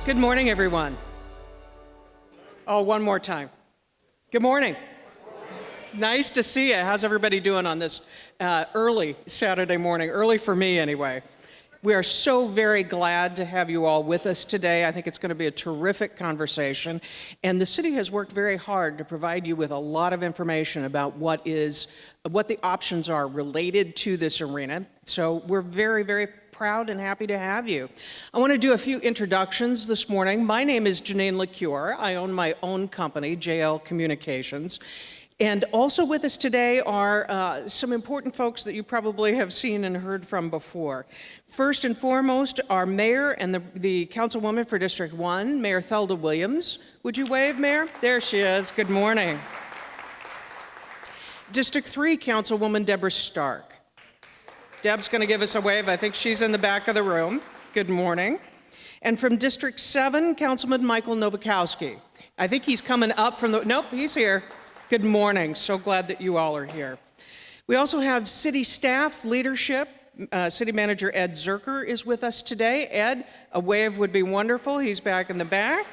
Good morning, everyone. Oh, one more time. Good morning. Nice to see you. How's everybody doing on this early Saturday morning? Early for me, anyway. We are so very glad to have you all with us today. I think it's going to be a terrific conversation. And the city has worked very hard to provide you with a lot of information about what the options are related to this arena. So we're very, very proud and happy to have you. I want to do a few introductions this morning. My name is Janine LeCure. I own my own company, JL Communications. And also with us today are some important folks that you probably have seen and heard from before. First and foremost, our mayor and the councilwoman for District 1, Mayor Thelda Williams. Would you wave, Mayor? There she is. Good morning. District 3, Councilwoman Deborah Stark. Deb's going to give us a wave. I think she's in the back of the room. Good morning. And from District 7, Councilman Michael Nowakowski. I think he's coming up from the, nope, he's here. Good morning. So glad that you all are here. We also have city staff leadership. City Manager Ed Zerker is with us today. Ed, a wave would be wonderful. He's back in the back.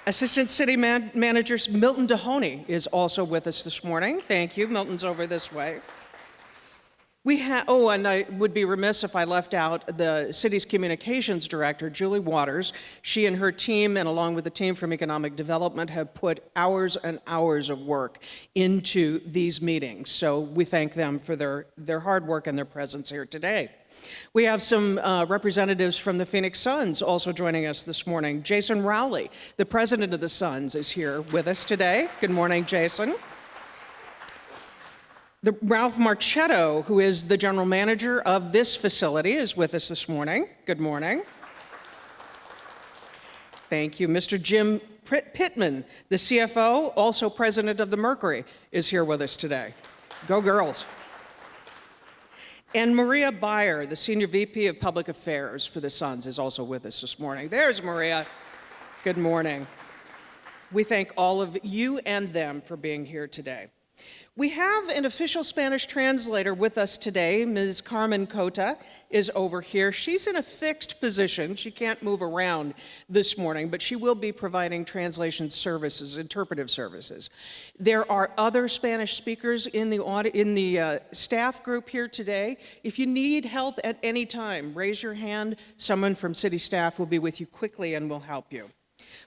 Assistant City Manager Milton Dehoney is also with us this morning. Thank you. Milton's over this way. And I would be remiss if I left out the city's communications director, Julie Waters. She and her team, and along with the team from economic development, have put hours and hours of work into these meetings. So we thank them for their hard work and their presence here today. We have some representatives from the Phoenix Suns also joining us this morning. Jason Rowley, the president of the Suns, is here with us today. Good morning, Jason. Ralph Marchetto, who is the general manager of this facility, is with us this morning. Good morning. Thank you. Mr. Jim Pittman, the CFO, also president of the Mercury, is here with us today. Go girls. And Maria Beyer, the senior VP of Public Affairs for the Suns, is also with us this morning. There's Maria. Good morning. We thank all of you and them for being here today. We have an official Spanish translator with us today. Ms. Carmen Cota is over here. She's in a fixed position. She can't move around this morning, but she will be providing translation services, interpretive services. There are other Spanish speakers in the staff group here today. If you need help at any time, raise your hand. Someone from city staff will be with you quickly and will help you.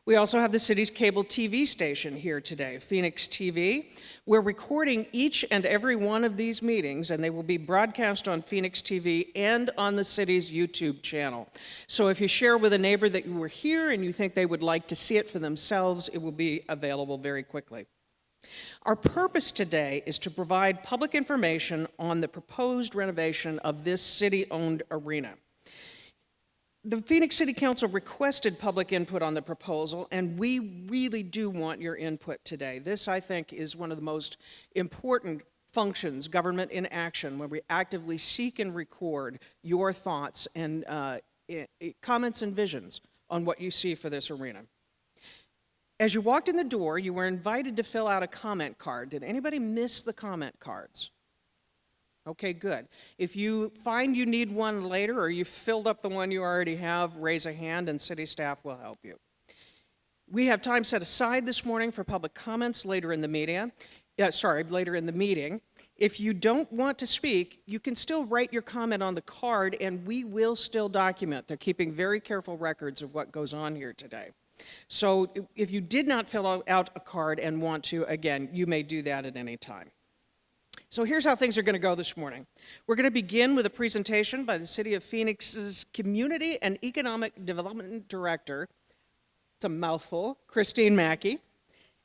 We also have the city's cable TV station here today, Phoenix TV. We're recording each and every one of these meetings, and they will be broadcast on Phoenix TV and on the city's YouTube channel. So if you share with a neighbor that you were here and you think they would like to see it for themselves, it will be available very quickly. Our purpose today is to provide public information on the proposed renovation of this city-owned arena. The Phoenix City Council requested public input on the proposal, and we really do want your input today. This, I think, is one of the most important functions, government in action, where we actively seek and record your thoughts and comments and visions on what you see for this arena. As you walked in the door, you were invited to fill out a comment card. Did anybody miss the comment cards? Okay, good. If you find you need one later or you filled up the one you already have, raise a hand and city staff will help you. We have time set aside this morning for public comments later in the meeting. If you don't want to speak, you can still write your comment on the card and we will still document. They're keeping very careful records of what goes on here today. So if you did not fill out a card and want to, again, you may do that at any time. So here's how things are going to go this morning. We're going to begin with a presentation by the City of Phoenix's Community and Economic Development Director, it's a mouthful, Christine Mackey,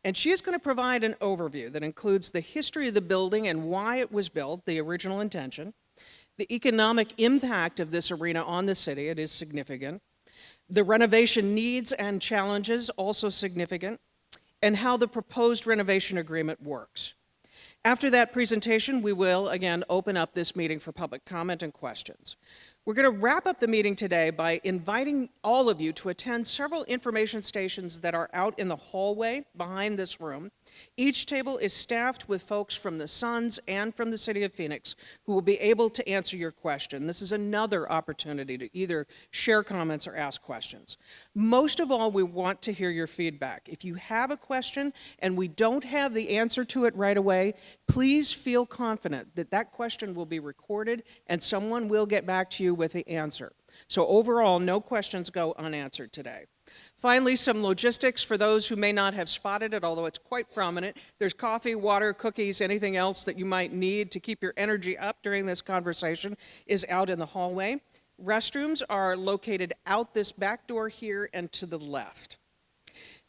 and she is going to provide an overview that includes the history of the building and why it was built, the original intention, the economic impact of this arena on the city, it is significant, the renovation needs and challenges, also significant, and how the proposed renovation agreement works. After that presentation, we will, again, open up this meeting for public comment and questions. We're going to wrap up the meeting today by inviting all of you to attend several information stations that are out in the hallway behind this room. Each table is staffed with folks from the Suns and from the City of Phoenix who will be able to answer your question. This is another opportunity to either share comments or ask questions. Most of all, we want to hear your feedback. If you have a question and we don't have the answer to it right away, please feel confident that that question will be recorded and someone will get back to you with the answer. So overall, no questions go unanswered today. Finally, some logistics for those who may not have spotted it, although it's quite prominent. There's coffee, water, cookies, anything else that you might need to keep your energy up during this conversation is out in the hallway. Restrooms are located out this back door here and to the left.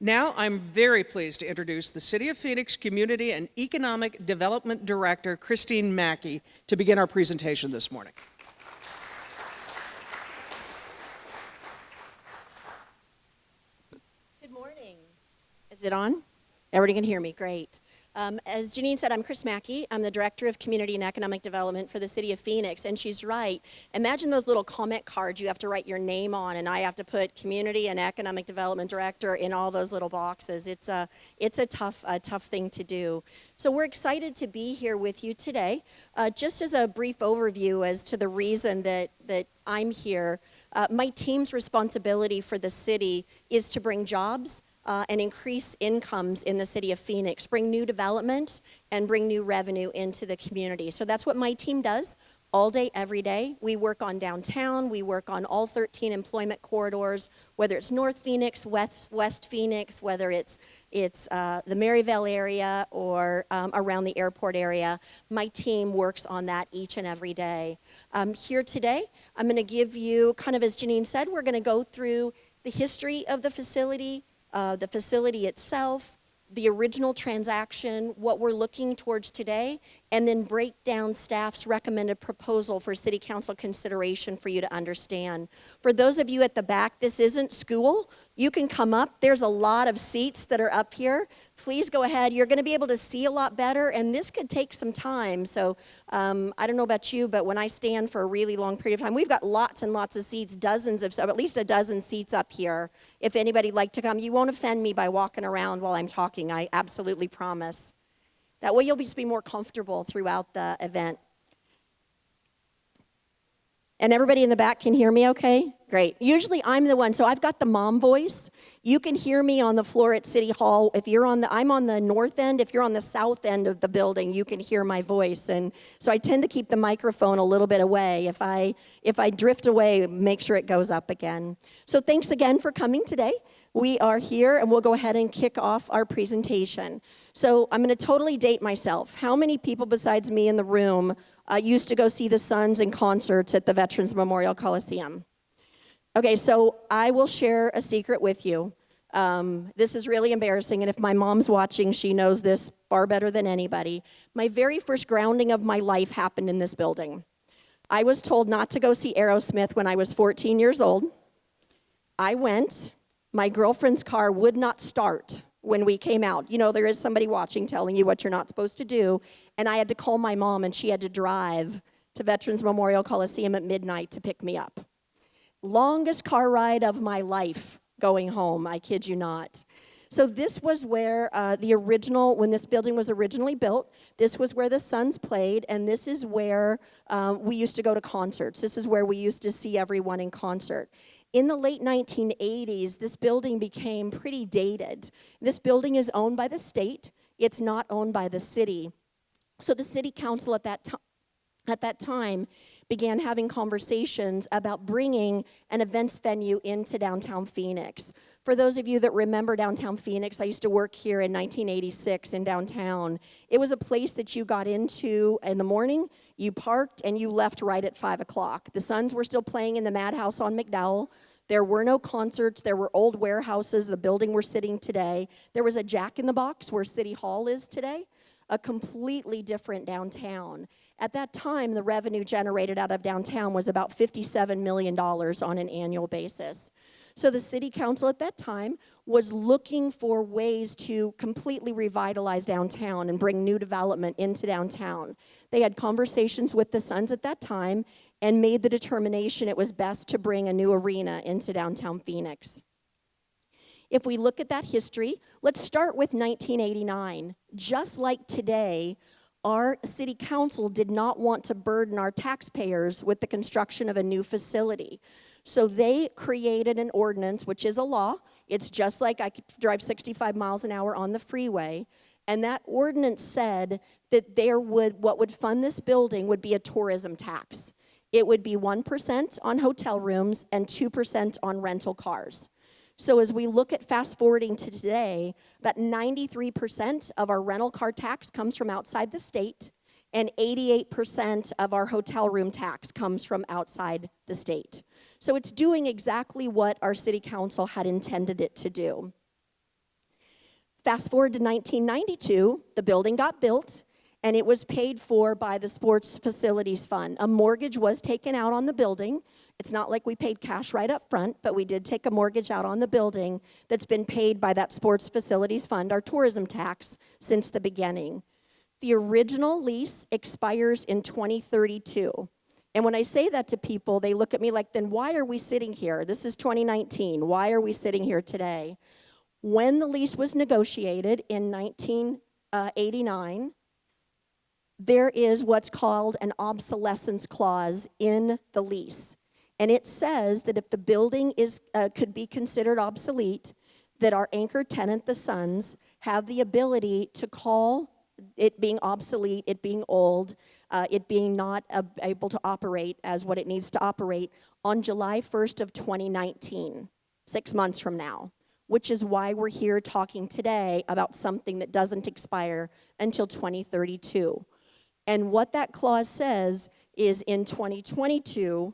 Now, I'm very pleased to introduce the City of Phoenix Community and Economic Development Director, Christine Mackey, to begin our presentation this morning. Is it on? Everybody can hear me, great. As Janine said, I'm Chris Mackey. I'm the Director of Community and Economic Development for the City of Phoenix, and she's right. Imagine those little comment cards you have to write your name on, and I have to put Community and Economic Development Director in all those little boxes. It's a tough thing to do. So we're excited to be here with you today. Just as a brief overview as to the reason that I'm here, my team's responsibility for the city is to bring jobs, and increase incomes in the city of Phoenix, bring new development and bring new revenue into the community. So that's what my team does all day, every day. We work on downtown, we work on all 13 employment corridors, whether it's North Phoenix, West Phoenix, whether it's the Maryvale area or around the airport area. My team works on that each and every day. Here today, I'm gonna give you, kind of as Janine said, we're gonna go through the history of the facility itself, the original transaction, what we're looking towards today, and then break down staff's recommended proposal for City Council consideration for you to understand. For those of you at the back, this isn't school. You can come up. There's a lot of seats that are up here. Please go ahead. You're going to be able to see a lot better, and this could take some time. So I don't know about you, but when I stand for a really long period of time, we've got lots and lots of seats, dozens of, at least a dozen seats up here. If anybody'd like to come, you won't offend me by walking around while I'm talking. I absolutely promise. That way you'll just be more comfortable throughout the event. And everybody in the back can hear me okay? Great. Usually I'm the one, so I've got the mom voice. You can hear me on the floor at City Hall. If you're I'm on the north end. If you're on the south end of the building, you can hear my voice. And so I tend to keep the microphone a little bit away. If I drift away, make sure it goes up again. So thanks again for coming today. We are here, and we'll go ahead and kick off our presentation. So I'm going to totally date myself. How many people besides me in the room used to go see the Suns in concerts at the Veterans Memorial Coliseum? Okay, so I will share a secret with you. This is really embarrassing, and if my mom's watching, she knows this far better than anybody. My very first grounding of my life happened in this building. I was told not to go see Aerosmith when I was 14 years old. I went. My girlfriend's car would not start when we came out. You know, there is somebody watching telling you what you're not supposed to do. And I had to call my mom, and she had to drive to Veterans Memorial Coliseum at midnight to pick me up. Longest car ride of my life going home, I kid you not. So this was where when this building was originally built, this was where the Suns played, and this is where we used to go to concerts. This is where we used to see everyone in concert. In the late 1980s, this building became pretty dated. This building is owned by the state. It's not owned by the city. So the city council at that time began having conversations about bringing an events venue into downtown Phoenix. For those of you that remember downtown Phoenix, I used to work here in 1986 in downtown. It was a place that you got into in the morning, you parked, and you left right at 5 o'clock. The Suns were still playing in the Madhouse on McDowell. There were no concerts. There were old warehouses, the building we're sitting today. There was a Jack in the Box where City Hall is today, a completely different downtown. At that time, the revenue generated out of downtown was about $57 million on an annual basis. So the city council at that time was looking for ways to completely revitalize downtown and bring new development into downtown. They had conversations with the Suns at that time and made the determination it was best to bring a new arena into downtown Phoenix. If we look at that history, let's start with 1989. Just like today, our city council did not want to burden our taxpayers with the construction of a new facility. So they created an ordinance, which is a law. It's just like I could drive 65 miles an hour on the freeway. And that ordinance said that what would fund this building would be a tourism tax. It would be 1% on hotel rooms and 2% on rental cars. So as we look at fast forwarding to today, about 93% of our rental car tax comes from outside the state, and 88% of our hotel room tax comes from outside the state. So it's doing exactly what our city council had intended it to do. Fast forward to 1992, the building got built, and it was paid for by the Sports Facilities Fund. A mortgage was taken out on the building. It's not like we paid cash right up front, but we did take a mortgage out on the building that's been paid by that Sports Facilities Fund, our tourism tax, since the beginning. The original lease expires in 2032. And when I say that to people, they look at me like, then why are we sitting here? This is 2019. Why are we sitting here today? When the lease was negotiated in 1989, there is what's called an obsolescence clause in the lease. And it says that if the building could be considered obsolete, that our anchor tenant, the Suns, have the ability to call it being obsolete, it being old, it being not able to operate as what it needs to operate on July 1st of 2019, 6 months from now, which is why we're here talking today about something that doesn't expire until 2032. And what that clause says is in 2022,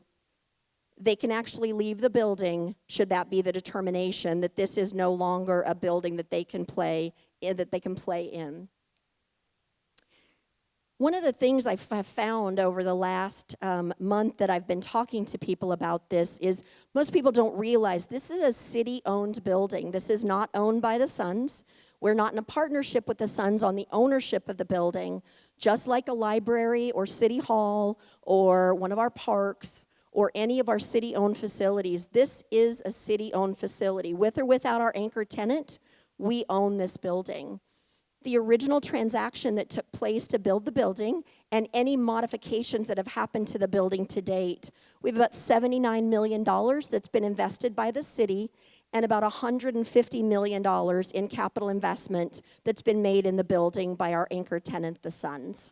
they can actually leave the building should that be the determination that this is no longer a building that they can play in. One of the things I've found over the last month that I've been talking to people about this is most people don't realize this is a city-owned building. This is not owned by the Suns. We're not in a partnership with the Suns on the ownership of the building, just like a library or city hall or one of our parks or any of our city-owned facilities. This is a city-owned facility. With or without our anchor tenant, we own this building. The original transaction that took place to build the building and any modifications that have happened to the building to date, we have about $79 million that's been invested by the city and about $150 million in capital investment that's been made in the building by our anchor tenant, the Suns.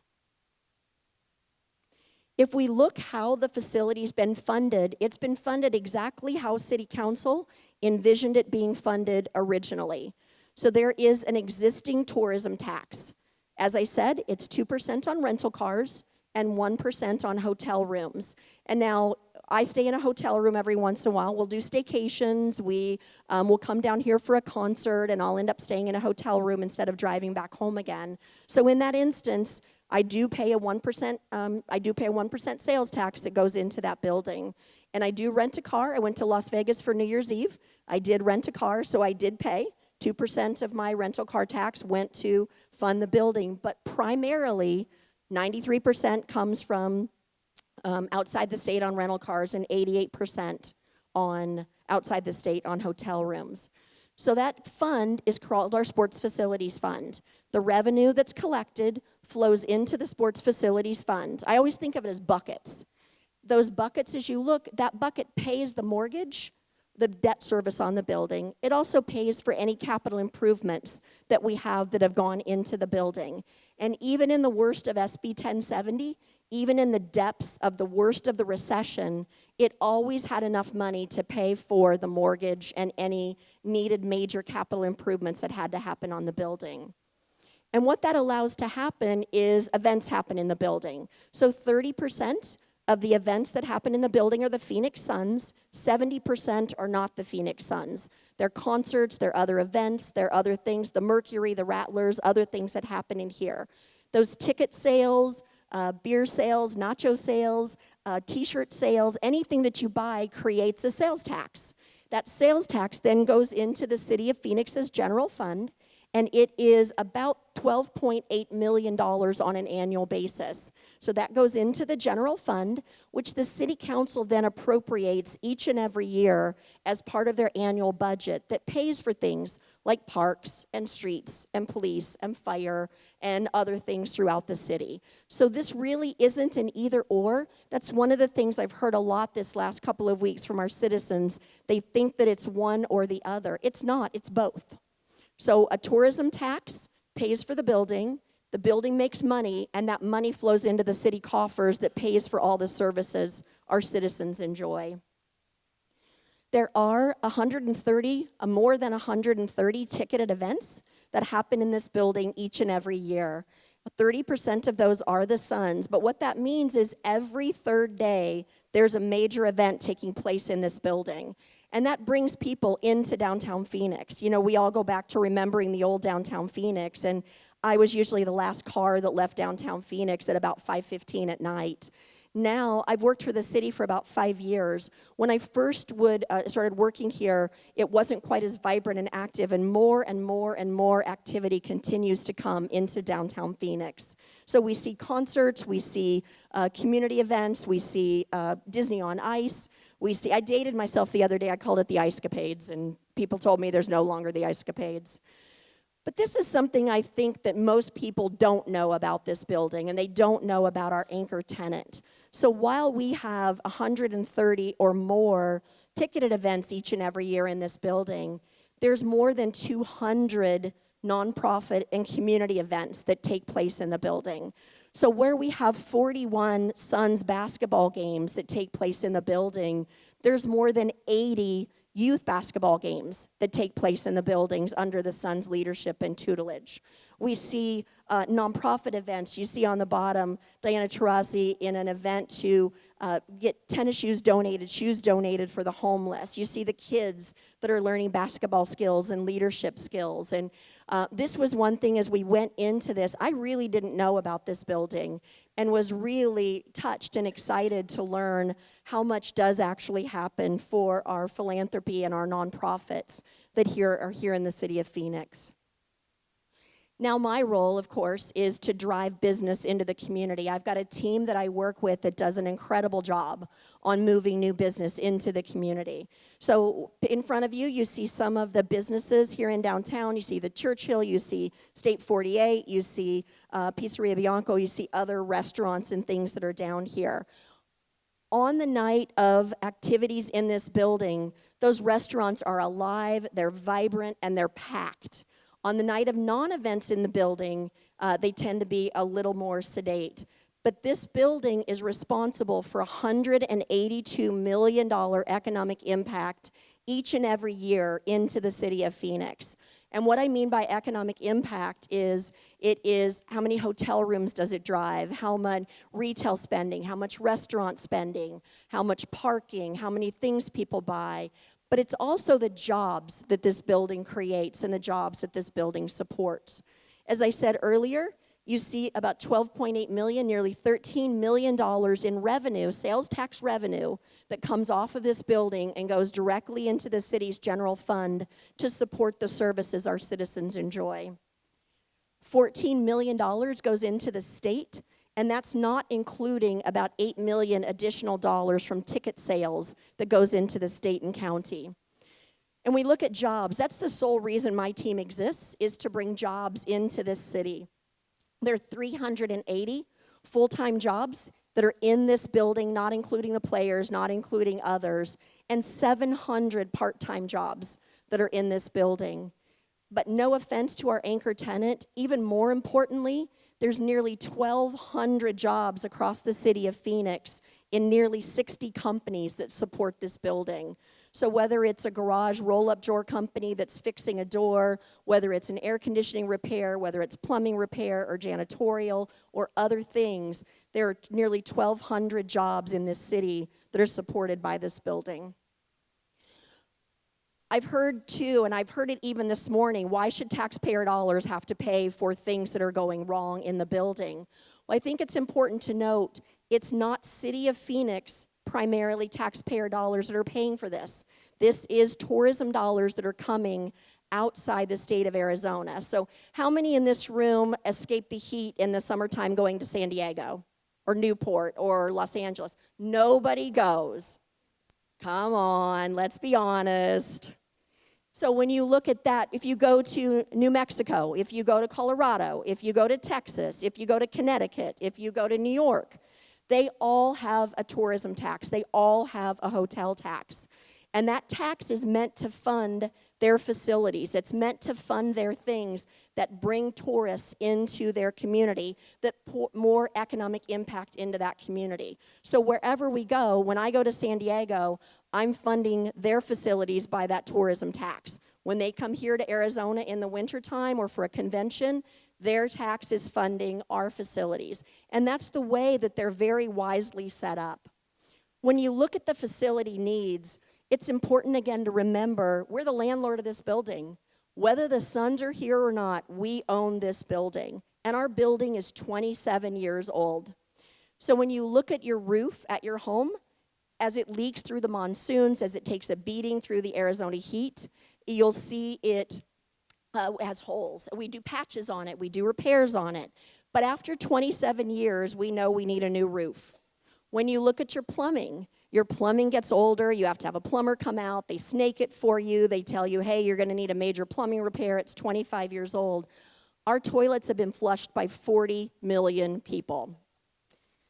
If we look how the facility's been funded, it's been funded exactly how City Council envisioned it being funded originally. So there is an existing tourism tax. As I said, it's 2% on rental cars and 1% on hotel rooms. And now, I stay in a hotel room every once in a while. We'll do staycations. We'll come down here for a concert, and I'll end up staying in a hotel room instead of driving back home again. So in that instance, I do pay a 1% sales tax that goes into that building. And I do rent a car. I went to Las Vegas for New Year's Eve. I did rent a car, so I did pay. 2% of my rental car tax went to fund the building, but primarily 93% comes from outside the state on rental cars and 88% on outside the state on hotel rooms. So that fund is called our Sports Facilities Fund. The revenue that's collected flows into the Sports Facilities Fund. I always think of it as buckets. Those buckets, as you look, that bucket pays the mortgage, the debt service on the building. It also pays for any capital improvements that we have that have gone into the building. And even in the worst of SB 1070, even in the depths of the worst of the recession, it always had enough money to pay for the mortgage and any needed major capital improvements that had to happen on the building. And what that allows to happen is events happen in the building. So 30% of the events that happen in the building are the Phoenix Suns. 70% are not the Phoenix Suns. They're concerts, they're other events, they're other things, the Mercury, the Rattlers, other things that happen in here. Those ticket sales, beer sales, nacho sales, t-shirt sales, anything that you buy creates a sales tax. That sales tax then goes into the City of Phoenix's general fund, and it is about $12.8 million on an annual basis. So that goes into the general fund, which the city council then appropriates each and every year as part of their annual budget that pays for things like parks and streets and police and fire and other things throughout the city. So this really isn't an either or. That's one of the things I've heard a lot this last couple of weeks from our citizens. They think that it's one or the other. It's not, it's both. So a tourism tax pays for the building makes money, and that money flows into the city coffers that pays for all the services our citizens enjoy. There are more than 130 ticketed events that happen in this building each and every year. 30% of those are the Suns, but what that means is every third day there's a major event taking place in this building. And that brings people into downtown Phoenix. You know, we all go back to remembering the old downtown Phoenix, and I was usually the last car that left downtown Phoenix at about 5:15 at night. Now, I've worked for the city for about 5 years. When I first started working here, it wasn't quite as vibrant and active, and more activity continues to come into downtown Phoenix. So we see concerts, we see community events, we see Disney on Ice. I dated myself the other day. I called it the Ice-capades, and people told me there's no longer the Ice-capades. But this is something I think that most people don't know about this building, and they don't know about our anchor tenant. So while we have 130 or more ticketed events each and every year in this building, there's more than 200 nonprofit and community events that take place in the building. So where we have 41 Suns basketball games that take place in the building, there's more than 80 youth basketball games that take place in the buildings under the Suns' leadership and tutelage. We see nonprofit events. You see on the bottom, Diana Taurasi in an event to get tennis shoes donated for the homeless. You see the kids that are learning basketball skills and leadership skills. And this was one thing as we went into this, I really didn't know about this building and was really touched and excited to learn how much does actually happen for our philanthropy and our nonprofits that are here in the city of Phoenix. Now, my role, of course, is to drive business into the community. I've got a team that I work with that does an incredible job on moving new business into the community. So in front of you, you see some of the businesses here in downtown. You see the Churchill, you see State 48, you see Pizzeria Bianco, you see other restaurants and things that are down here. On the night of activities in this building, those restaurants are alive, they're vibrant, and they're packed. On the night of non-events in the building, they tend to be a little more sedate. But this building is responsible for $182 million economic impact each and every year into the city of Phoenix. And what I mean by economic impact is how many hotel rooms does it drive, how much retail spending, how much restaurant spending, how much parking, how many things people buy. But it's also the jobs that this building creates and the jobs that this building supports. As I said earlier, you see about $12.8 million, nearly $13 million in revenue, sales tax revenue, that comes off of this building and goes directly into the city's general fund to support the services our citizens enjoy. $14 million goes into the state, and that's not including about $8 million additional dollars from ticket sales that goes into the state and county. And we look at jobs. That's the sole reason my team exists, is to bring jobs into this city. There are 380 full-time jobs that are in this building, not including the players, not including others, and 700 part-time jobs that are in this building. But no offense to our anchor tenant, even more importantly, there's nearly 1,200 jobs across the city of Phoenix in nearly 60 companies that support this building. So whether it's a garage roll-up door company that's fixing a door, whether it's an air conditioning repair, whether it's plumbing repair or janitorial or other things, there are nearly 1,200 jobs in this city that are supported by this building. I've heard too, and I've heard it even this morning, why should taxpayer dollars have to pay for things that are going wrong in the building? Well, I think it's important to note it's not City of Phoenix, primarily taxpayer dollars that are paying for this. This is tourism dollars that are coming outside the state of Arizona. So how many in this room escape the heat in the summertime going to San Diego or Newport or Los Angeles? Nobody goes. Come on, let's be honest. So when you look at that, if you go to New Mexico, if you go to Colorado, if you go to Texas, if you go to Connecticut, if you go to New York, they all have a tourism tax. They all have a hotel tax. And that tax is meant to fund their facilities. It's meant to fund their things that bring tourists into their community, that put more economic impact into that community. So wherever we go, when I go to San Diego, I'm funding their facilities by that tourism tax. When they come here to Arizona in the wintertime or for a convention, their tax is funding our facilities. And that's the way that they're very wisely set up. When you look at the facility needs, it's important again to remember we're the landlord of this building. Whether the Suns are here or not, we own this building. And our building is 27 years old. So when you look at your roof at your home, as it leaks through the monsoons, as it takes a beating through the Arizona heat, you'll see it has holes. We do patches on it. We do repairs on it. But after 27 years, we know we need a new roof. When you look at your plumbing gets older. You have to have a plumber come out. They snake it for you. They tell you, hey, you're going to need a major plumbing repair. It's 25 years old. Our toilets have been flushed by 40 million people.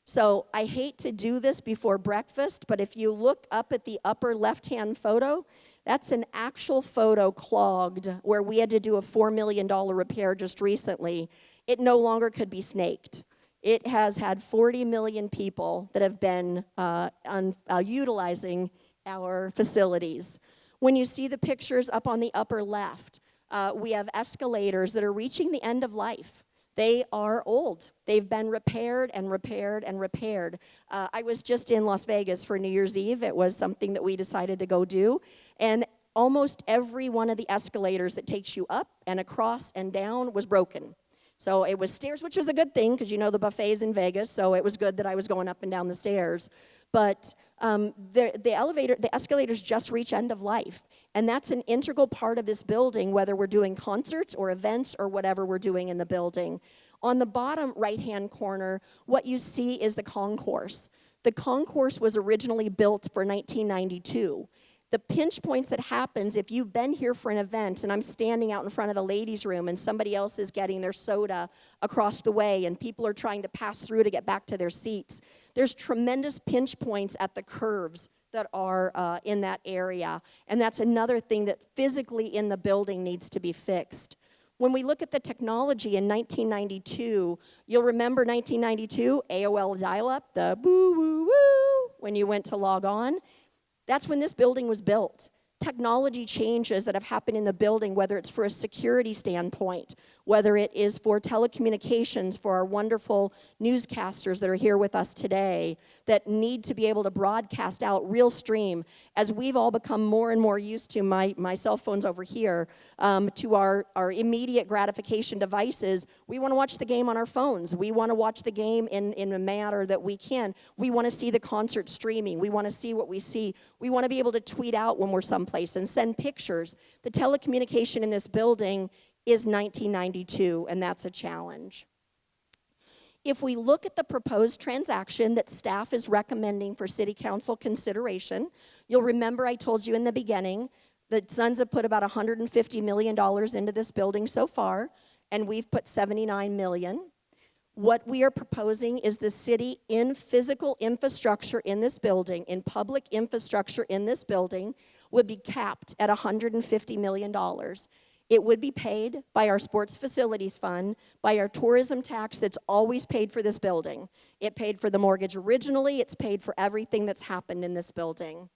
So I hate to do this before breakfast, but if you look up at the upper left-hand photo, that's an actual photo clogged where we had to do a $4 million repair just recently. It no longer could be snaked. It has had 40 million people that have been utilizing our facilities. When you see the pictures up on the upper left, we have escalators that are reaching the end of life. They are old. They've been repaired and repaired and repaired. I was just in Las Vegas for New Year's Eve. It was something that we decided to go do. And almost every one of the escalators that takes you up and across and down was broken. So it was stairs, which was a good thing because you know the buffet's in Vegas, so it was good that I was going up and down the stairs. But the escalators just reach end of life. And that's an integral part of this building, whether we're doing concerts or events or whatever we're doing in the building. On the bottom right-hand corner, what you see is the concourse. The concourse was originally built for 1992. The pinch points that happens if you've been here for an event and I'm standing out in front of the ladies' room and somebody else is getting their soda across the way and people are trying to pass through to get back to their seats. There's tremendous pinch points at the curves that are in that area. And that's another thing that physically in the building needs to be fixed. When we look at the technology in 1992, you'll remember 1992, AOL dial-up, the boo-woo-woo, when you went to log on. That's when this building was built. Technology changes that have happened in the building, whether it's for a security standpoint, whether it is for telecommunications, for our wonderful newscasters that are here with us today, that need to be able to broadcast out real stream, as we've all become more and more used to, my cell phone's over here, to our immediate gratification devices. We want to watch the game on our phones. We want to watch the game in a manner that we can. We want to see the concert streaming. We want to see what we see. We want to be able to tweet out when we're someplace and send pictures. The telecommunication in this building is 1992, and that's a challenge. If we look at the proposed transaction that staff is recommending for City Council consideration, you'll remember I told you in the beginning that Suns have put about $150 million into this building so far, and we've put $79 million. What we are proposing is the city in physical infrastructure in this building, in public infrastructure in this building, would be capped at $150 million. It would be paid by our sports facilities fund, by our tourism tax that's always paid for this building. It paid for the mortgage originally. It's paid for everything that's happened in this building.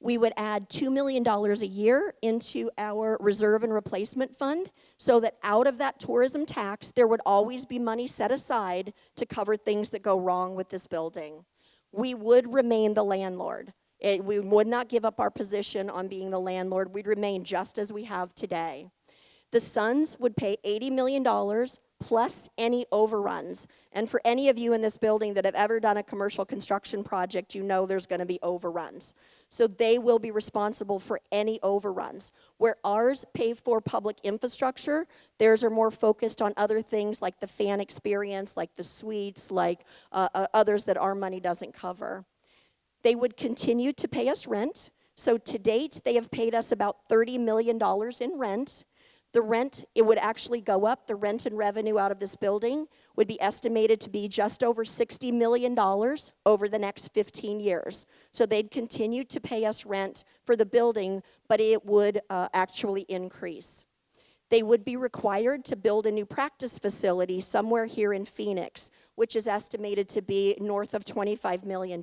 We would add $2 million a year into our reserve and replacement fund so that out of that tourism tax, there would always be money set aside to cover things that go wrong with this building. We would remain the landlord. We would not give up our position on being the landlord. We'd remain just as we have today. The Suns would pay $80 million plus any overruns. And for any of you in this building that have ever done a commercial construction project, you know there's going to be overruns. So they will be responsible for any overruns. Where ours pay for public infrastructure, theirs are more focused on other things like the fan experience, like the suites, like others that our money doesn't cover. They would continue to pay us rent. So to date, they have paid us about $30 million in rent. The rent, it would actually go up. The rent and revenue out of this building would be estimated to be just over $60 million over the next 15 years. So they'd continue to pay us rent for the building, but it would actually increase. They would be required to build a new practice facility somewhere here in Phoenix, which is estimated to be north of $25 million.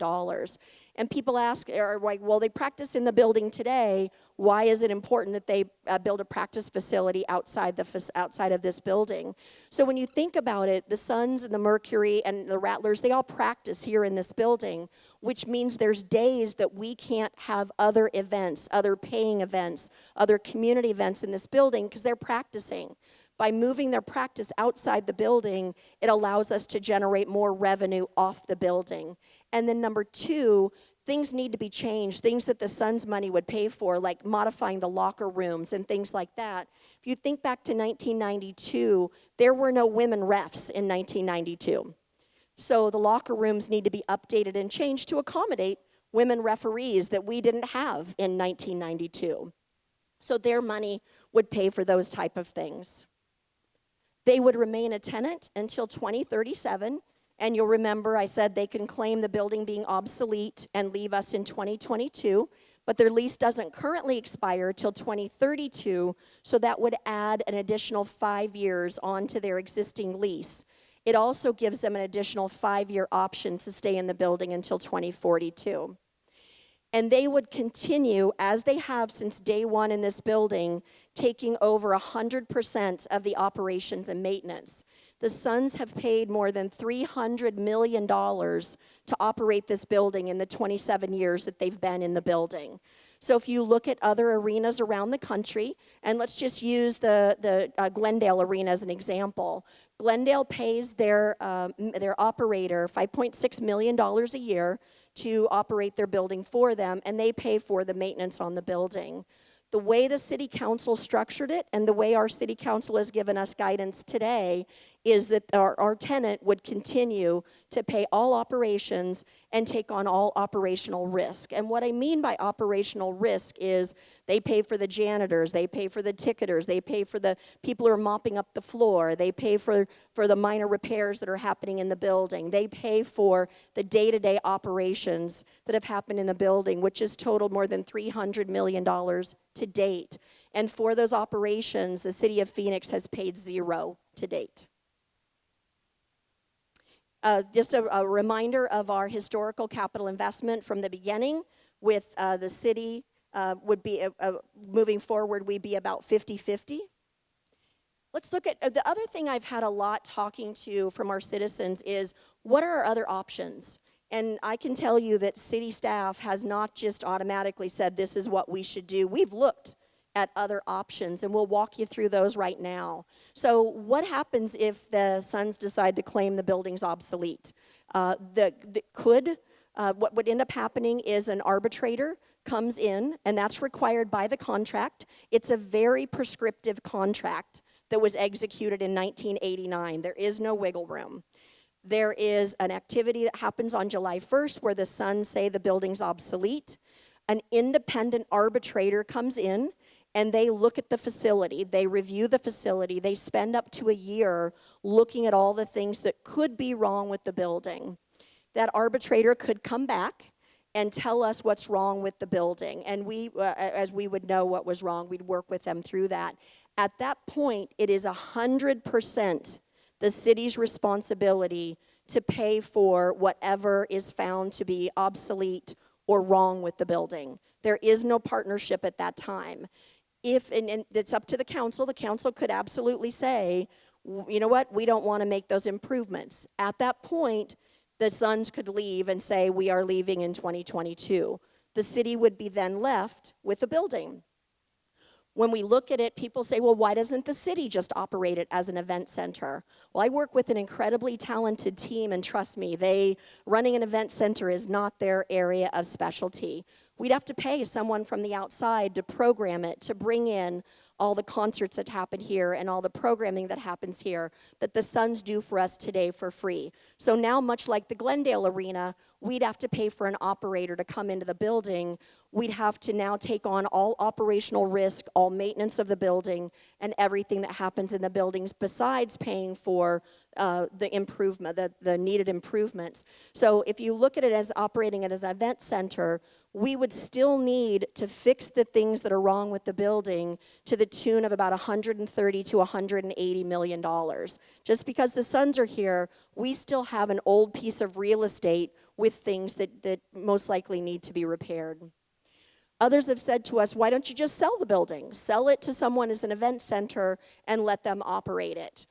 And people ask, are like, well, they practice in the building today. Why is it important that they build a practice facility outside of this building? So when you think about it, the Suns and the Mercury and the Rattlers, they all practice here in this building, which means there's days that we can't have other events, other paying events, other community events in this building because they're practicing. By moving their practice outside the building, it allows us to generate more revenue off the building. And then number two, things need to be changed, things that the Suns money would pay for, like modifying the locker rooms and things like that. If you think back to 1992, there were no women refs in 1992. So the locker rooms need to be updated and changed to accommodate women referees that we didn't have in 1992. So their money would pay for those type of things. They would remain a tenant until 2037, and you'll remember I said they can claim the building being obsolete and leave us in 2022, but their lease doesn't currently expire till 2032, so that would add an additional 5 years onto their existing lease. It also gives them an additional 5-year option to stay in the building until 2042. And they would continue, as they have since day one in this building, taking over 100% of the operations and maintenance. The Suns have paid more than $300 million to operate this building in the 27 years that they've been in the building. So if you look at other arenas around the country, and let's just use the Glendale Arena as an example. Glendale pays their operator $5.6 million a year to operate their building for them, and they pay for the maintenance on the building. The way the city council structured it and the way our city council has given us guidance today is that our tenant would continue to pay all operations and take on all operational risk. And what I mean by operational risk is they pay for the janitors, they pay for the ticketers, they pay for the people who are mopping up the floor, they pay for the minor repairs that are happening in the building, they pay for the day-to-day operations that have happened in the building, which has totaled more than $300 million to date. And for those operations, the city of Phoenix has paid $0 to date. Just a reminder of our historical capital investment from the beginning with the city would be, moving forward, we'd be about 50-50. Let's look at, the other thing I've had a lot talking to from our citizens is, what are our other options? And I can tell you that city staff has not just automatically said this is what we should do. We've looked at other options, and we'll walk you through those right now. So what happens if the Suns decide to claim the building's obsolete? What would end up happening is an arbitrator comes in, and that's required by the contract. It's a very prescriptive contract that was executed in 1989. There is no wiggle room. There is an activity that happens on July 1st where the Suns say the building's obsolete. An independent arbitrator comes in, and they look at the facility, they review the facility, they spend up to a year looking at all the things that could be wrong with the building. That arbitrator could come back and tell us what's wrong with the building, and we, as we would know what was wrong, we'd work with them through that. At that point, it is 100% the city's responsibility to pay for whatever is found to be obsolete or wrong with the building. There is no partnership at that time. And it's up to the council could absolutely say, you know what, we don't want to make those improvements. At that point, the Suns could leave and say, we are leaving in 2022. The city would be then left with a building. When we look at it, people say, well, why doesn't the city just operate it as an event center? Well, I work with an incredibly talented team, and trust me, running an event center is not their area of specialty. We'd have to pay someone from the outside to program it, to bring in all the concerts that happen here and all the programming that happens here that the Suns do for us today for free. So now, much like the Glendale Arena, we'd have to pay for an operator to come into the building. We'd have to now take on all operational risk, all maintenance of the building, and everything that happens in the buildings besides paying for the improvement, the needed improvements. So if you look at it as operating it as an event center, we would still need to fix the things that are wrong with the building to the tune of about $130 to $180 million. Just because the Suns are here, we still have an old piece of real estate with things that most likely need to be repaired. Others have said to us, why don't you just sell the building? Sell it to someone as an event center and let them operate it.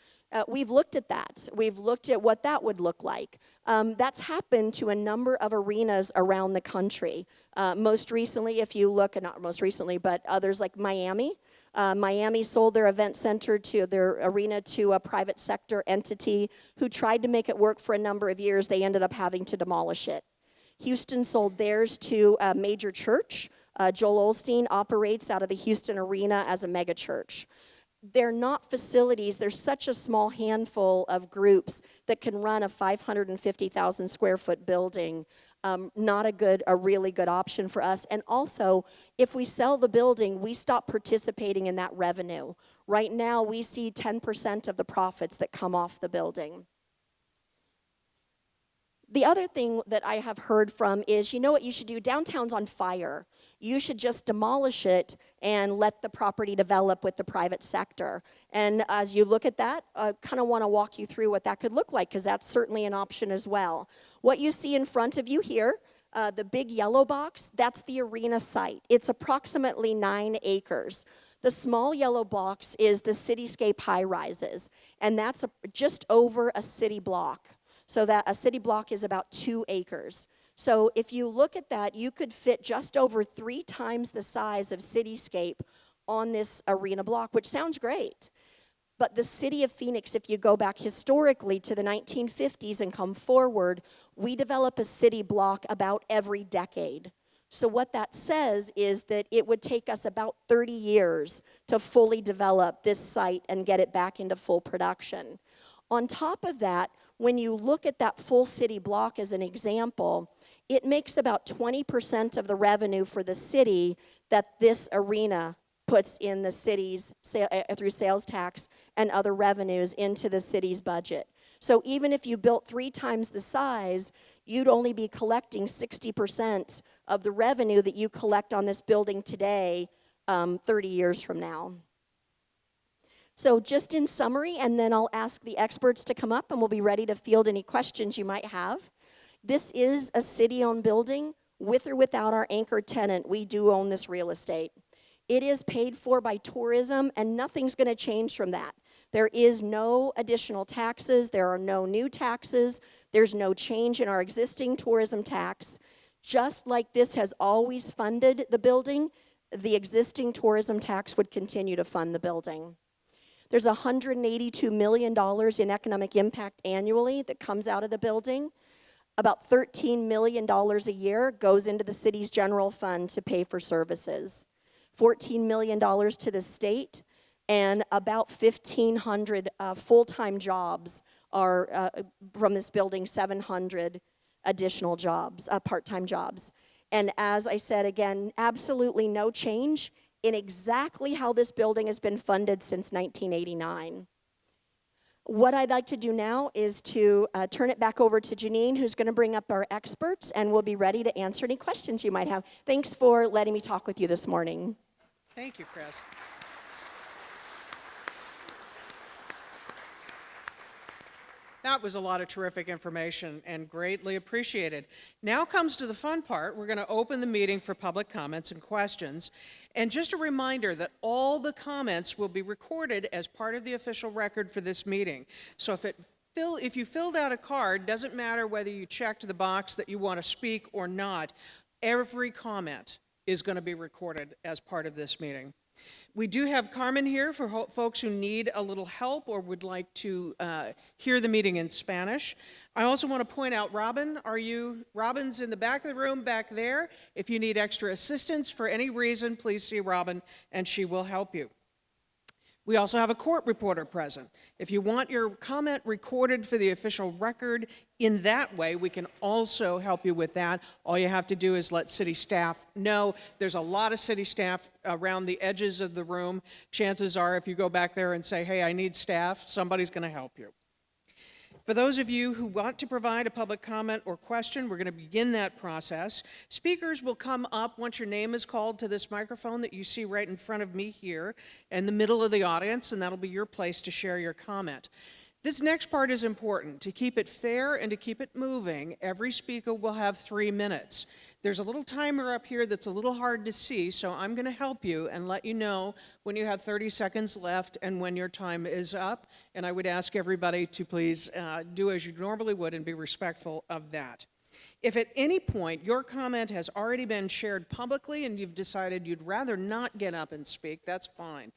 We've looked at that. We've looked at what that would look like. That's happened to a number of arenas around the country. Most recently, if you look, not most recently, but others like Miami. Miami sold their event center to their arena to a private sector entity who tried to make it work for a number of years. They ended up having to demolish it. Houston sold theirs to a major church. Joel Osteen operates out of the Houston arena as a mega church. They're not facilities. There's such a small handful of groups that can run a 550,000 square foot building. Not a really good option for us. And also, if we sell the building, we stop participating in that revenue. Right now, we see 10% of the profits that come off the building. The other thing that I have heard from is, you know what you should do? Downtown's on fire. You should just demolish it and let the property develop with the private sector. And as you look at that, I kind of want to walk you through what that could look like, because that's certainly an option as well. What you see in front of you here, the big yellow box, that's the arena site. It's approximately 9 acres. The small yellow box is the cityscape high-rises, and that's just over a city block. So that a city block is about 2 acres. So if you look at that, you could fit just over 3 times the size of Cityscape on this arena block, which sounds great. But the city of Phoenix, if you go back historically to the 1950s and come forward, we develop a city block about every decade. So what that says is that it would take us about 30 years to fully develop this site and get it back into full production. On top of that, when you look at that full city block as an example, it makes about 20% of the revenue for the city that this arena puts in the city's, through sales tax and other revenues, into the city's budget. So even if you built 3 times the size, you'd only be collecting 60% of the revenue that you collect on this building today 30 years from now. So just in summary, and then I'll ask the experts to come up and we'll be ready to field any questions you might have. This is a city-owned building. With or without our anchor tenant, we do own this real estate. It is paid for by tourism, and nothing's going to change from that. There is no additional taxes. There are no new taxes. There's no change in our existing tourism tax. Just like this has always funded the building, the existing tourism tax would continue to fund the building. There's $182 million in economic impact annually that comes out of the building. About $13 million a year goes into the city's general fund to pay for services. $14 million to the state, and about 1,500 full-time jobs are from this building, 700 additional jobs, part-time jobs. And as I said, again, absolutely no change in exactly how this building has been funded since 1989. What I'd like to do now is to turn it back over to Janine, who's going to bring up our experts, and we'll be ready to answer any questions you might have. Thanks for letting me talk with you this morning. Thank you, Chris. That was a lot of terrific information and greatly appreciated. Now comes to the fun part. We're going to open the meeting for public comments and questions. And just a reminder that all the comments will be recorded as part of the official record for this meeting. So if you filled out a card, doesn't matter whether you checked the box that you want to speak or not, every comment is going to be recorded as part of this meeting. We do have Carmen here for folks who need a little help or would like to hear the meeting in Spanish. I also want to point out, Robin's in the back of the room back there. If you need extra assistance for any reason, please see Robin and she will help you. We also have a court reporter present. If you want your comment recorded for the official record in that way, we can also help you with that. All you have to do is let city staff know. There's a lot of city staff around the edges of the room. Chances are if you go back there and say, hey, I need staff, somebody's going to help you. For those of you who want to provide a public comment or question, we're going to begin that process. Speakers will come up once your name is called to this microphone that you see right in front of me here in the middle of the audience, and that'll be your place to share your comment. This next part is important. To keep it fair and to keep it moving, every speaker will have 3 minutes. There's a little timer up here that's a little hard to see, so I'm going to help you and let you know when you have 30 seconds left and when your time is up. And I would ask everybody to please do as you normally would and be respectful of that. If at any point your comment has already been shared publicly and you've decided you'd rather not get up and speak, that's fine.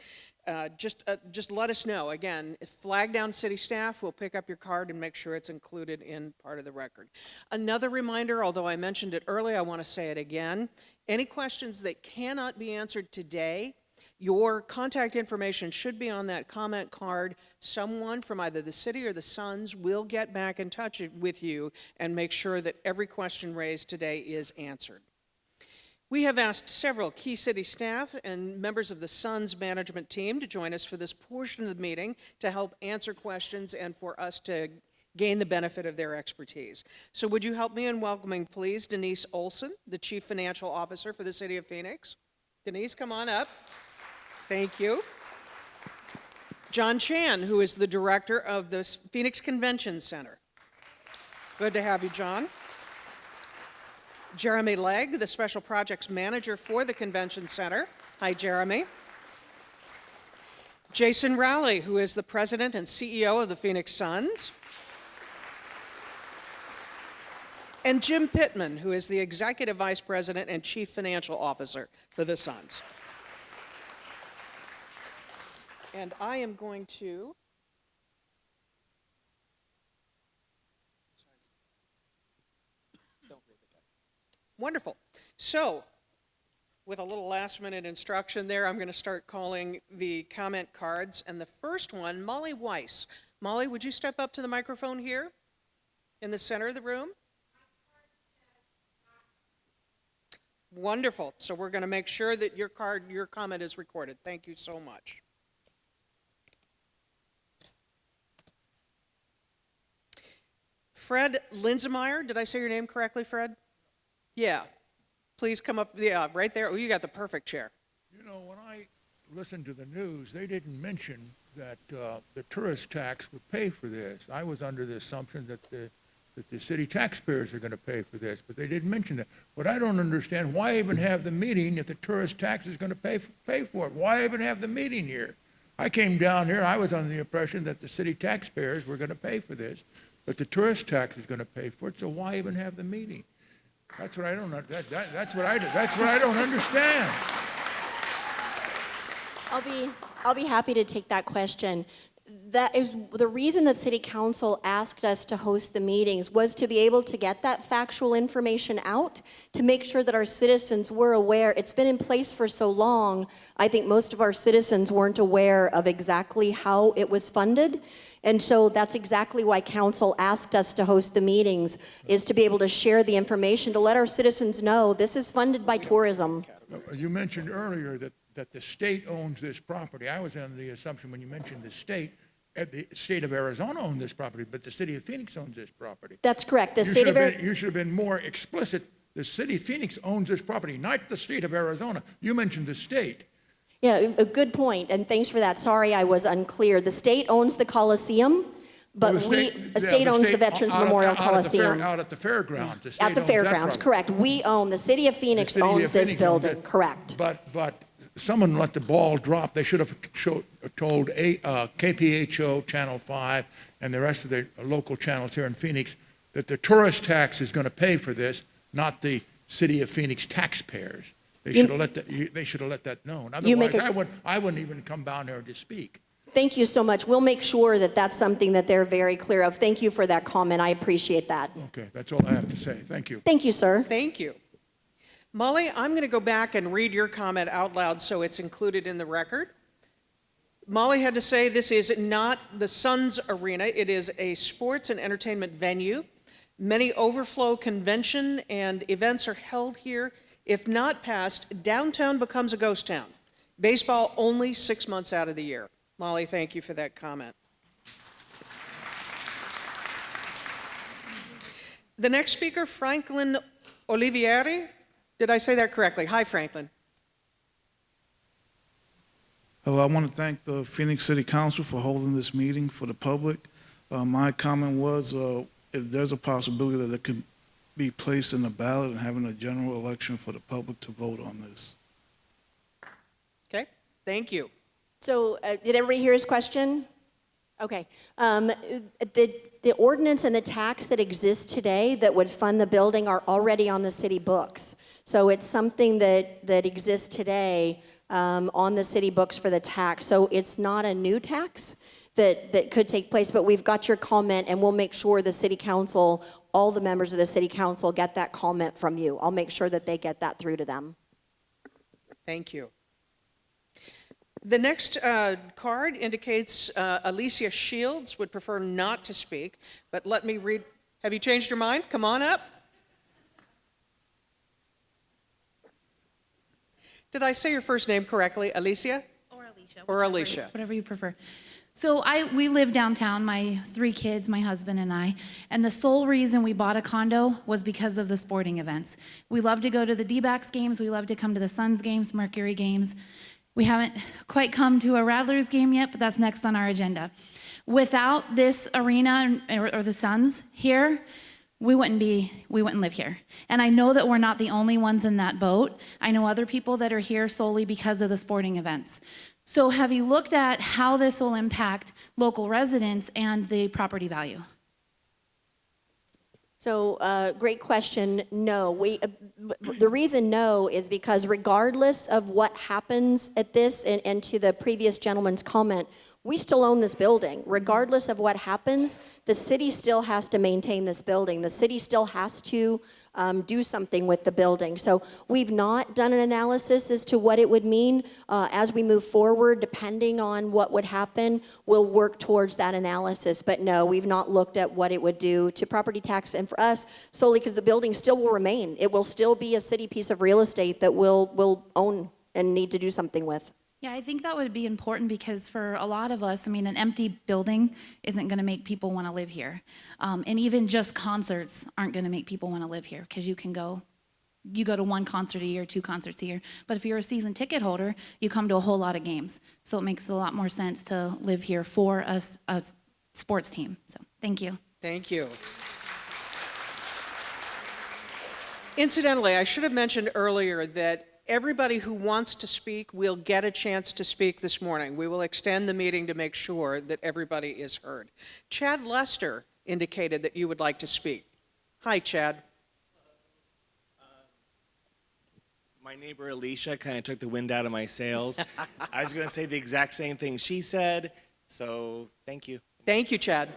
Just let us know. Again, flag down city staff, we'll pick up your card and make sure it's included in part of the record. Another reminder, although I mentioned it earlier, I want to say it again. Any questions that cannot be answered today, your contact information should be on that comment card. Someone from either the city or the Suns will get back in touch with you and make sure that every question raised today is answered. We have asked several key city staff and members of the Suns management team to join us for this portion of the meeting to help answer questions and for us to gain the benefit of their expertise. So would you help me in welcoming, please, Denise Olson, the Chief Financial Officer for the City of Phoenix. Denise, come on up. Thank you. John Chan, who is the Director of the Phoenix Convention Center. Good to have you, John. Jeremy Legg, the Special Projects Manager for the Convention Center. Hi, Jeremy. Jason Rowley, who is the President and CEO of the Phoenix Suns. And Jim Pittman, who is the Executive Vice President and Chief Financial Officer for the Suns. And I am going to Wonderful. So, with a little last-minute instruction there, I'm going to start calling the comment cards. And the first one, Molly Weiss. Molly, would you step up to the microphone here in the center of the room? Wonderful. So we're going to make sure that your comment is recorded. Thank you so much. Fred Linsemeyer. Did I say your name correctly, Fred? Yeah, please come up, yeah, right there. Oh, you got the perfect chair. You know, when I listened to the news, they didn't mention that the tourist tax would pay for this. I was under the assumption that the city taxpayers are going to pay for this, but they didn't mention that. But I don't understand, why even have the meeting if the tourist tax is going to pay for it? Why even have the meeting here? I came down here, I was under the impression that the city taxpayers were going to pay for this, but the tourist tax is going to pay for it, so why even have the meeting? That's what I don't. That's what I don't understand. I'll be happy to take that question. That is the reason that City Council asked us to host the meetings, was to be able to get that factual information out, to make sure that our citizens were aware. It's been in place for so long, I think most of our citizens weren't aware of exactly how it was funded. And so that's exactly why Council asked us to host the meetings, is to be able to share the information, to let our citizens know this is funded by tourism. You mentioned earlier that the state owns this property. I was under the assumption when you mentioned the state of Arizona owned this property, but the city of Phoenix owns this property. That's correct. You should have been more explicit. The city of Phoenix owns this property, not the state of Arizona. You mentioned the state. Yeah, a good point, and thanks for that. Sorry I was unclear. The state owns the Coliseum, but the state owns the Veterans Memorial Coliseum. Out at the fairgrounds. At the fairgrounds, correct. We own, the city of Phoenix owns this building, correct. But someone let the ball drop. They should have told KPHO, Channel 5, and the rest of the local channels here in Phoenix that the tourist tax is going to pay for this, not the city of Phoenix taxpayers. They should have let that. They should have let that known. make Otherwise, I wouldn't even come down there to speak. Thank you so much. We'll make sure that that's something that they're very clear of. Thank you for that comment. I appreciate that. Okay, that's all I have to say. Thank you. Thank you, sir. Thank you. Molly, I'm going to go back and read your comment out loud so it's included in the record. Molly had to say this is not the Suns Arena. It is a sports and entertainment venue. Many overflow convention and events are held here. If not passed, downtown becomes a ghost town. Baseball only 6 months out of the year. Molly, thank you for that comment. The next speaker, Franklin Olivieri. Did I say that correctly? Hi, Franklin. Hello, I want to thank the Phoenix City Council for holding this meeting for the public. My comment was if there's a possibility that it could be placed in the ballot and having a general election for the public to vote on this. Okay, thank you. So did everybody hear his question? Okay. The ordinance and the tax that exists today that would fund the building are already on the city books. So it's something that exists today on the city books for the tax. So it's not a new tax that could take place, but we've got your comment and we'll make sure the city council, all the members of the city council get that comment from you. I'll make sure that they get that through to them. Thank you. The next card indicates Alicia Shields would prefer not to speak, but let me read. Have you changed your mind? Come on up. Did I say your first name correctly, Alicia? Or Alicia. Or Alicia. Whatever you prefer. So we live downtown, my 3 kids, my husband and I, and the sole reason we bought a condo was because of the sporting events. We love to go to the D-backs games, we love to come to the Suns games, Mercury games. We haven't quite come to a Rattlers game yet, but that's next on our agenda. Without this arena or the Suns here, we wouldn't live here. And I know that we're not the only ones in that boat. I know other people that are here solely because of the sporting events. So have you looked at how this will impact local residents and the property value? So great question. No, the reason no is because regardless of what happens at this, and to the previous gentleman's comment, we still own this building. Regardless of what happens, the city still has to maintain this building. The city still has to do something with the building. So we've not done an analysis as to what it would mean. As we move forward, depending on what would happen, we'll work towards that analysis. But no, we've not looked at what it would do to property tax. And for us, solely because the building still will remain. It will still be a city piece of real estate that we'll own and need to do something with. Yeah, I think that would be important because for a lot of us, I mean, an empty building isn't going to make people want to live here. And even just concerts aren't going to make people want to live here because you go to 1 concert a year, 2 concerts a year. But if you're a season ticket holder, you come to a whole lot of games. So it makes a lot more sense to live here for a sports team. So thank you. Thank you. Incidentally, I should have mentioned earlier that everybody who wants to speak will get a chance to speak this morning. We will extend the meeting to make sure that everybody is heard. Chad Lester indicated that you would like to speak. Hi, Chad. My neighbor Alicia kind of took the wind out of my sails. I was going to say the exact same thing she said, so thank you. Thank you, Chad.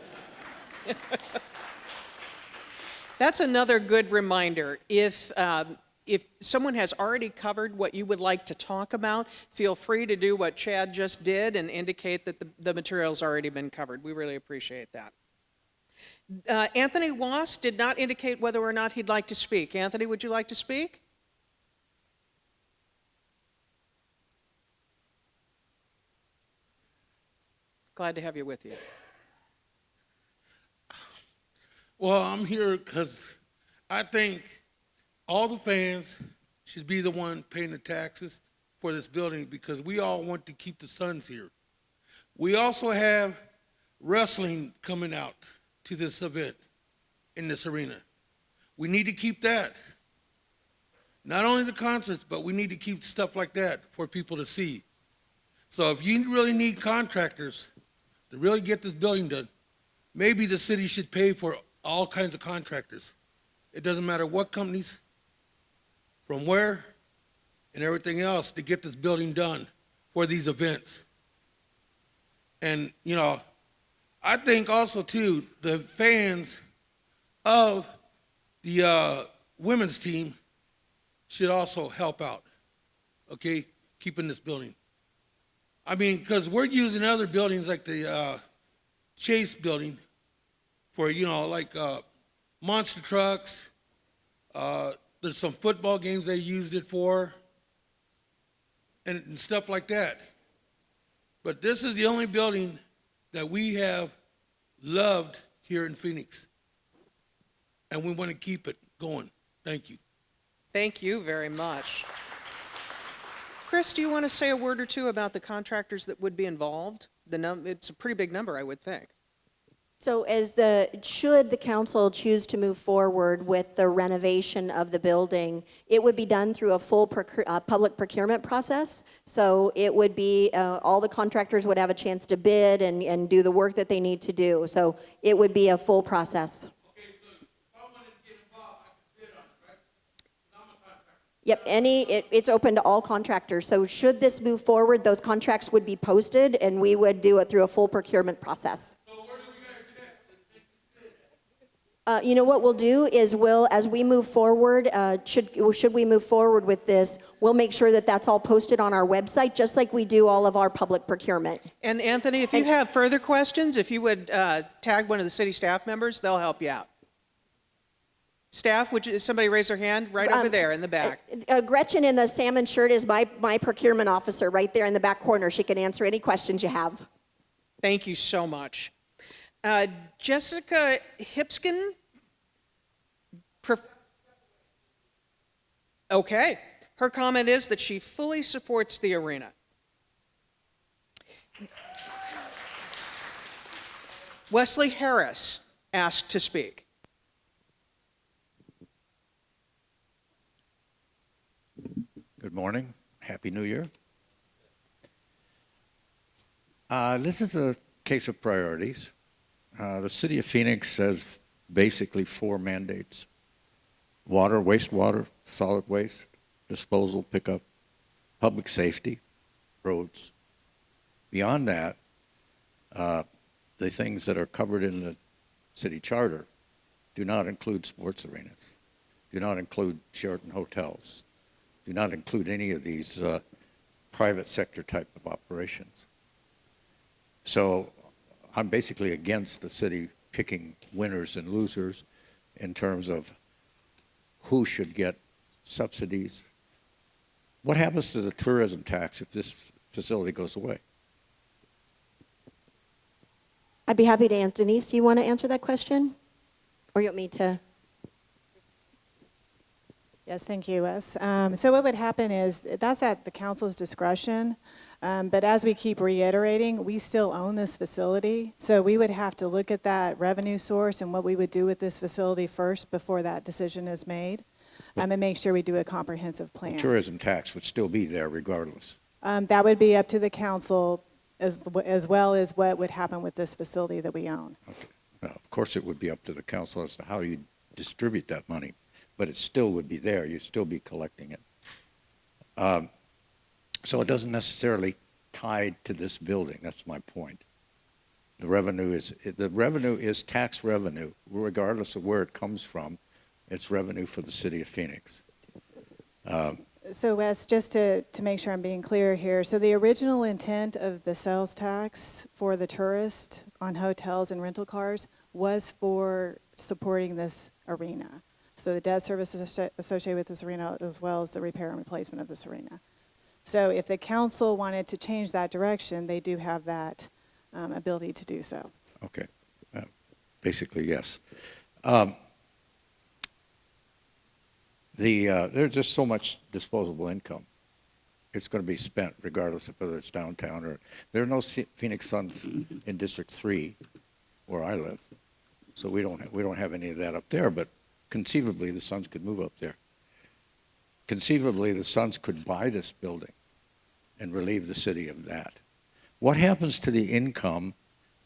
That's another good reminder. If someone has already covered what you would like to talk about, feel free to do what Chad just did and indicate that the material's already been covered. We really appreciate that. Anthony Wass did not indicate whether or not he'd like to speak. Anthony, would you like to speak? Glad to have you with you. Well, I'm here because I think all the fans should be the one paying the taxes for this building because we all want to keep the Suns here. We also have wrestling coming out to this event in this arena. We need to keep that. Not only the concerts, but we need to keep stuff like that for people to see. So if you really need contractors to really get this building done, maybe the city should pay for all kinds of contractors. It doesn't matter what companies, from where, and everything else to get this building done for these events. And, you know, I think also, too, the fans of the women's team should also help out, okay, keeping this building. I mean, because we're using other buildings like the Chase building for, you know, like monster trucks. There's some football games they used it for and stuff like that. But this is the only building that we have loved here in Phoenix. And we want to keep it going. Thank you. Thank you very much. Chris, do you want to say a word or two about the contractors that would be involved? It's a pretty big number, I would think. So should the council choose to move forward with the renovation of the building, it would be done through a full public procurement process. So it would be, all the contractors would have a chance to bid and do the work that they need to do. So it would be a full process. Okay, so if I wanted to get involved, I could bid on it, right? I'm a contractor. Yep, it's open to all contractors. So should this move forward, those contracts would be posted and we would do it through a full procurement process. You know what we'll do is as we move forward, should we move forward with this, we'll make sure that that's all posted on our website, just like we do all of our public procurement. And Anthony, if you have further questions, if you would tag one of the city staff members, they'll help you out. Staff, would somebody raise their hand right over there in the back? Gretchen in the salmon shirt is my procurement officer right there in the back corner. She can answer any questions you have. Thank you so much. Jessica Hipskin? Okay. Her comment is that she fully supports the arena. Wesley Harris asked to speak. Good morning. Happy New Year. This is a case of priorities. The city of Phoenix has basically 4 mandates: water, wastewater, solid waste, disposal, pickup, public safety, roads. Beyond that, the things that are covered in the city charter do not include sports arenas, do not include Sheraton hotels, do not include any of these private sector type of operations. So I'm basically against the city picking winners and losers in terms of who should get subsidies. What happens to the tourism tax if this facility goes away? I'd be happy to answer. Denise, you want to answer that question? Or you want me to? Yes, thank you, Wes. So what would happen is that's at the council's discretion, but as we keep reiterating, we still own this facility, so we would have to look at that revenue source and what we would do with this facility first before that decision is made, and make sure we do a comprehensive plan. The tourism tax would still be there regardless. That would be up to the council as well as what would happen with this facility that we own. Okay. Well, of course it would be up to the council as to how you distribute that money, but it still would be there. You'd still be collecting it. So it doesn't necessarily tied to this building. That's my point. The revenue is tax revenue, regardless of where it comes from. It's revenue for the city of Phoenix. So Wes, just to make sure I'm being clear here, so the original intent of the sales tax for the tourist on hotels and rental cars was for supporting this arena. So the debt service associated with this arena, as well as the repair and replacement of this arena. So if the council wanted to change that direction, they do have that ability to do so. Okay. Basically, yes. There's just so much disposable income. It's going to be spent regardless of whether it's downtown or... There are no Phoenix Suns in District 3, where I live. So we don't have any of that up there, but conceivably the Suns could move up there. Conceivably the Suns could buy this building and relieve the city of that. What happens to the income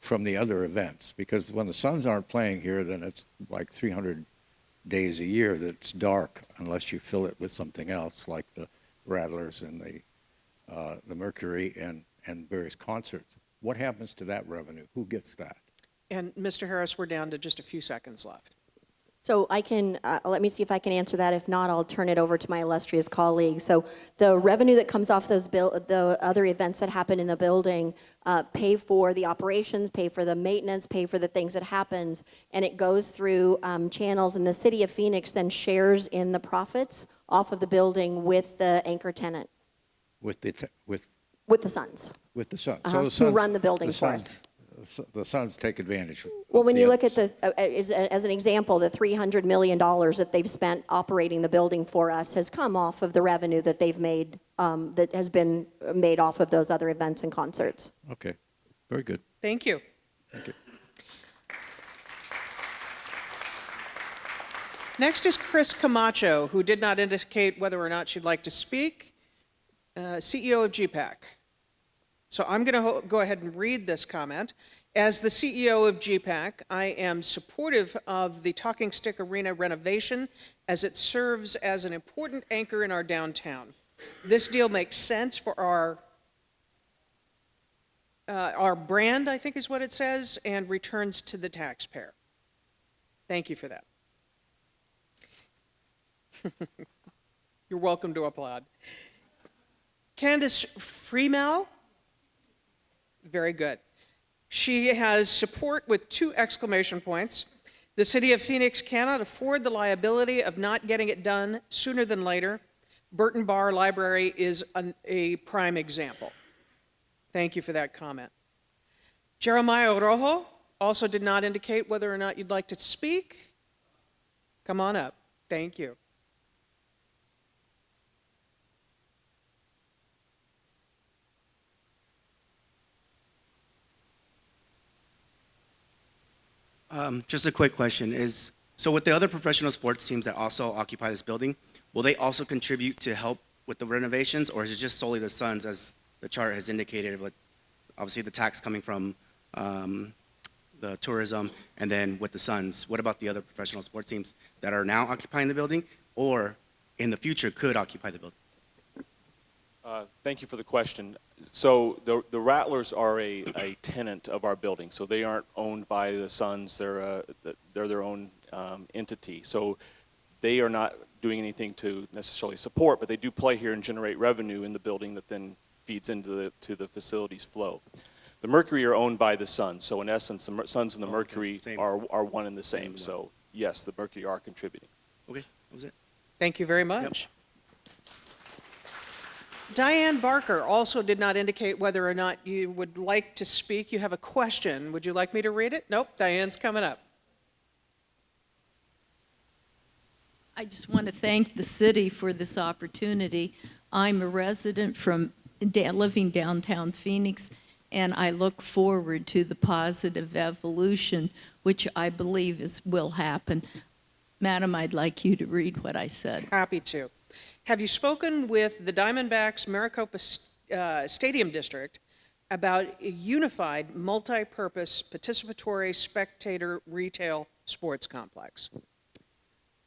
from the other events? Because when the Suns aren't playing here, then it's like 300 days a year that's dark unless you fill it with something else, like the Rattlers and the Mercury and various concerts. What happens to that revenue? Who gets that? And Mr. Harris, we're down to just a few seconds left. So I can, let me see if I can answer that. If not, I'll turn it over to my illustrious colleague. So the revenue that comes off the other events that happen in the building pay for the operations, pay for the maintenance, pay for the things that happens, and it goes through channels, and the city of Phoenix then shares in the profits off of the building with the anchor tenant, With the Suns. with the Suns. Uh-huh, who run the building for us. The Suns take advantage. Well, when you look at as an example, the $300 million that they've spent operating the building for us has come off of the revenue that they've made, that has been made off of those other events and concerts. Okay, very good. Thank you. Thank you. Next is Chris Camacho, who did not indicate whether or not she'd like to speak, CEO of GPAC. So I'm going to go ahead and read this comment. As the CEO of GPAC, I am supportive of the Talking Stick Arena renovation as it serves as an important anchor in our downtown. This deal makes sense for our brand, I think is what it says, and returns to the taxpayer. Thank you for that. You're welcome to applaud. Candace Freemau, very good. She has support with 2 exclamation points. The city of Phoenix cannot afford the liability of not getting it done sooner than later. Burton Bar Library is a prime example. Thank you for that comment. Jeremiah Rojo also did not indicate whether or not you'd like to speak. Come on up. Thank you. Just a quick question is, so with the other professional sports teams that also occupy this building, will they also contribute to help with the renovations, or is it just solely the Suns, as the chart has indicated, like obviously the tax coming from the tourism, and then with the Suns? What about the other professional sports teams that are now occupying the building, or in the future could occupy the building? Thank you for the question. So the Rattlers are a tenant of our building, so they aren't owned by the Suns. They're their own entity. So they are not doing anything to necessarily support, but they do play here and generate revenue in the building that then feeds into the facility's flow. The Mercury are owned by the Suns, so in essence, the Suns and the Mercury are one and the same. So yes, the Mercury are contributing. Okay, that was it. Thank you very much. Diane Barker also did not indicate whether or not you would like to speak. You have a question. Would you like me to read it? Nope, Diane's coming up. I just want to thank the city for this opportunity. I'm a resident living downtown Phoenix, and I look forward to the positive evolution, which I believe will happen. Madam, I'd like you to read what I said. Happy to. Have you spoken with the Diamondbacks Maricopa Stadium District about a unified, multi-purpose, participatory, spectator, retail sports complex?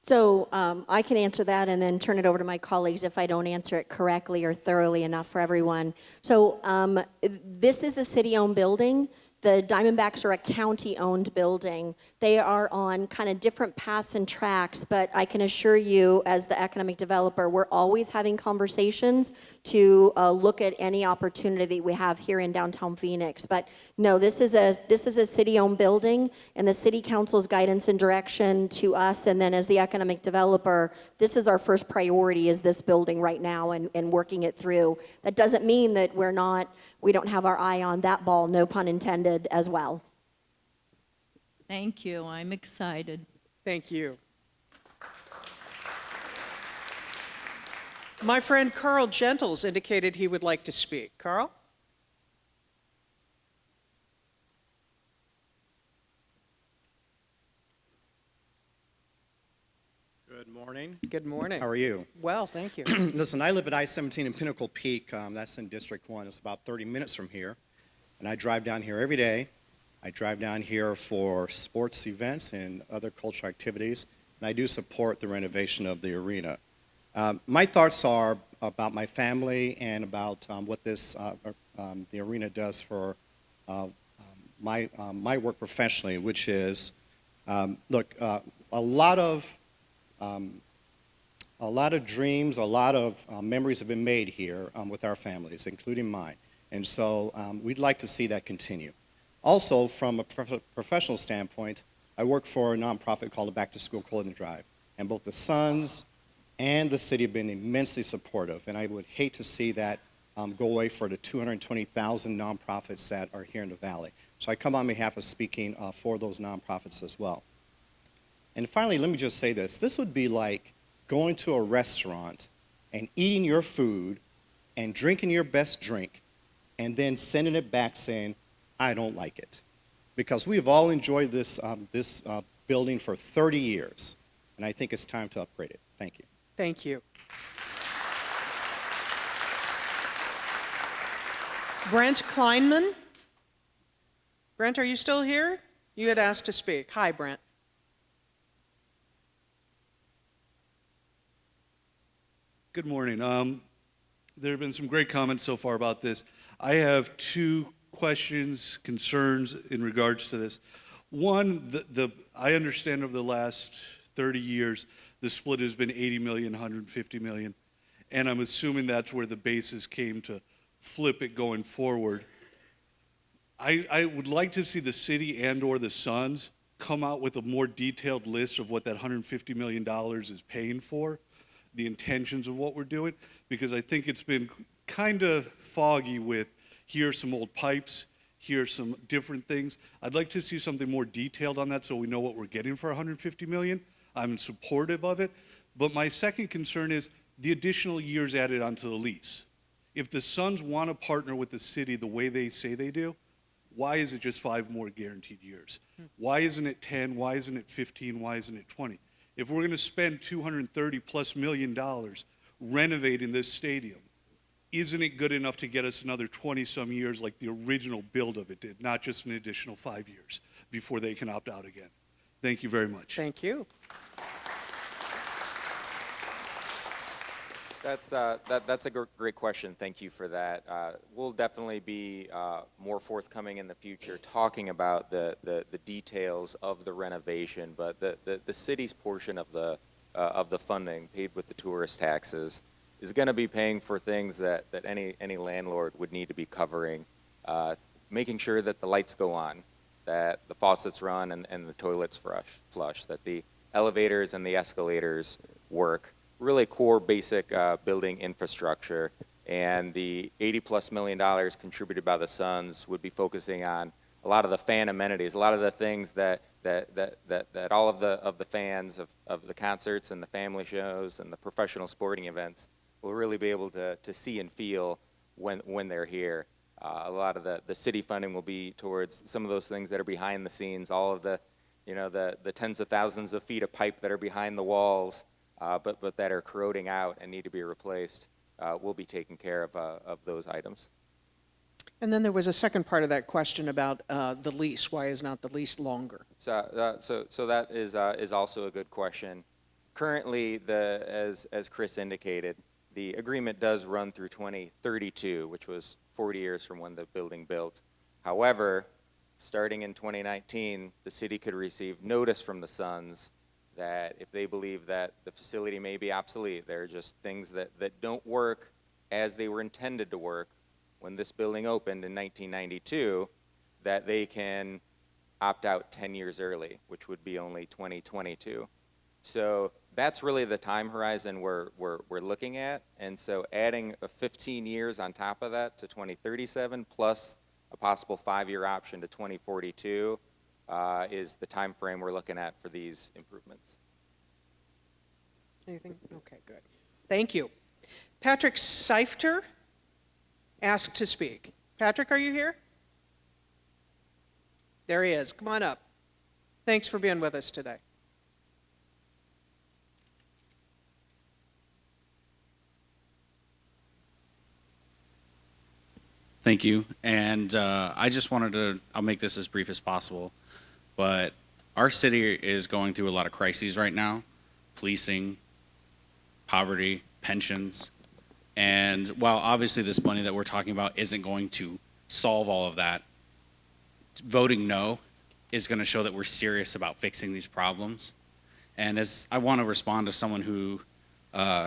So I can answer that and then turn it over to my colleagues if I don't answer it correctly or thoroughly enough for everyone. So this is a city-owned building. The Diamondbacks are a county-owned building. They are on kind of different paths and tracks, but I can assure you, as the economic developer, we're always having conversations to look at any opportunity we have here in downtown Phoenix. But no, this is a city-owned building, and the city council's guidance and direction to us, and then as the economic developer, this is our first priority, is this building right now and working it through. That doesn't mean that we don't have our eye on that ball, no pun intended, as well. Thank you. I'm excited. Thank you. My friend Carl Gentles indicated he would like to speak. Carl? Good morning. Good morning. How are you? Well, thank you. Listen, I live at I-17 in Pinnacle Peak. That's in District 1. It's about 30 minutes from here. And I drive down here every day. I drive down here for sports events and other cultural activities. And I do support the renovation of the arena. My thoughts are about my family and about what the arena does for my work professionally, which is, look, a lot of dreams, a lot of memories have been made here with our families, including mine. And so we'd like to see that continue. Also, from a professional standpoint, I work for a nonprofit called the Back to School Clothing Drive. And both the Sons and the city have been immensely supportive. And I would hate to see that go away for the 220,000 nonprofits that are here in the Valley. So I come on behalf of speaking for those nonprofits as well. And finally, let me just say this. This would be like going to a restaurant and eating your food and drinking your best drink and then sending it back saying, I don't like it. Because we have all enjoyed this building for 30 years, and I think it's time to upgrade it. Thank you. Thank you. Brent Kleinman. Brent, are you still here? You had asked to speak. Hi, Brent. Good morning. There have been some great comments so far about this. I have two questions, concerns in regards to this. One, I understand over the last 30 years, the split has been 80 million, 150 million, and I'm assuming that's where the basis came to flip it going forward. I would like to see the city and or the Suns come out with a more detailed list of what that $150 million is paying for, the intentions of what we're doing, because I think it's been kind of foggy with here's some old pipes, here's some different things. I'd like to see something more detailed on that so we know what we're getting for $150 million. I'm supportive of it. But my second concern is the additional years added onto the lease. If the Suns want to partner with the city the way they say they do, why is it just 5 more guaranteed years? Why isn't it 10? Why isn't it 15? Why isn't it 20? If we're going to spend $230+ million renovating this stadium, isn't it good enough to get us another 20-some years like the original build of it did, not just an additional 5 years before they can opt out again? Thank you very much. Thank you. That's a great question. Thank you for that. We'll definitely be more forthcoming in the future talking about the details of the renovation, but the city's portion of the funding paid with the tourist taxes is going to be paying for things that any landlord would need to be covering, making sure that the lights go on, that the faucets run and the toilets flush, that the elevators and the escalators work, really core basic building infrastructure. And the $80+ million contributed by the Suns would be focusing on a lot of the fan amenities, a lot of the things that all of the fans of the concerts and the family shows and the professional sporting events will really be able to see and feel when they're here. A lot of the city funding will be towards some of those things that are behind the scenes, all of the tens of thousands of feet of pipe that are behind the walls, but that are corroding out and need to be replaced. Will be taking care of those items. And then there was a second part of that question about the lease. Why is not the lease longer? So that is also a good question. Currently, as Chris indicated, the agreement does run through 2032, which was 40 years from when the building built. However, starting in 2019, the city could receive notice from the Suns that if they believe that the facility may be obsolete, there are just things that don't work as they were intended to work when this building opened in 1992, that they can opt out 10 years early, which would be only 2022. So that's really the time horizon we're looking at. And so adding 15 years on top of that to 2037 plus a possible 5-year option to 2042 is the time frame we're looking at for these improvements. Anything? Okay, good. Thank you. Patrick Seifter asked to speak. Patrick, are you here? There he is. Come on up. Thanks for being with us today. Thank you. And I just wanted to, I'll make this as brief as possible, but our city is going through a lot of crises right now: policing, poverty, pensions. And while obviously this money that we're talking about isn't going to solve all of that, voting no is going to show that we're serious about fixing these problems. And as I want to respond to someone who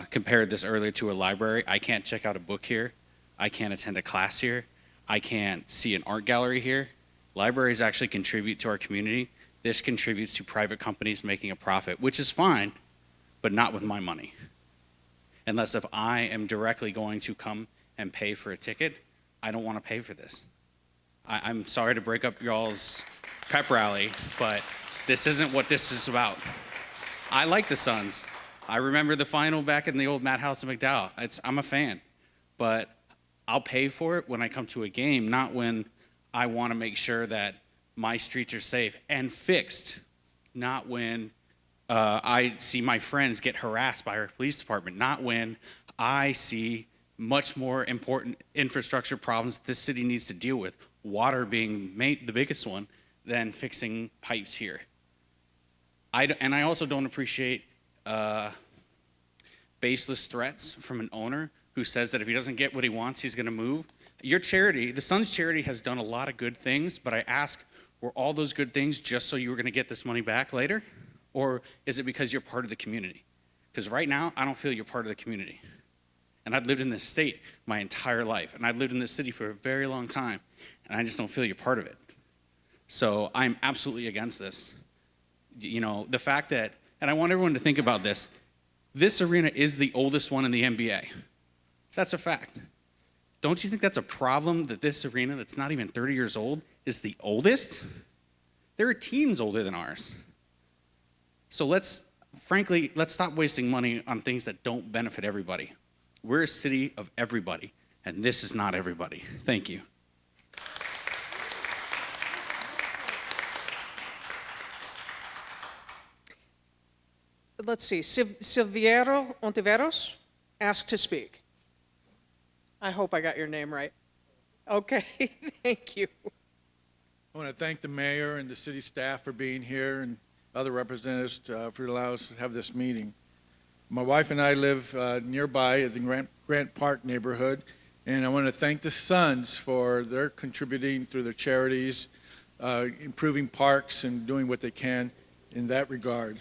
compared this earlier to a library, I can't check out a book here. I can't attend a class here. I can't see an art gallery here. Libraries actually contribute to our community. This contributes to private companies making a profit, which is fine, but not with my money. Unless if I am directly going to come and pay for a ticket, I don't want to pay for this. I'm sorry to break up y'all's pep rally, but this isn't what this is about. I like the Suns. I remember the final back in the old Madhouse in McDowell. I'm a fan, but I'll pay for it when I come to a game, not when I want to make sure that my streets are safe and fixed, not when I see my friends get harassed by our police department, not when I see much more important infrastructure problems this city needs to deal with, water being the biggest one, than fixing pipes here. And I also don't appreciate baseless threats from an owner who says that if he doesn't get what he wants, he's going to move. Your charity, the Suns charity, has done a lot of good things, but I ask, were all those good things just so you were going to get this money back later? Or is it because you're part of the community? Because right now, I don't feel you're part of the community. And I've lived in this state my entire life, and I've lived in this city for a very long time, and I just don't feel you're part of it. So I'm absolutely against this. You know, the fact that, and I want everyone to think about this, this arena is the oldest one in the NBA. That's a fact. Don't you think that's a problem that this arena that's not even 30 years old is the oldest? There are teams older than ours. So let's stop wasting money on things that don't benefit everybody. We're a city of everybody, and this is not everybody. Thank you. Let's see, Silviero Ontiveros asked to speak. I hope I got your name right. Okay, thank you. I want to thank the mayor and the city staff for being here and other representatives for allowing us to have this meeting. My wife and I live nearby in the Grant Park neighborhood, and I want to thank the Suns for their contributing through their charities, improving parks and doing what they can in that regard.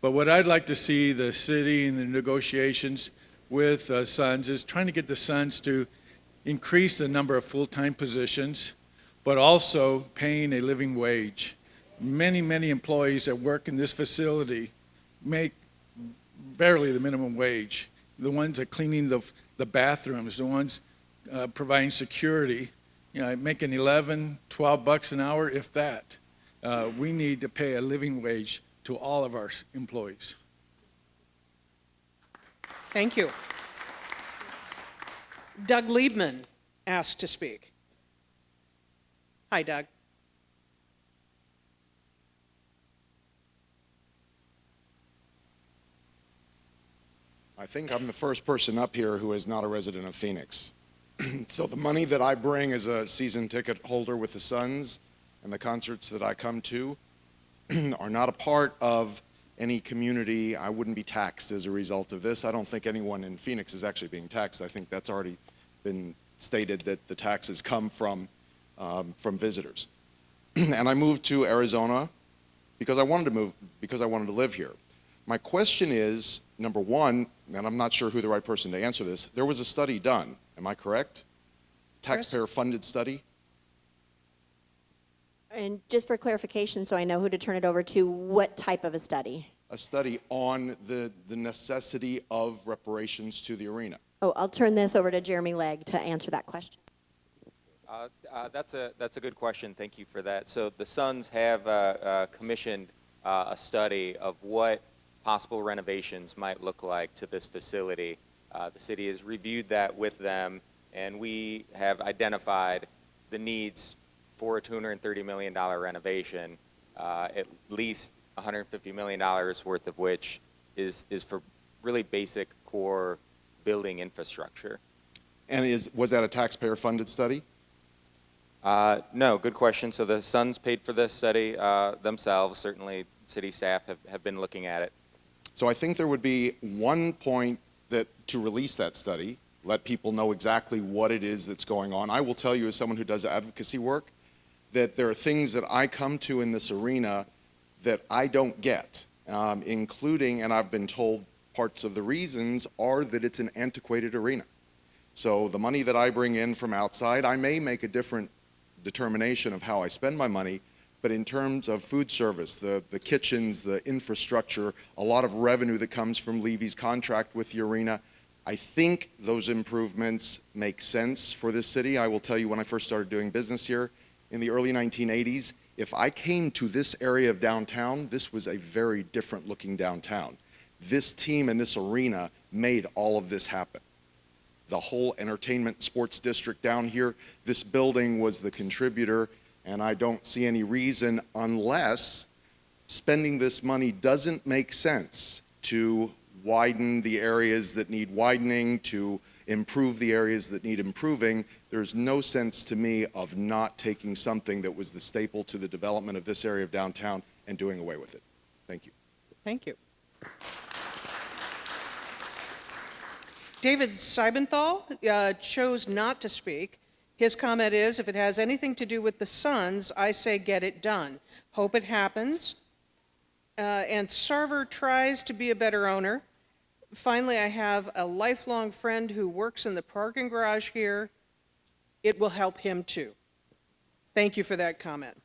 But what I'd like to see the city in the negotiations with Suns is trying to get the Suns to increase the number of full-time positions, but also paying a living wage. Many employees that work in this facility make barely the minimum wage. The ones that cleaning the bathrooms, the ones providing security, making 11, 12 bucks an hour, if that. We need to pay a living wage to all of our employees. Thank you. Doug Liebman asked to speak. Hi, Doug. I think I'm the first person up here who is not a resident of Phoenix. So the money that I bring as a season ticket holder with the Suns and the concerts that I come to are not a part of any community. I wouldn't be taxed as a result of this. I don't think anyone in Phoenix is actually being taxed. I think that's already been stated that the taxes come from visitors. And I moved to Arizona because I wanted to move, because I wanted to live here. My question is, number one, and I'm not sure who the right person to answer this, there was a study done, am I correct? Taxpayer-funded study? And just for clarification, so I know who to turn it over to, what type of a study? A study on the necessity of reparations to the arena. Oh, I'll turn this over to Jeremy Legg to answer that question. That's a good question. Thank you for that. So the Suns have commissioned a study of what possible renovations might look like to this facility. The city has reviewed that with them, and we have identified the needs for a $230 million renovation, at least $150 million worth of which is for really basic core building infrastructure. And was that a taxpayer-funded study? No, good question. So the Suns paid for this study themselves. Certainly city staff have been looking at it. So I think there would be 1.2 to release that study, let people know exactly what it is that's going on. I will tell you, as someone who does advocacy work, that there are things that I come to in this arena that I don't get, including, and I've been told parts of the reasons are that it's an antiquated arena. So the money that I bring in from outside, I may make a different determination of how I spend my money, but in terms of food service, the kitchens, the infrastructure, a lot of revenue that comes from Levy's contract with the arena, I think those improvements make sense for this city. I will tell you, when I first started doing business here in the early 1980s, if I came to this area of downtown, this was a very different looking downtown. This team and this arena made all of this happen. The whole entertainment sports district down here, this building was the contributor, and I don't see any reason, unless spending this money doesn't make sense, to widen the areas that need widening, to improve the areas that need improving. There's no sense to me of not taking something that was the staple to the development of this area of downtown and doing away with it. Thank you. Thank you. David Seibenthal chose not to speak. His comment is, if it has anything to do with the Suns, I say get it done. Hope it happens. And Sarver tries to be a better owner. Finally, I have a lifelong friend who works in the parking garage here. It will help him too. Thank you for that comment.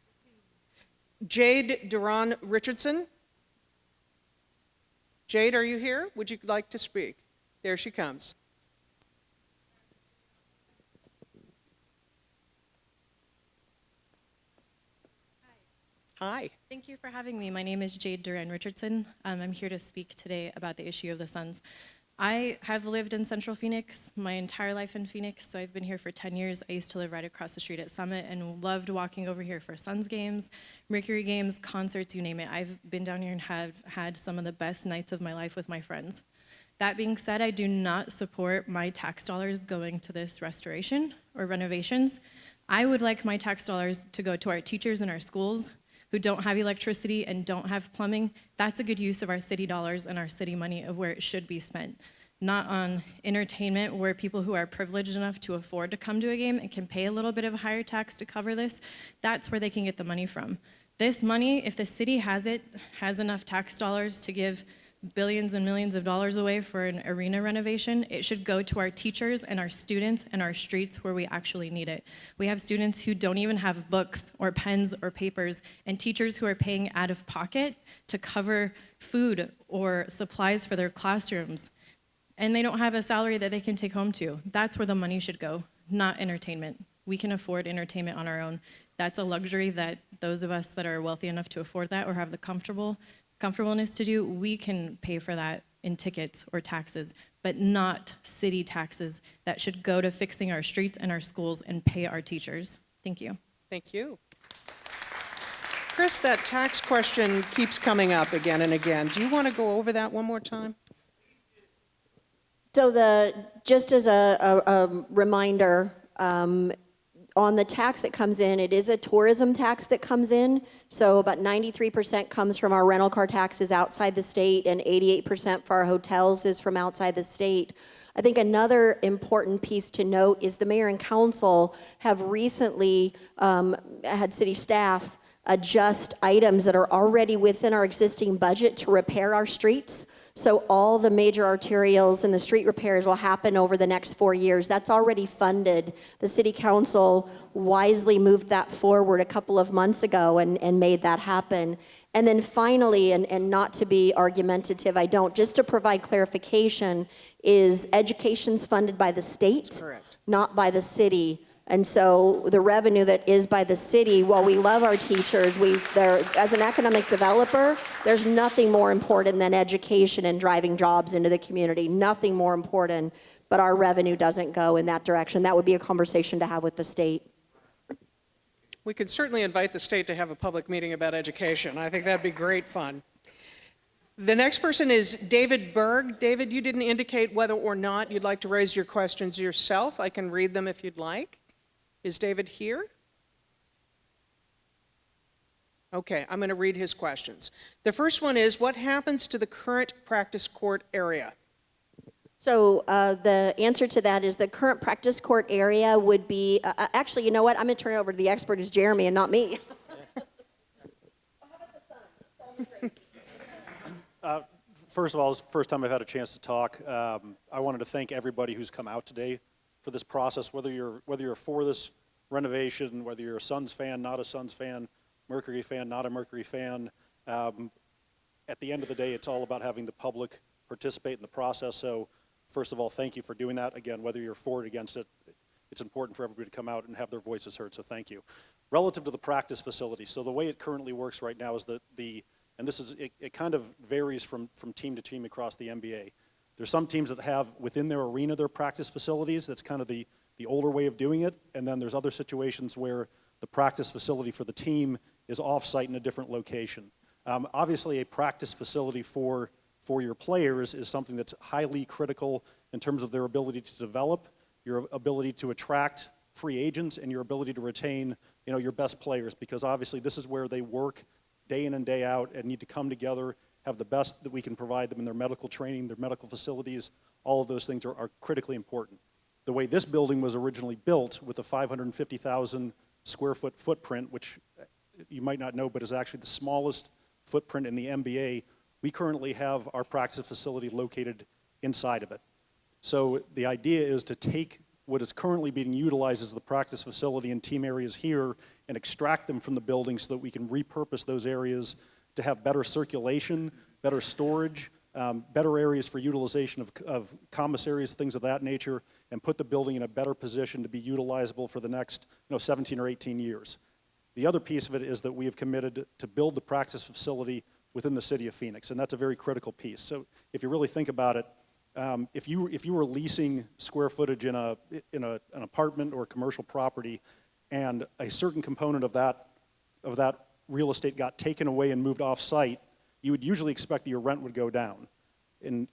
Jade Duran Richardson. Jade, are you here? Would you like to speak? There she comes. Hi. Thank you for having me. My name is Jade Duran Richardson. I'm here to speak today about the issue of the Suns. I have lived in Central Phoenix my entire life in Phoenix, so I've been here for 10 years. I used to live right across the street at Summit and loved walking over here for Suns games, Mercury games, concerts, you name it. I've been down here and have had some of the best nights of my life with my friends. That being said, I do not support my tax dollars going to this restoration or renovations. I would like my tax dollars to go to our teachers in our schools who don't have electricity and don't have plumbing. That's a good use of our city dollars and our city money of where it should be spent. Not on entertainment where people who are privileged enough to afford to come to a game and can pay a little bit of a higher tax to cover this. That's where they can get the money from. This money, if the city has enough tax dollars to give billions and millions of dollars away for an arena renovation, it should go to our teachers and our students and our streets where we actually need it. We have students who don't even have books or pens or papers, and teachers who are paying out of pocket to cover food or supplies for their classrooms, and they don't have a salary that they can take home to. That's where the money should go, not entertainment. We can afford entertainment on our own. That's a luxury that those of us that are wealthy enough to afford that or have the comfortableness to do, we can pay for that in tickets or taxes, but not city taxes that should go to fixing our streets and our schools and pay our teachers. Thank you. Thank you. Chris, that tax question keeps coming up again and again. Do you want to go over that one more time? So just as a reminder, on the tax that comes in, it is a tourism tax that comes in. So about 93% comes from our rental car taxes outside the state, and 88% for our hotels is from outside the state. I think another important piece to note is the mayor and council have recently had city staff adjust items that are already within our existing budget to repair our streets. So all the major arterials and the street repairs will happen over the next 4 years. That's already funded. The city council wisely moved that forward a couple of months ago and made that happen. And then finally, and not to be argumentative, just to provide clarification, is education's funded by the state, not by the city. And so the revenue that is by the city, while we love our teachers, as an economic developer, there's nothing more important than education and driving jobs into the community. Nothing more important, but our revenue doesn't go in that direction. That would be a conversation to have with the state. We could certainly invite the state to have a public meeting about education. I think that'd be great fun. The next person is David Berg. David, you didn't indicate whether or not you'd like to raise your questions yourself. I can read them if you'd like. Is David here? Okay, I'm going to read his questions. The first one is, what happens to the current practice court area? So the answer to that is the current practice court area would be, actually, you know what? I'm going to turn it over to the expert, who's Jeremy, and not me. First of all, it's the first time I've had a chance to talk. I wanted to thank everybody who's come out today for this process, whether you're for this renovation, whether you're a Suns fan, not a Suns fan, Mercury fan, not a Mercury fan. At the end of the day, it's all about having the public participate in the process. So first of all, thank you for doing that. Again, whether you're for it or against it, it's important for everybody to come out and have their voices heard, so thank you. Relative to the practice facility, so the way it currently works right now is that and this is, it kind of varies from team to team across the NBA. There's some teams that have within their arena their practice facilities. That's kind of the older way of doing it. And then there's other situations where the practice facility for the team is off-site in a different location. Obviously, a practice facility for your players is something that's highly critical in terms of their ability to develop, your ability to attract free agents, and your ability to retain, your best players, because obviously this is where they work day in and day out and need to come together, have the best that we can provide them in their medical training, their medical facilities. All of those things are critically important. The way this building was originally built with a 550,000 square foot footprint, which you might not know, but is actually the smallest footprint in the NBA, we currently have our practice facility located inside of it. So the idea is to take what is currently being utilized as the practice facility and team areas here and extract them from the building so that we can repurpose those areas to have better circulation, better storage, better areas for utilization of commissaries, things of that nature, and put the building in a better position to be utilizable for the next 17 or 18 years. The other piece of it is that we have committed to build the practice facility within the city of Phoenix, and that's a very critical piece. So if you really think about it, if you were leasing square footage in an apartment or a commercial property, and a certain component of that real estate got taken away and moved off-site, you would usually expect that your rent would go down. And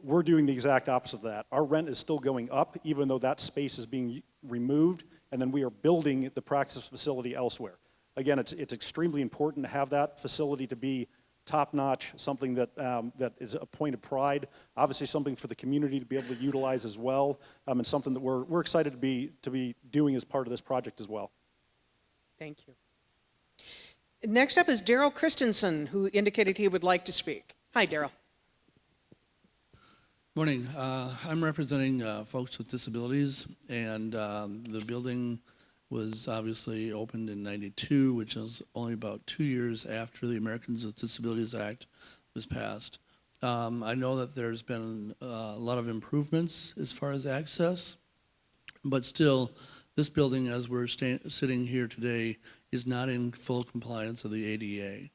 we're doing the exact opposite of that. Our rent is still going up, even though that space is being removed, and then we are building the practice facility elsewhere. Again, it's extremely important to have that facility to be top-notch, something that is a point of pride, obviously something for the community to be able to utilize as well, and something that we're excited to be doing as part of this project as well. Thank you. Next up is Daryl Christensen, who indicated he would like to speak. Hi, Daryl. Morning. I'm representing folks with disabilities, and the building was obviously opened in '92, which is only about 2 years after the Americans with Disabilities Act was passed. I know that there's been a lot of improvements as far as access, but still, this building, as we're sitting here today, is not in full compliance of the ADA.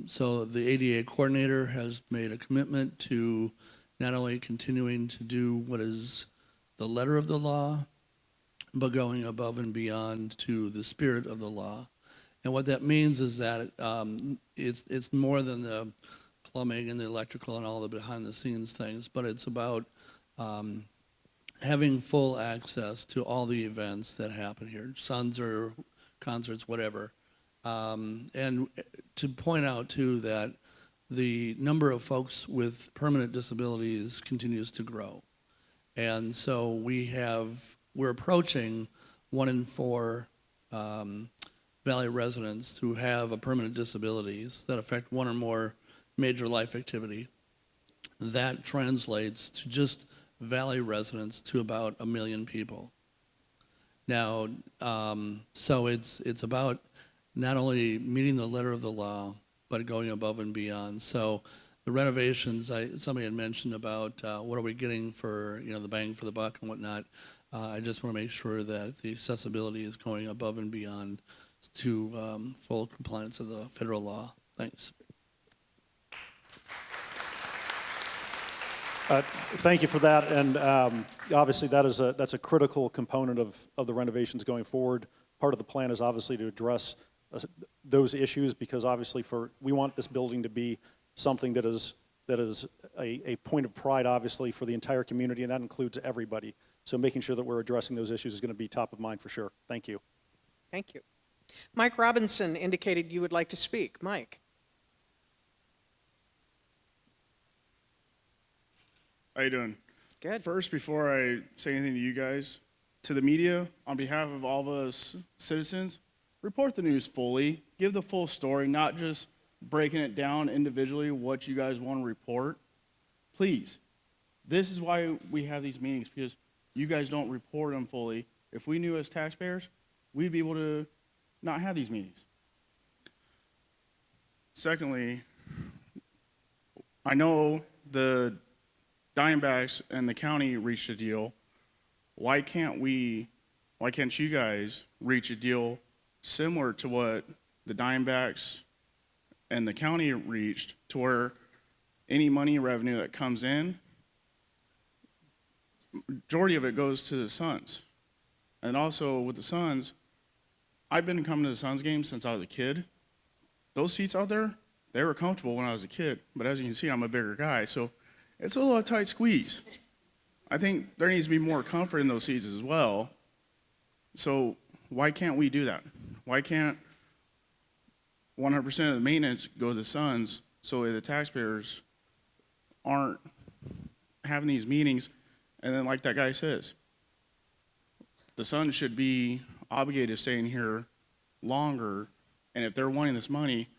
So the ADA coordinator has made a commitment to not only continuing to do what is the letter of the law, but going above and beyond to the spirit of the law. And what that means is that it's more than the plumbing and the electrical and all the behind the scenes things, but it's about having full access to all the events that happen here, Suns or concerts, whatever. And to point out too that the number of folks with permanent disabilities continues to grow. And so we're approaching 1 in 4 Valley residents who have a permanent disabilities that affect one or more major life activity. That translates to just Valley residents to about 1 million people. Now, so it's about not only meeting the letter of the law, but going above and beyond. So the renovations, somebody had mentioned about what are we getting for the bang for the buck and whatnot. I just want to make sure that the accessibility is going above and beyond to full compliance of the federal law. Thanks. Thank you for that, and obviously that's a critical component of the renovations going forward. Part of the plan is obviously to address those issues, because obviously we want this building to be something that is a point of pride, obviously, for the entire community, and that includes everybody. So making sure that we're addressing those issues is going to be top of mind for sure. Thank you. Thank you. Mike Robinson indicated you would like to speak. Mike. How you doing? Good. First, before I say anything to you guys, to the media, on behalf of all of us citizens, report the news fully. Give the full story, not just breaking it down individually what you guys want to report. Please. This is why we have these meetings, because you guys don't report them fully. If we knew as taxpayers, we'd be able to not have these meetings. Secondly, I know the Diamondbacks and the county reached a deal. Why can't you guys reach a deal similar to what the Diamondbacks and the county reached, to where any money revenue that comes in, majority of it goes to the Suns? And also with the Suns, I've been coming to the Suns games since I was a kid. Those seats out there, they were comfortable when I was a kid, but as you can see, I'm a bigger guy, so it's a little tight squeeze. I think there needs to be more comfort in those seats as well. So why can't we do that? Why can't 100% of the maintenance go to the Suns so the taxpayers aren't having these meetings? And then like that guy says, the Suns should be obligated to stay in here longer, and if they're wanting this money,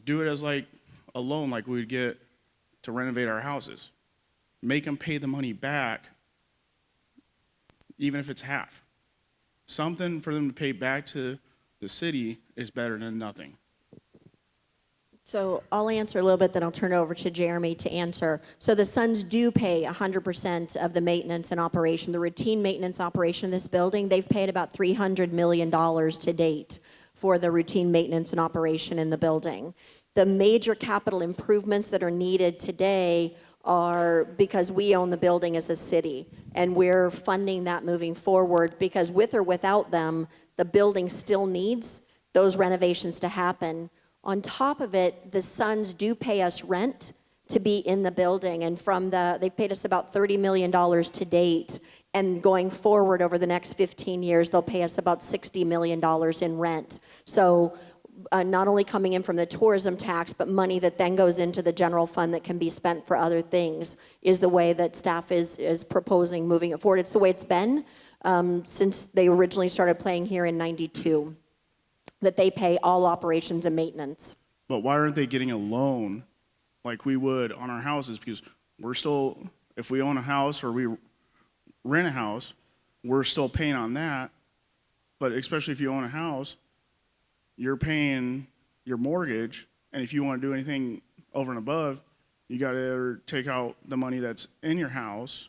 do it as like a loan like we would get to renovate our houses. Make them pay the money back, even if it's half. Something for them to pay back to the city is better than nothing. So I'll answer a little bit, then I'll turn it over to Jeremy to answer. So the Suns do pay 100% of the maintenance and operation. The routine maintenance operation of this building, they've paid about $300 million to date for the routine maintenance and operation in the building. The major capital improvements that are needed today are because we own the building as a city, and we're funding that moving forward, because with or without them, the building still needs those renovations to happen. On top of it, the Suns do pay us rent to be in the building, and they've paid us about $30 million to date, and going forward over the next 15 years, they'll pay us about $60 million in rent. So not only coming in from the tourism tax, but money that then goes into the general fund that can be spent for other things is the way that staff is proposing moving it forward. It's the way it's been since they originally started playing here in '92, that they pay all operations and maintenance. But why aren't they getting a loan like we would on our houses? Because we're still, if we own a house or we rent a house, we're still paying on that. But especially if you own a house, you're paying your mortgage, and if you want to do anything over and above, you got to take out the money that's in your house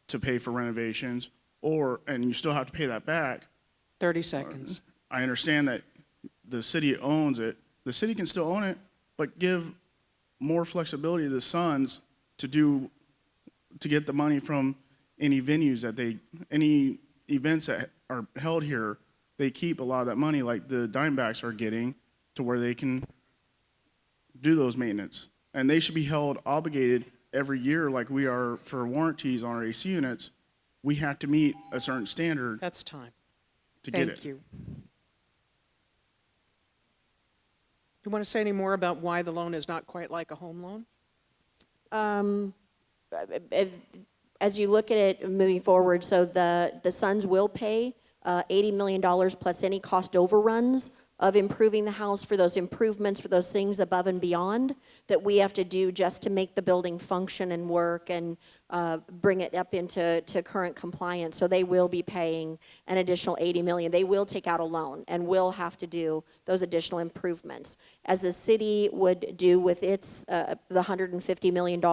to pay for renovations, and you still have to pay that back. 30 seconds. I understand that the city owns it. The city can still own it, but give more flexibility to the Suns to get the money from any venues any events that are held here. They keep a lot of that money, like the Dimebacks are getting, to where they can do those maintenance. And they should be held obligated every year, like we are for warranties on our AC units. We have to meet a certain standard. That's time. To get it. Thank you. You want to say any more about why the loan is not quite like a home loan? As you look at it moving forward, so the Suns will pay $80 million plus any cost overruns of improving the house for those improvements, for those things above and beyond that we have to do just to make the building function and work and bring it up into current compliance. So they will be paying an additional $80 million. They will take out a loan and will have to do those additional improvements. As the city would do with its the $150 million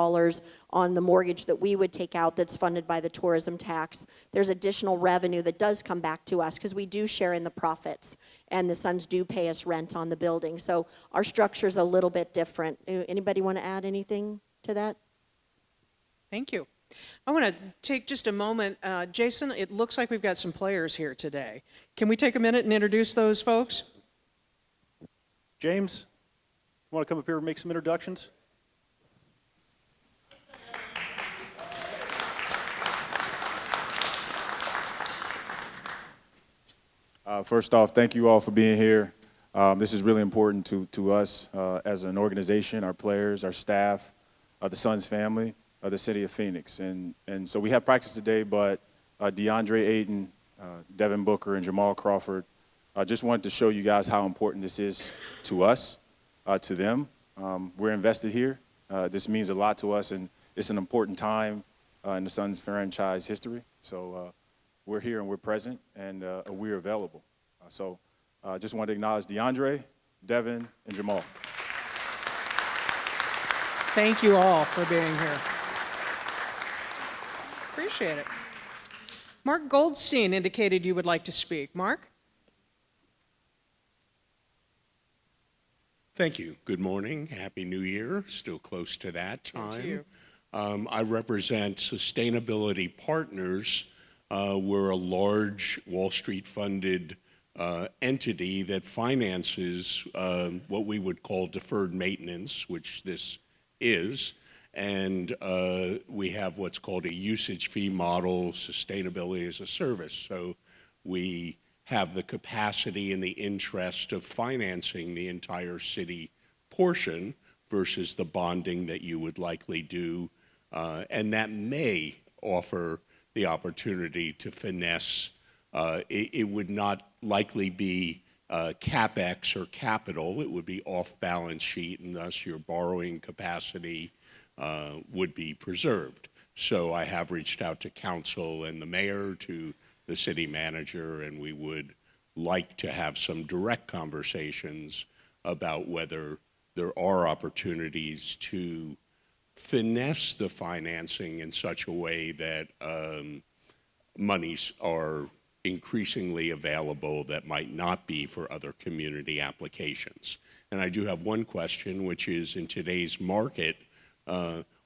on the mortgage that we would take out that's funded by the tourism tax, there's additional revenue that does come back to us because we do share in the profits, and the Suns do pay us rent on the building. So our structure's a little bit different. Anybody want to add anything to that? Thank you. I want to take just a moment. Jason, it looks like we've got some players here today. Can we take a minute and introduce those folks? James, you want to come up here and make some introductions? First off, thank you all for being here. This is really important to us as an organization, our players, our staff, the Suns family. the city of Phoenix. And so we have practice today, but DeAndre Ayton, Devin Booker, and Jamal Crawford, I just wanted to show you guys how important this is to us, to them. We're invested here. This means a lot to us, and it's an important time in the Suns franchise history. So we're here and we're present, and we're available. So I just wanted to acknowledge DeAndre, Devin, and Jamal. Thank you all for being here. Appreciate it. Mark Goldstein indicated you would like to speak. Mark? Thank you. Good morning. Happy New Year. Still close to that time. Thank you. I represent Sustainability Partners. We're a large Wall Street funded entity that finances what we would call deferred maintenance, which this is. And we have what's called a usage fee model, sustainability as a service. So we have the capacity and the interest of financing the entire city portion versus the bonding that you would likely do. And that may offer the opportunity to finesse. It would not likely be CapEx or capital. It would be off balance sheet, and thus your borrowing capacity would be preserved. So I have reached out to council and the mayor, to the city manager, and we would like to have some direct conversations about whether there are opportunities to finesse the financing in such a way that monies are increasingly available that might not be for other community applications. And I do have one question, which is, in today's market,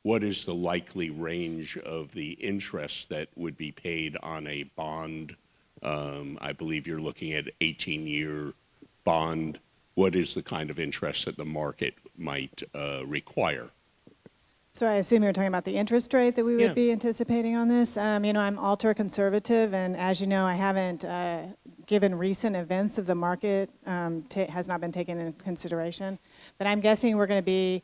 what is the likely range of the interest that would be paid on a bond? I believe you're looking at 18-year bond. What is the kind of interest that the market might require? So I assume you're talking about the interest rate that we would be anticipating on this. You know, I'm ultra conservative, and as you know, I haven't, given recent events of the market, has not been taken into consideration. But I'm guessing we're going to be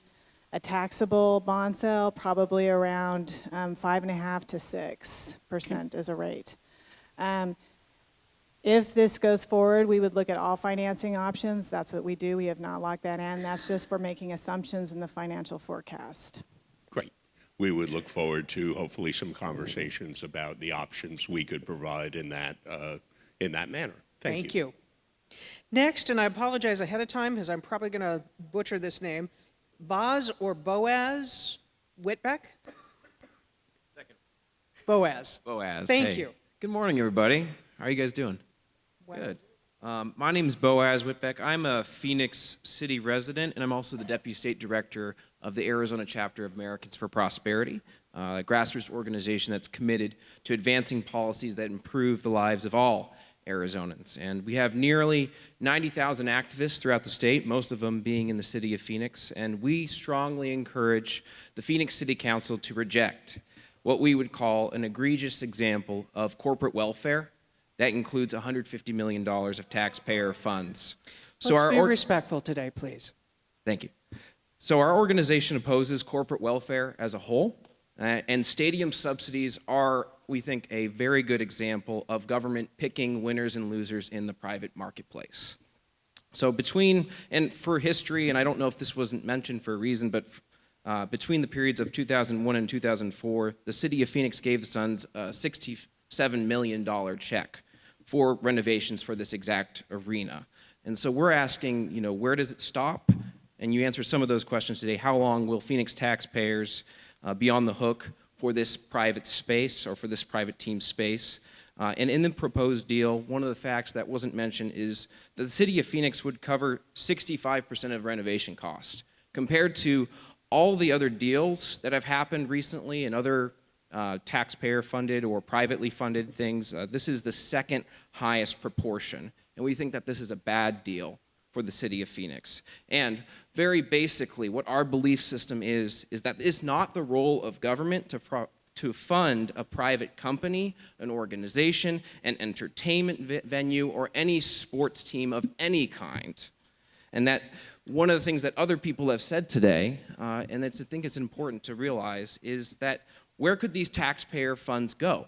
a taxable bond sale, probably around 5.5% to 6% as a rate. If this goes forward, we would look at all financing options. That's what we do. We have not locked that in. That's just for making assumptions in the financial forecast. Great. We would look forward to hopefully some conversations about the options we could provide in that manner. Thank you. Next, and I apologize ahead of time because I'm probably going to butcher this name, Boz or Boaz Whitbeck? Second. Boaz. Boaz. Thank Hey. you. Good morning, everybody. How are you guys doing? Well. Good. My name is Boaz Whitbeck. I'm a Phoenix City resident, and I'm also the Deputy State Director of the Arizona Chapter of Americans for Prosperity, a grassroots organization that's committed to advancing policies that improve the lives of all Arizonans. And we have nearly 90,000 activists throughout the state, most of them being in the city of Phoenix, and we strongly encourage the Phoenix City Council to reject what we would call an egregious example of corporate welfare that includes $150 million of taxpayer funds. Let's be respectful today, please. Thank you. So our organization opposes corporate welfare as a whole, and stadium subsidies are, we think, a very good example of government picking winners and losers in the private marketplace. So and for history, and I don't know if this wasn't mentioned for a reason, but between the periods of 2001 and 2004, the city of Phoenix gave the Suns a $67 million check for renovations for this exact arena. And so we're asking, you know, where does it stop? And you answer some of those questions today. How long will Phoenix taxpayers be on the hook for this private space or for this private team space? And in the proposed deal, one of the facts that wasn't mentioned is that the city of Phoenix would cover 65% of renovation costs. Compared to all the other deals that have happened recently and other taxpayer-funded or privately funded things, this is the second highest proportion. And we think that this is a bad deal for the city of Phoenix. And very basically, what our belief system is that it's not the role of government to fund a private company, an organization, an entertainment venue, or any sports team of any kind. And that one of the things that other people have said today, and I think it's important to realize, is that where could these taxpayer funds go?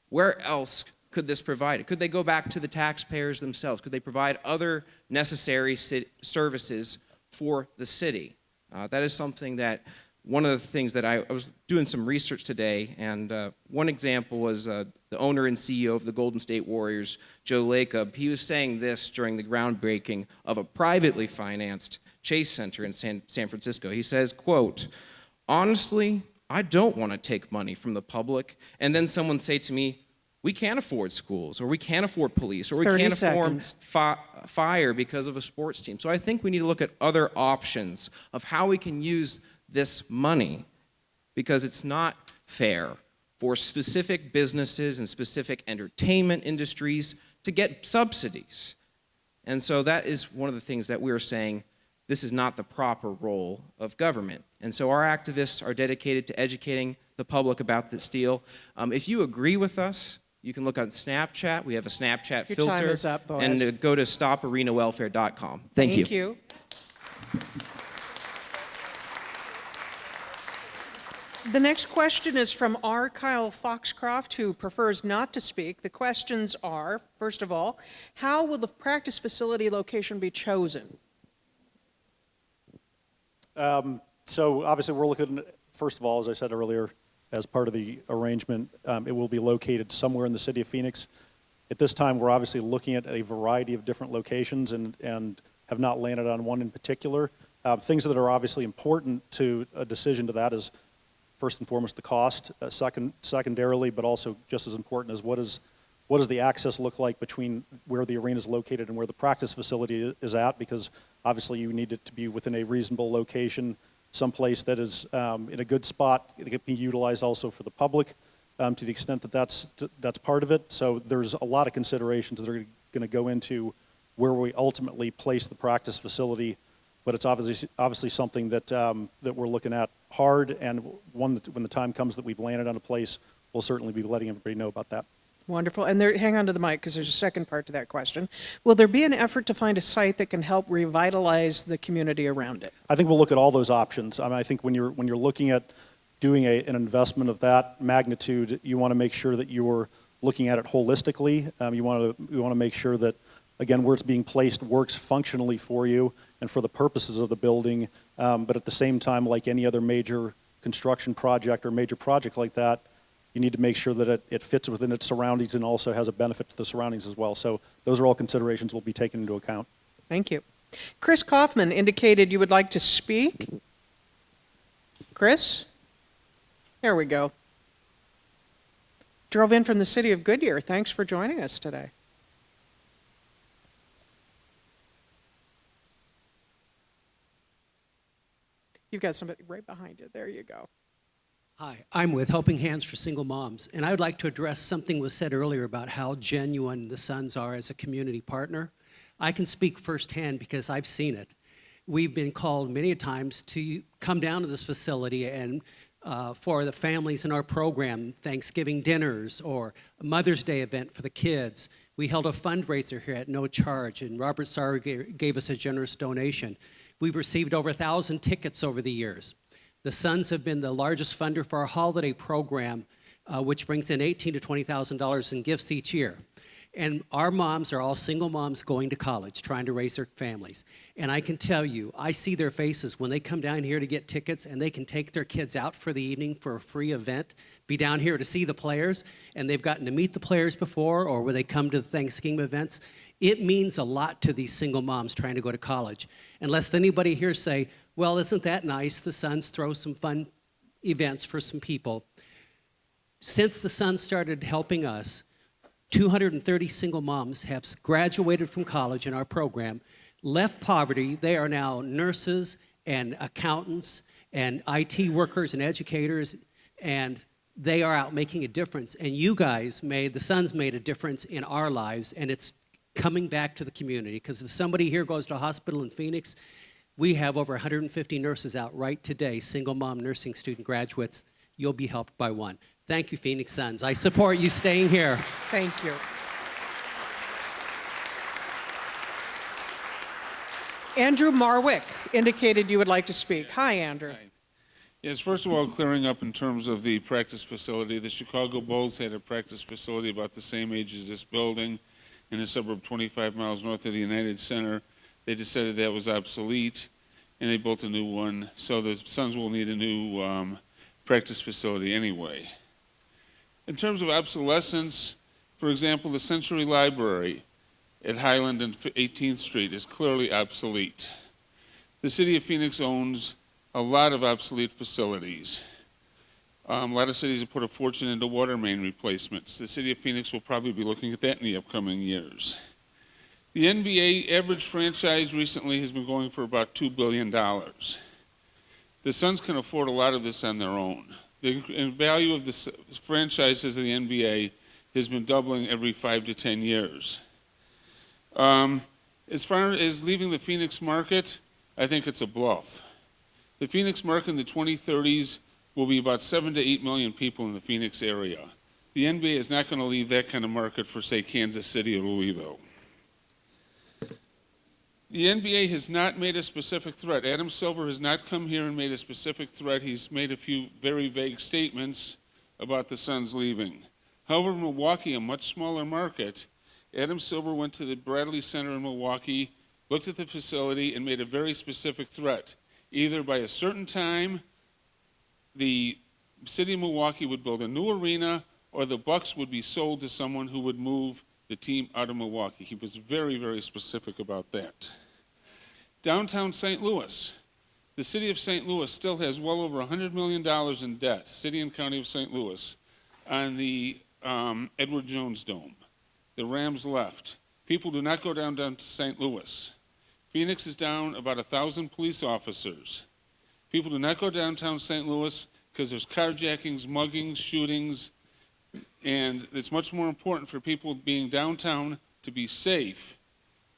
Where else could this provide it? Could they go back to the taxpayers themselves? Could they provide other necessary services for the city? That is something that, one of the things that I was doing some research today, and one example was the owner and CEO of the Golden State Warriors, Joe Lacob. He was saying this during the groundbreaking of a privately financed Chase Center in San Francisco. He says, quote, "Honestly, I don't want to take money from the public and then someone say to me, we can't afford schools, or we can't afford police, or we 30 can't afford seconds. fire because of a sports team." So I think we need to look at other options of how we can use this money, because it's not fair for specific businesses and specific entertainment industries to get subsidies. And so that is one of the things that we're saying, this is not the proper role of government. And so our activists are dedicated to educating the public about this deal. If you agree with us, you can look on Snapchat. We have a Snapchat Your filter. time is up, Boaz. And go to stoparenawelfare.com. Thank you. Thank you. The next question is from R. Kyle Foxcroft, who prefers not to speak. The questions are, first of all, how will the practice facility location be chosen? So obviously we're looking, first of all, as I said earlier, as part of the arrangement, it will be located somewhere in the city of Phoenix. At this time, we're obviously looking at a variety of different locations and have not landed on one in particular. Things that are obviously important to a decision to that is, first and foremost, the cost. Secondarily, but also just as important, is what does the access look like between where the arena is located and where the practice facility is at, because obviously you need it to be within a reasonable location, someplace that is in a good spot. It can be utilized also for the public to the extent that that's part of it. So there's a lot of considerations that are going to go into where we ultimately place the practice facility, but it's obviously something that that we're looking at hard, and when the time comes that we've landed on a place, we'll certainly be letting everybody know about that. Wonderful. And hang on to the mic, because there's a second part to that question. Will there be an effort to find a site that can help revitalize the community around it? I think we'll look at all those options. I mean, I think when you're looking at doing an investment of that magnitude, you want to make sure that you're looking at it holistically. You want to make sure that, again, where it's being placed works functionally for you and for the purposes of the building. But at the same time, like any other major construction project or major project like that, you need to make sure that it fits within its surroundings and also has a benefit to the surroundings as well. So those are all considerations we'll be taken into account. Thank you. Chris Kaufman indicated you would like to speak. Chris? There we go. Drove in from the city of Goodyear. Thanks for joining us today. You've got somebody right behind you. There you go. Hi, I'm with Helping Hands for Single Moms, and I would like to address something was said earlier about how genuine the Sons are as a community partner. I can speak firsthand because I've seen it. We've been called many times to come down to this facility and for the families in our program, Thanksgiving dinners or a Mother's Day event for the kids. We held a fundraiser here at no charge, and Robert Sauer gave us a generous donation. We've received over 1,000 tickets over the years. The Sons have been the largest funder for our holiday program, which brings in $18,000 to $20,000 in gifts each year. And our moms are all single moms going to college, trying to raise their families. And I can tell you, I see their faces when they come down here to get tickets and they can take their kids out for the evening for a free event, be down here to see the players, and they've gotten to meet the players before, or where they come to the Thanksgiving events. It means a lot to these single moms trying to go to college. And lest anybody here say, well, isn't that nice? The Sons throw some fun events for some people. Since the Sons started helping us, 230 single moms have graduated from college in our program, left poverty. They are now nurses and accountants and IT workers and educators, and they are out making a difference. And you guys the Sons made a difference in our lives, and it's coming back to the community. Because if somebody here goes to a hospital in Phoenix, we have over 150 nurses out right today, single mom nursing student graduates. You'll be helped by one. Thank you, Phoenix Suns. I support you staying here. Thank you. Andrew Marwick indicated you would like to speak. Hi, Andrew. Yes, first of all, clearing up in terms of the practice facility. The Chicago Bulls had a practice facility about the same age as this building in a suburb 25 miles north of the United Center. They decided that was obsolete, and they built a new one. So the Suns will need a new practice facility anyway. In terms of obsolescence, for example, the Century Library at Highland and 18th Street is clearly obsolete. The City of Phoenix owns a lot of obsolete facilities. A lot of cities have put a fortune into water main replacements. The City of Phoenix will probably be looking at that in the upcoming years. The NBA average franchise recently has been going for about $2 billion. The Suns can afford a lot of this on their own. The value of the franchises of the NBA has been doubling every 5 to 10 years. As far as leaving the Phoenix market, I think it's a bluff. The Phoenix market in the 2030s will be about 7 to 8 million people in the Phoenix area. The NBA is not going to leave that kind of market for, say, Kansas City or Louisville. The NBA has not made a specific threat. Adam Silver has not come here and made a specific threat. He's made a few very vague statements about the Suns leaving. However, Milwaukee, a much smaller market, Adam Silver went to the Bradley Center in Milwaukee, looked at the facility, and made a very specific threat. Either by a certain time, the city of Milwaukee would build a new arena, or the Bucks would be sold to someone who would move the team out of Milwaukee. He was very, very specific about that. Downtown St. Louis. The city of St. Louis still has well over $100 million in debt, city and county of St. Louis, on the Edward Jones Dome. The Rams left. People do not go down to St. Louis. Phoenix is down about 1,000 police officers. People do not go downtown St. Louis because there's carjackings, muggings, shootings, and it's much more important for people being downtown to be safe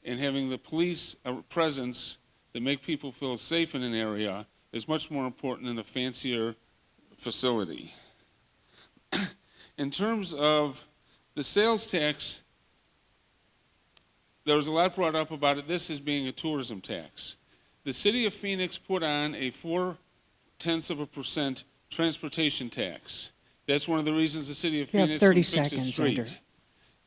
and having the police presence that make people feel safe in an area is much more important than a fancier facility. In terms of the sales tax, there was a lot brought up about it, this as being a tourism tax. The city of Phoenix put on a 0.4% transportation tax. That's one of the reasons the city of Phoenix 30 fixed its seconds, street. Andrew.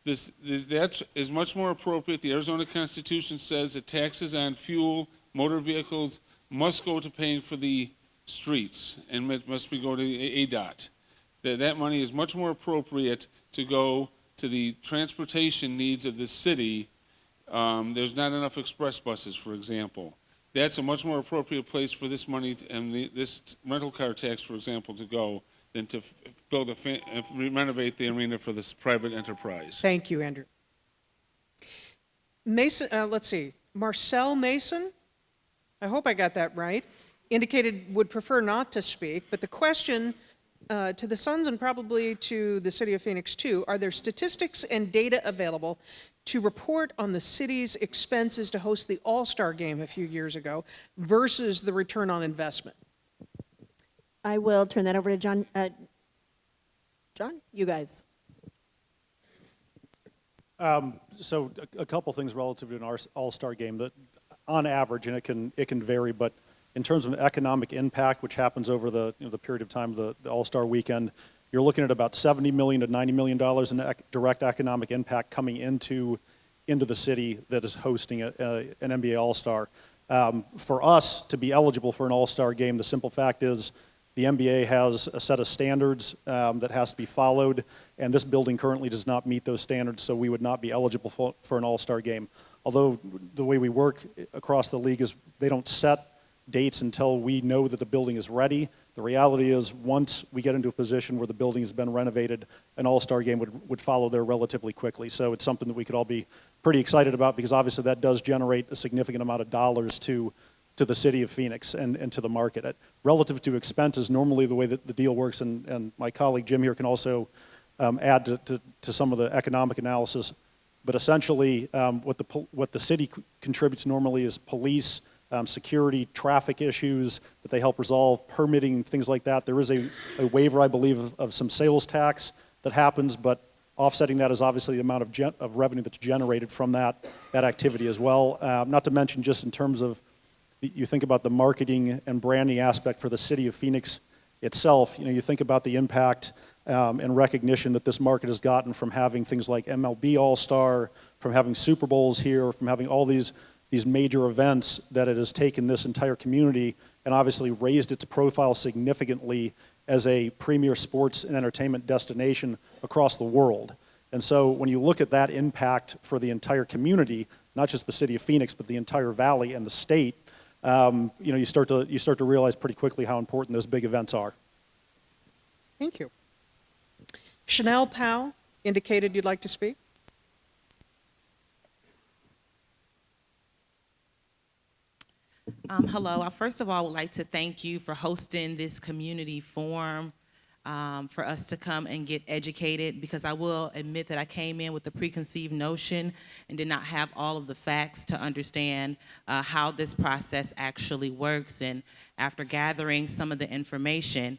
That is much more appropriate. The Arizona Constitution says that taxes on fuel, motor vehicles must go to paying for the streets and must go to the ADOT. That money is much more appropriate to go to the transportation needs of the city. There's not enough express buses, for example. That's a much more appropriate place for this money and this rental car tax, for example, to go than to build renovate the arena for this private enterprise. Thank you, Andrew. Mason, let's see, Marcel Mason, I hope I got that right, indicated would prefer not to speak, but the question to the Suns and probably to the City of Phoenix too, are there statistics and data available to report on the city's expenses to host the All-Star Game a few years ago versus the return on investment? I will turn that over to John. John, you guys. So a couple things relative to an All-Star game that on average, and it can vary, but in terms of economic impact, which happens over the period of time of the All-Star weekend, you're looking at about $70 million to $90 million in direct economic impact coming into the city that is hosting an NBA All-Star. For us to be eligible for an All-Star game, the simple fact is the NBA has a set of standards that has to be followed, and this building currently does not meet those standards, so we would not be eligible for an All-Star game. Although the way we work across the league is they don't set dates until we know that the building is ready. The reality is once we get into a position where the building has been renovated, an All-Star game would follow there relatively quickly. So it's something that we could all be pretty excited about because obviously that does generate a significant amount of dollars to the city of Phoenix and to the market. Relative to expenses, normally the way that the deal works, and my colleague Jim here can also add to some of the economic analysis, but essentially what the city contributes normally is police, security, traffic issues that they help resolve, permitting, things like that. There is a waiver, I believe, of some sales tax that happens, but Offsetting that is obviously the amount of revenue that's generated from that activity as well. Not to mention just in terms of, you think about the marketing and branding aspect for the city of Phoenix itself. You think about the impact and recognition that this market has gotten from having things like MLB All-Star, from having Super Bowls here, from having all these major events, that it has taken this entire community and obviously raised its profile significantly as a premier sports and entertainment destination across the world. And so when you look at that impact for the entire community, not just the city of Phoenix, but the entire valley and the state, you start to realize pretty quickly how important those big events are. Thank you. Chanel Powell indicated you'd like to speak. Hello. First of all, I would like to thank you for hosting this community forum for us to come and get educated, because I will admit that I came in with a preconceived notion and did not have all of the facts to understand how this process actually works. And after gathering some of the information,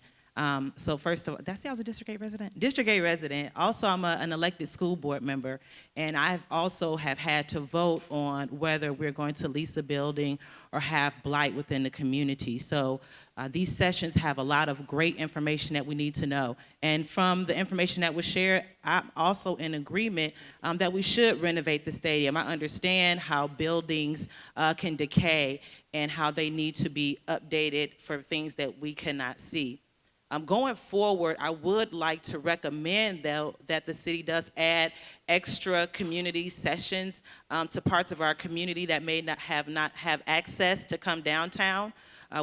so first of all, did I say I was a District 8 resident? District 8 resident. Also, I'm an elected school board member, and I also have had to vote on whether we're going to lease a building or have blight within the community. So these sessions have a lot of great information that we need to know. And from the information that was shared, I'm also in agreement that we should renovate the stadium. I understand how buildings can decay and how they need to be updated for things that we cannot see. Going forward, I would like to recommend, though, that the city does add extra community sessions to parts of our community that may not have access to come downtown,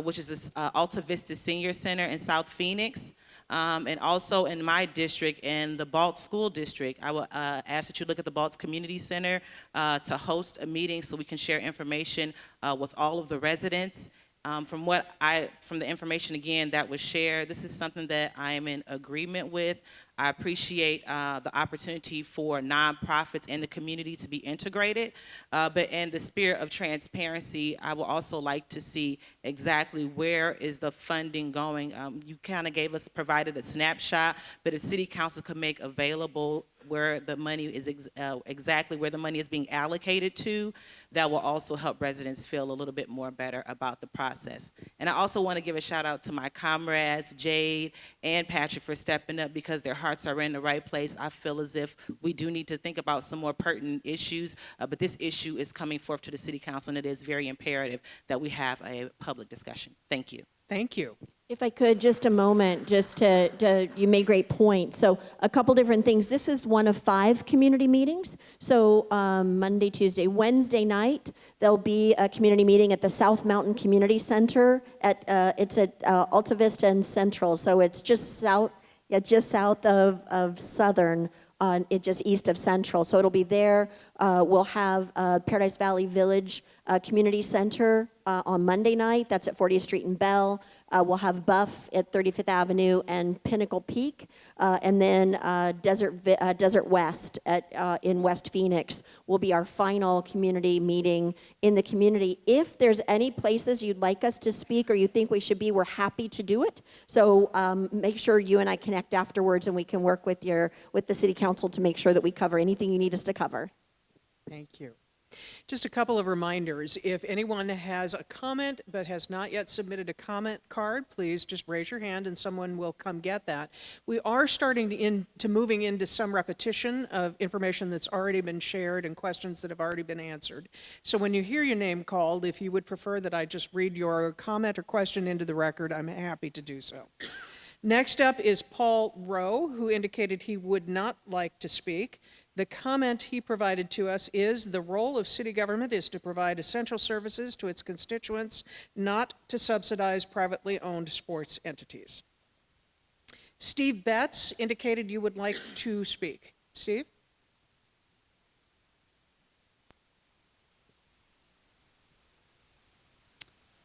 which is the Alta Vista Senior Center in South Phoenix. And also in my district, in the Balch School District, I will ask that you look at the Balch Community Center to host a meeting so we can share information with all of the residents. From the information, again, that was shared, this is something that I am in agreement with. I appreciate the opportunity for nonprofits in the community to be integrated, but in the spirit of transparency, I would also like to see exactly where is the funding going. You kind of provided a snapshot, but if City Council could make available where the money is exactly where the money is being allocated to, that will also help residents feel a little bit more better about the process. And I also want to give a shout out to my comrades, Jade and Patrick, for stepping up, because their hearts are in the right place. I feel as if we do need to think about some more pertinent issues, but this issue is coming forth to the City Council, and it is very imperative that we have a public discussion. Thank you. Thank you. If I could, just a moment, you made great points. So a couple different things. This is one of 5 community meetings. So Monday, Tuesday, Wednesday night, there'll be a community meeting at the South Mountain Community Center. It's at Alta Vista and Central. So it's just south of Southern. Just east of Central. So it'll be there. We'll have Paradise Valley Village Community Center on Monday night. That's at 40th Street and Bell. We'll have Buff at 35th Avenue and Pinnacle Peak. And then Desert West in West Phoenix will be our final community meeting in the community. If there's any places you'd like us to speak or you think we should be, we're happy to do it. So make sure you and I connect afterwards, and we can work with the City Council to make sure that we cover anything you need us to cover. Thank you. Just a couple of reminders. If anyone has a comment but has not yet submitted a comment card, please just raise your hand and someone will come get that. We are starting to moving into some repetition of information that's already been shared and questions that have already been answered. So when you hear your name called, if you would prefer that I just read your comment or question into the record, I'm happy to do so. Next up is Paul Rowe, who indicated he would not like to speak. The comment he provided to us is the role of city government is to provide essential services to its constituents, not to subsidize privately owned sports entities. Steve Betts indicated you would like to speak. Steve?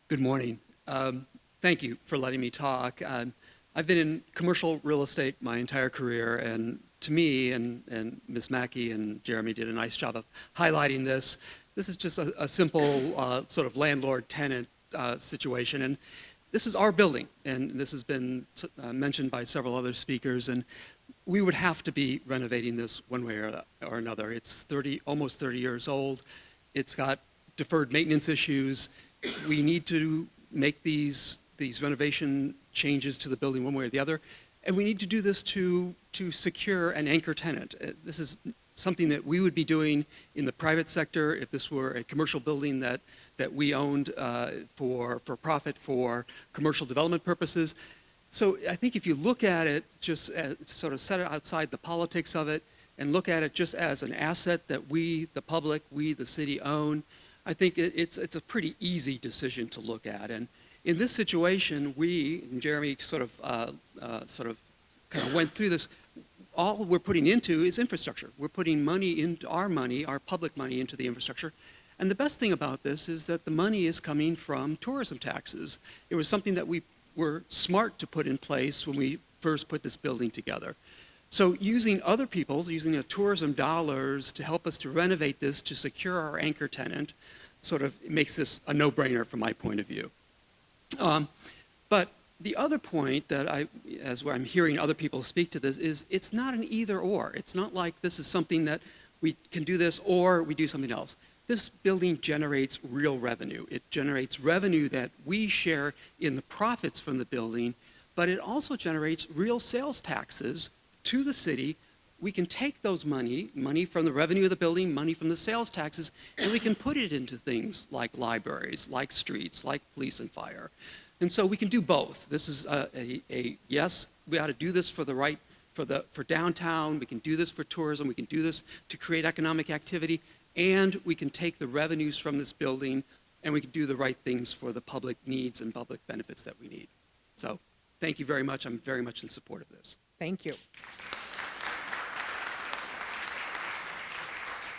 Good morning. Thank you for letting me talk. I've been in commercial real estate my entire career, and to me, and Ms. Mackey and Jeremy did a nice job of highlighting this. This is just a simple sort of landlord-tenant situation, and this is our building, and this has been mentioned by several other speakers. And we would have to be renovating this one way or another. It's almost 30 years old. It's got deferred maintenance issues. We need to make these renovation changes to the building one way or the other. And we need to do this to secure an anchor tenant. This is something that we would be doing in the private sector if this were a commercial building that we owned for profit, for commercial development purposes. So I think if you look at it, just sort of set it outside the politics of it, and look at it just as an asset that we, the public, we, the city, own, I think it's a pretty easy decision to look at. And in this situation, we, and Jeremy sort of kind of went through this, all we're putting into is infrastructure. We're putting our public money into the infrastructure. And the best thing about this is that the money is coming from tourism taxes. It was something that we were smart to put in place when we first put this building together. So using the tourism dollars to help us to renovate this, to secure our anchor tenant, sort of makes this a no-brainer from my point of view. But the other point that as I'm hearing other people speak to this, is it's not an either or. It's not like this is something that we can do this or we do something else. This building generates real revenue. It generates revenue that we share in the profits from the building, but it also generates real sales taxes to the city. We can take those money from the revenue of the building, money from the sales taxes, and we can put it into things like libraries, like streets, like police and fire. And so we can do both. This is yes, we ought to do this for downtown. We can do this for tourism. We can do this to create economic activity. And we can take the revenues from this building and we can do the right things for the public needs and public benefits that we need. So thank you very much. I'm very much in support of this. Thank you.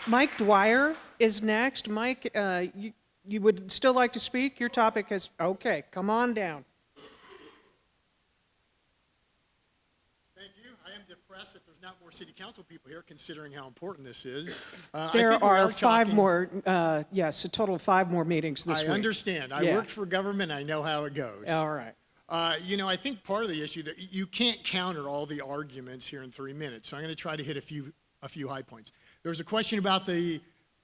Mike Dwyer is next. Mike, you would still like to speak? Your topic is, okay, come on down. Thank you. I am depressed that there's not more city council people here, considering how important this is. There are five more, yes, a total of 5 more meetings this week. I understand. I worked for government. I know how it goes. All right. I think part of the issue that you can't counter all the arguments here in 3 minutes, so I'm going to try to hit a few high points. There was a question about the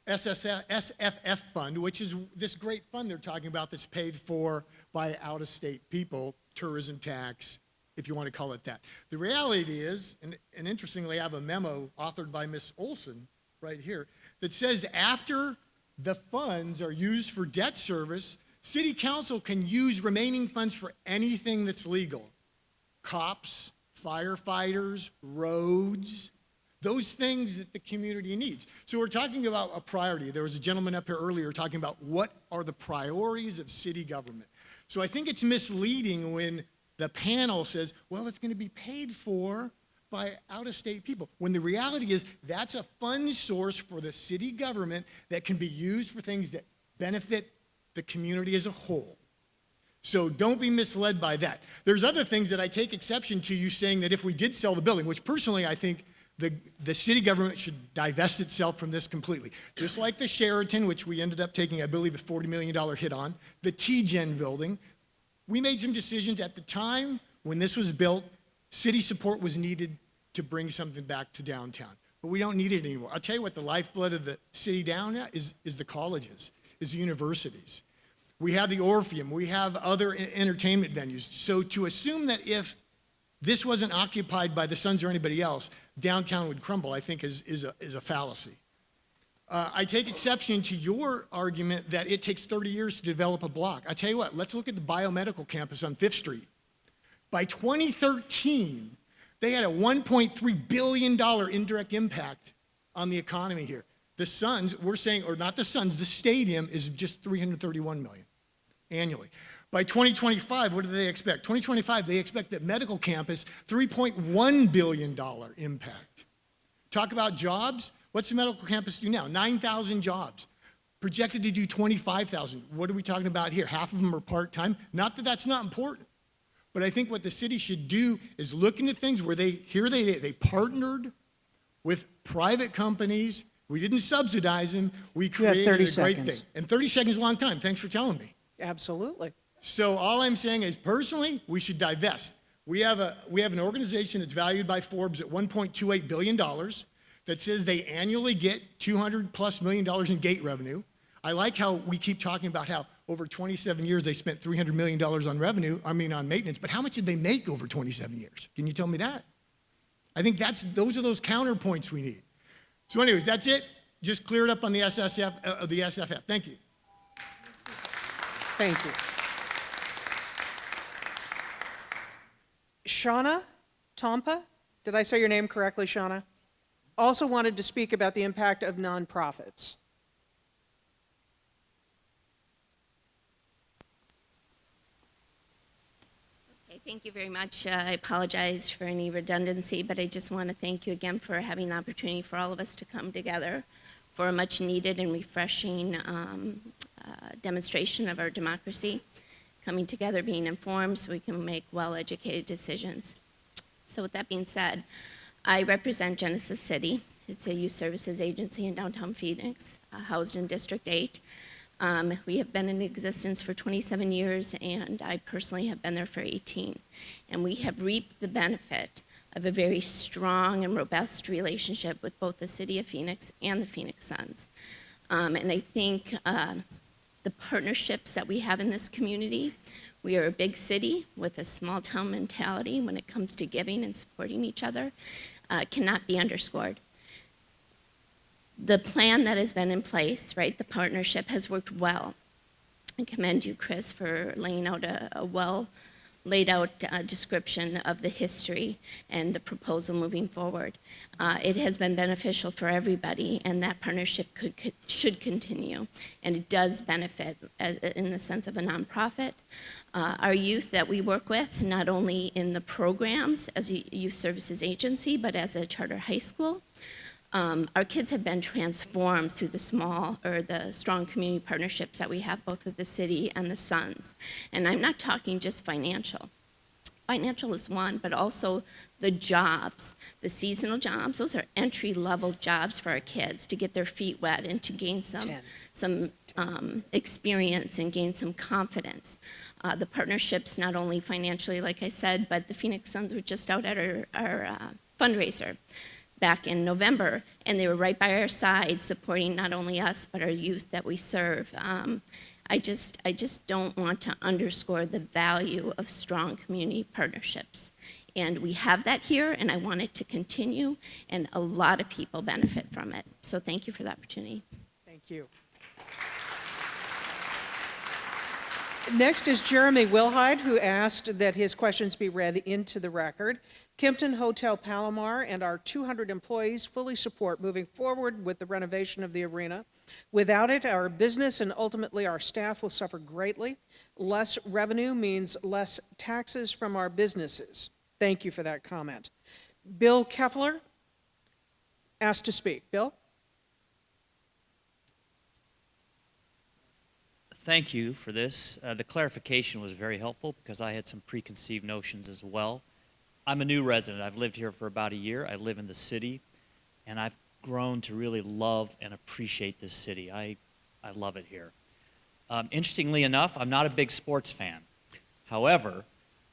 SFF fund, which is this great fund they're talking about that's paid for by out-of-state people, tourism tax, if you want to call it that. The reality is, and interestingly, I have a memo authored by Ms. Olson right here that says after the funds are used for debt service, City Council can use remaining funds for anything that's legal. Cops, firefighters, roads, those things that the community needs. So we're talking about a priority. There was a gentleman up here earlier talking about what are the priorities of city government. So I think it's misleading when the panel says, well, it's going to be paid for by out-of-state people, when the reality is that's a fund source for the city government that can be used for things that benefit the community as a whole. So don't be misled by that. There's other things that I take exception to you saying that if we did sell the building, which personally I think the city government should divest itself from this completely. Just like the Sheraton, which we ended up taking, I believe, a $40 million hit on, the T-Gen building. We made some decisions at the time when this was built. City support was needed to bring something back to downtown, but we don't need it anymore. I'll tell you what the lifeblood of the city down now is the colleges, is the universities. We have the Orpheum, we have other entertainment venues. So to assume that if this wasn't occupied by the Suns or anybody else, downtown would crumble, I think is a fallacy. I take exception to your argument that it takes 30 years to develop a block. I tell you what, let's look at the biomedical campus on 5th Street. By 2013, they had a $1.3 billion indirect impact on the economy here. The Suns, we're saying, or not the Suns, the stadium is just $331 million annually. By 2025, what do they expect? 2025, they expect that medical campus, $3.1 billion impact. Talk about jobs. What's the medical campus do now? 9,000 jobs. Projected to do 25,000. What are we talking about here? Half of them are part-time. Not that that's not important. But I think what the city should do is look into things where they partnered with private companies. We didn't subsidize them. We created a great thing. And 30 seconds is a long time. Thanks for telling me. Absolutely. So all I'm saying is, personally, we should divest. We have an organization that's valued by Forbes at $1.28 billion that says they annually get $200+ million in gate revenue. I like how we keep talking about how over 27 years they spent $300 million on on maintenance, but how much did they make over 27 years? Can you tell me that? I think those are those counterpoints we need. So anyways, that's it. Just clear it up on the SFF. Thank you. Thank you. Shauna Tompa, did I say your name correctly, Shauna? Also wanted to speak about the impact of nonprofits. Okay, thank you very much. I apologize for any redundancy, but I just want to thank you again for having the opportunity for all of us to come together for a much needed and refreshing demonstration of our democracy. Coming together, being informed so we can make well-educated decisions. So with that being said, I represent Genesis City. It's a youth services agency in downtown Phoenix, housed in District 8. We have been in existence for 27 years, and I personally have been there for 18. And we have reaped the benefit of a very strong and robust relationship with both the City of Phoenix and the Phoenix Suns. And I think the partnerships that we have in this community. We are a big city with a small town mentality when it comes to giving and supporting each other, cannot be underscored. The plan that has been in place, right, the partnership has worked well. I commend you, Chris, for laying out a well laid out description of the history and the proposal moving forward. It has been beneficial for everybody, and that partnership should continue, and it does benefit in the sense of a nonprofit. Our youth that we work with, not only in the programs as a youth services agency, but as a charter high school, our kids have been transformed through the strong community partnerships that we have both with the city and the Suns. And I'm not talking just financial. Financial is one, but also the jobs, the seasonal jobs. Those are entry-level jobs for our kids to get their feet wet and to gain some experience and gain some confidence. The partnerships, not only financially, like I said, but the Phoenix Suns were just out at our fundraiser back in November, and they were right by our side supporting not only us, but our youth that we serve. I just don't want to underscore the value of strong community partnerships. And we have that here, and I want it to continue, and a lot of people benefit from it. So thank you for the opportunity. Thank you. Next is Jeremy Wilhide, who asked that his questions be read into the record. Kimpton Hotel Palomar and our 200 employees fully support moving forward with the renovation of the arena. Without it, our business and ultimately our staff will suffer greatly. Less revenue means less taxes from our businesses. Thank you for that comment. Bill Keffler asked to speak. Bill? Thank you for this. The clarification was very helpful because I had some preconceived notions as well. I'm a new resident. I've lived here for about a year. I live in the city, and I've grown to really love and appreciate this city. I love it here. Interestingly enough, I'm not a big sports fan. However,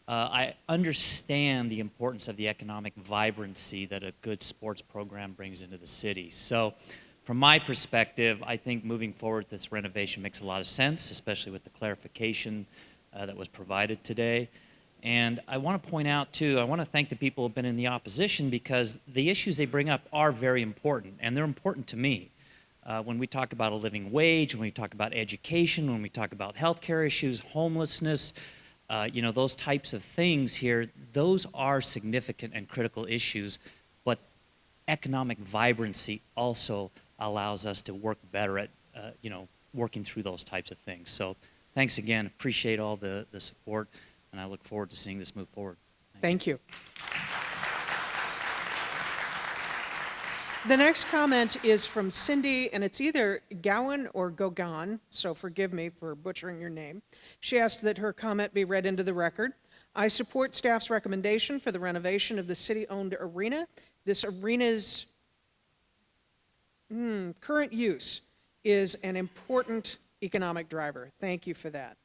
I understand the importance of the economic vibrancy that a good sports program brings into the city. So from my perspective, I think moving forward this renovation makes a lot of sense, especially with the clarification that was provided today. And I want to point out, too, I want to thank the people who have been in the opposition because the issues they bring up are very important, and they're important to me. When we talk about a living wage, when we talk about education, when we talk about healthcare issues, homelessness, those types of things here, those are significant and critical issues, but economic vibrancy also allows us to work better at, working through those types of things. So thanks again. Appreciate all the support, and I look forward to seeing this move forward. Thank you. The next comment is from Cindy, and it's either Gowan or Gogan, so forgive me for butchering your name. She asked that her comment be read into the record. I support staff's recommendation for the renovation of the city-owned arena. This arena's current use is an important economic driver. Thank you for that.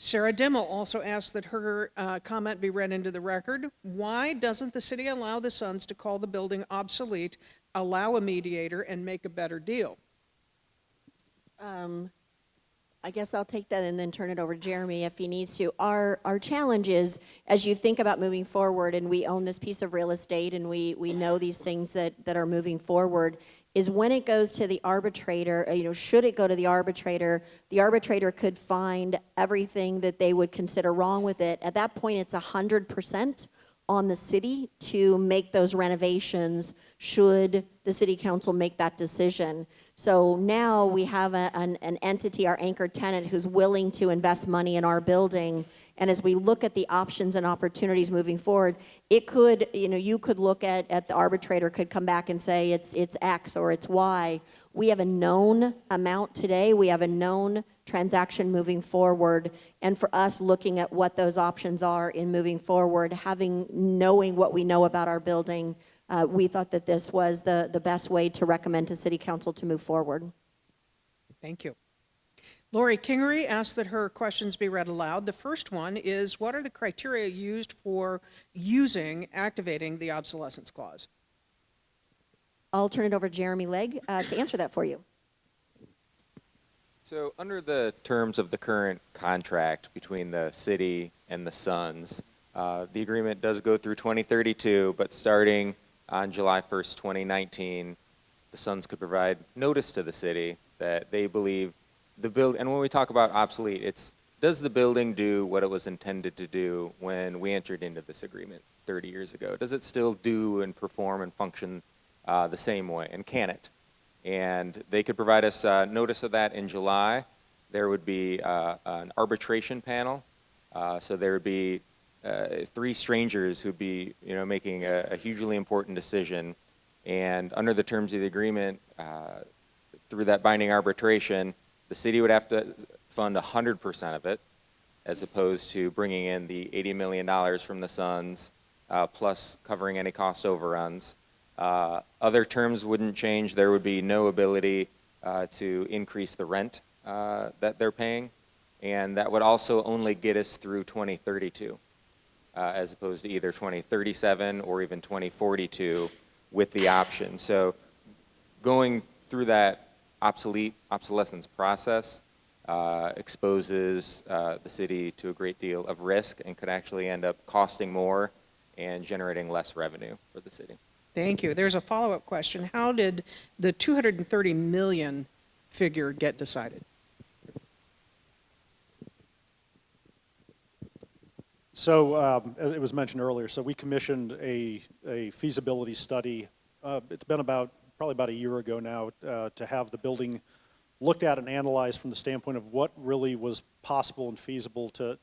Sarah Dimmel also asked that her comment be read into the record. Why doesn't the city allow the Suns to call the building obsolete, allow a mediator, and make a better deal? I guess I'll take that and then turn it over to Jeremy if he needs to. Our challenge is, as you think about moving forward, and we own this piece of real estate and we know these things that are moving forward, is when it goes to the arbitrator, should it go to the arbitrator could find everything that they would consider wrong with it. At that point, it's 100% on the city to make those renovations should the city council make that decision. So now we have an entity, our anchor tenant, who's willing to invest money in our building. And as we look at the options and opportunities moving forward, it could, you could look at the arbitrator could come back and say it's X or it's Y. We have a known amount today. We have a known transaction moving forward. And for us, looking at what those options are in moving forward, knowing what we know about our building, we thought that this was the best way to recommend to City Council to move forward. Thank you. Lori Kingery asked that her questions be read aloud. The first one is, what are the criteria used for activating the obsolescence clause? I'll turn it over to Jeremy Legg to answer that for you. So under the terms of the current contract between the city and the Suns, the agreement does go through 2032, but starting on July 1st, 2019, the Suns could provide notice to the city that they believe the build, and when we talk about obsolete, it's does the building do what it was intended to do when we entered into this agreement 30 years ago? Does it still do and perform and function the same way, and can it? And they could provide us notice of that in July. There would be an arbitration panel, so there would be 3 strangers who'd be, making a hugely important decision, and under the terms of the agreement, through that binding arbitration, the city would have to fund 100% of it, as opposed to bringing in the $80 million from the Suns, plus covering any cost overruns. Other terms wouldn't change. There would be no ability to increase the rent that they're paying, and that would also only get us through 2032. As opposed to either 2037 or even 2042 with the option. So going through that obsolescence process exposes the city to a great deal of risk and could actually end up costing more and generating less revenue for the city. Thank you. There's a follow-up question. How did the $230 million figure get decided? So it was mentioned earlier, so we commissioned a feasibility study. It's been probably about a year ago now to have the building looked at and analyzed from the standpoint of what really was possible and feasible to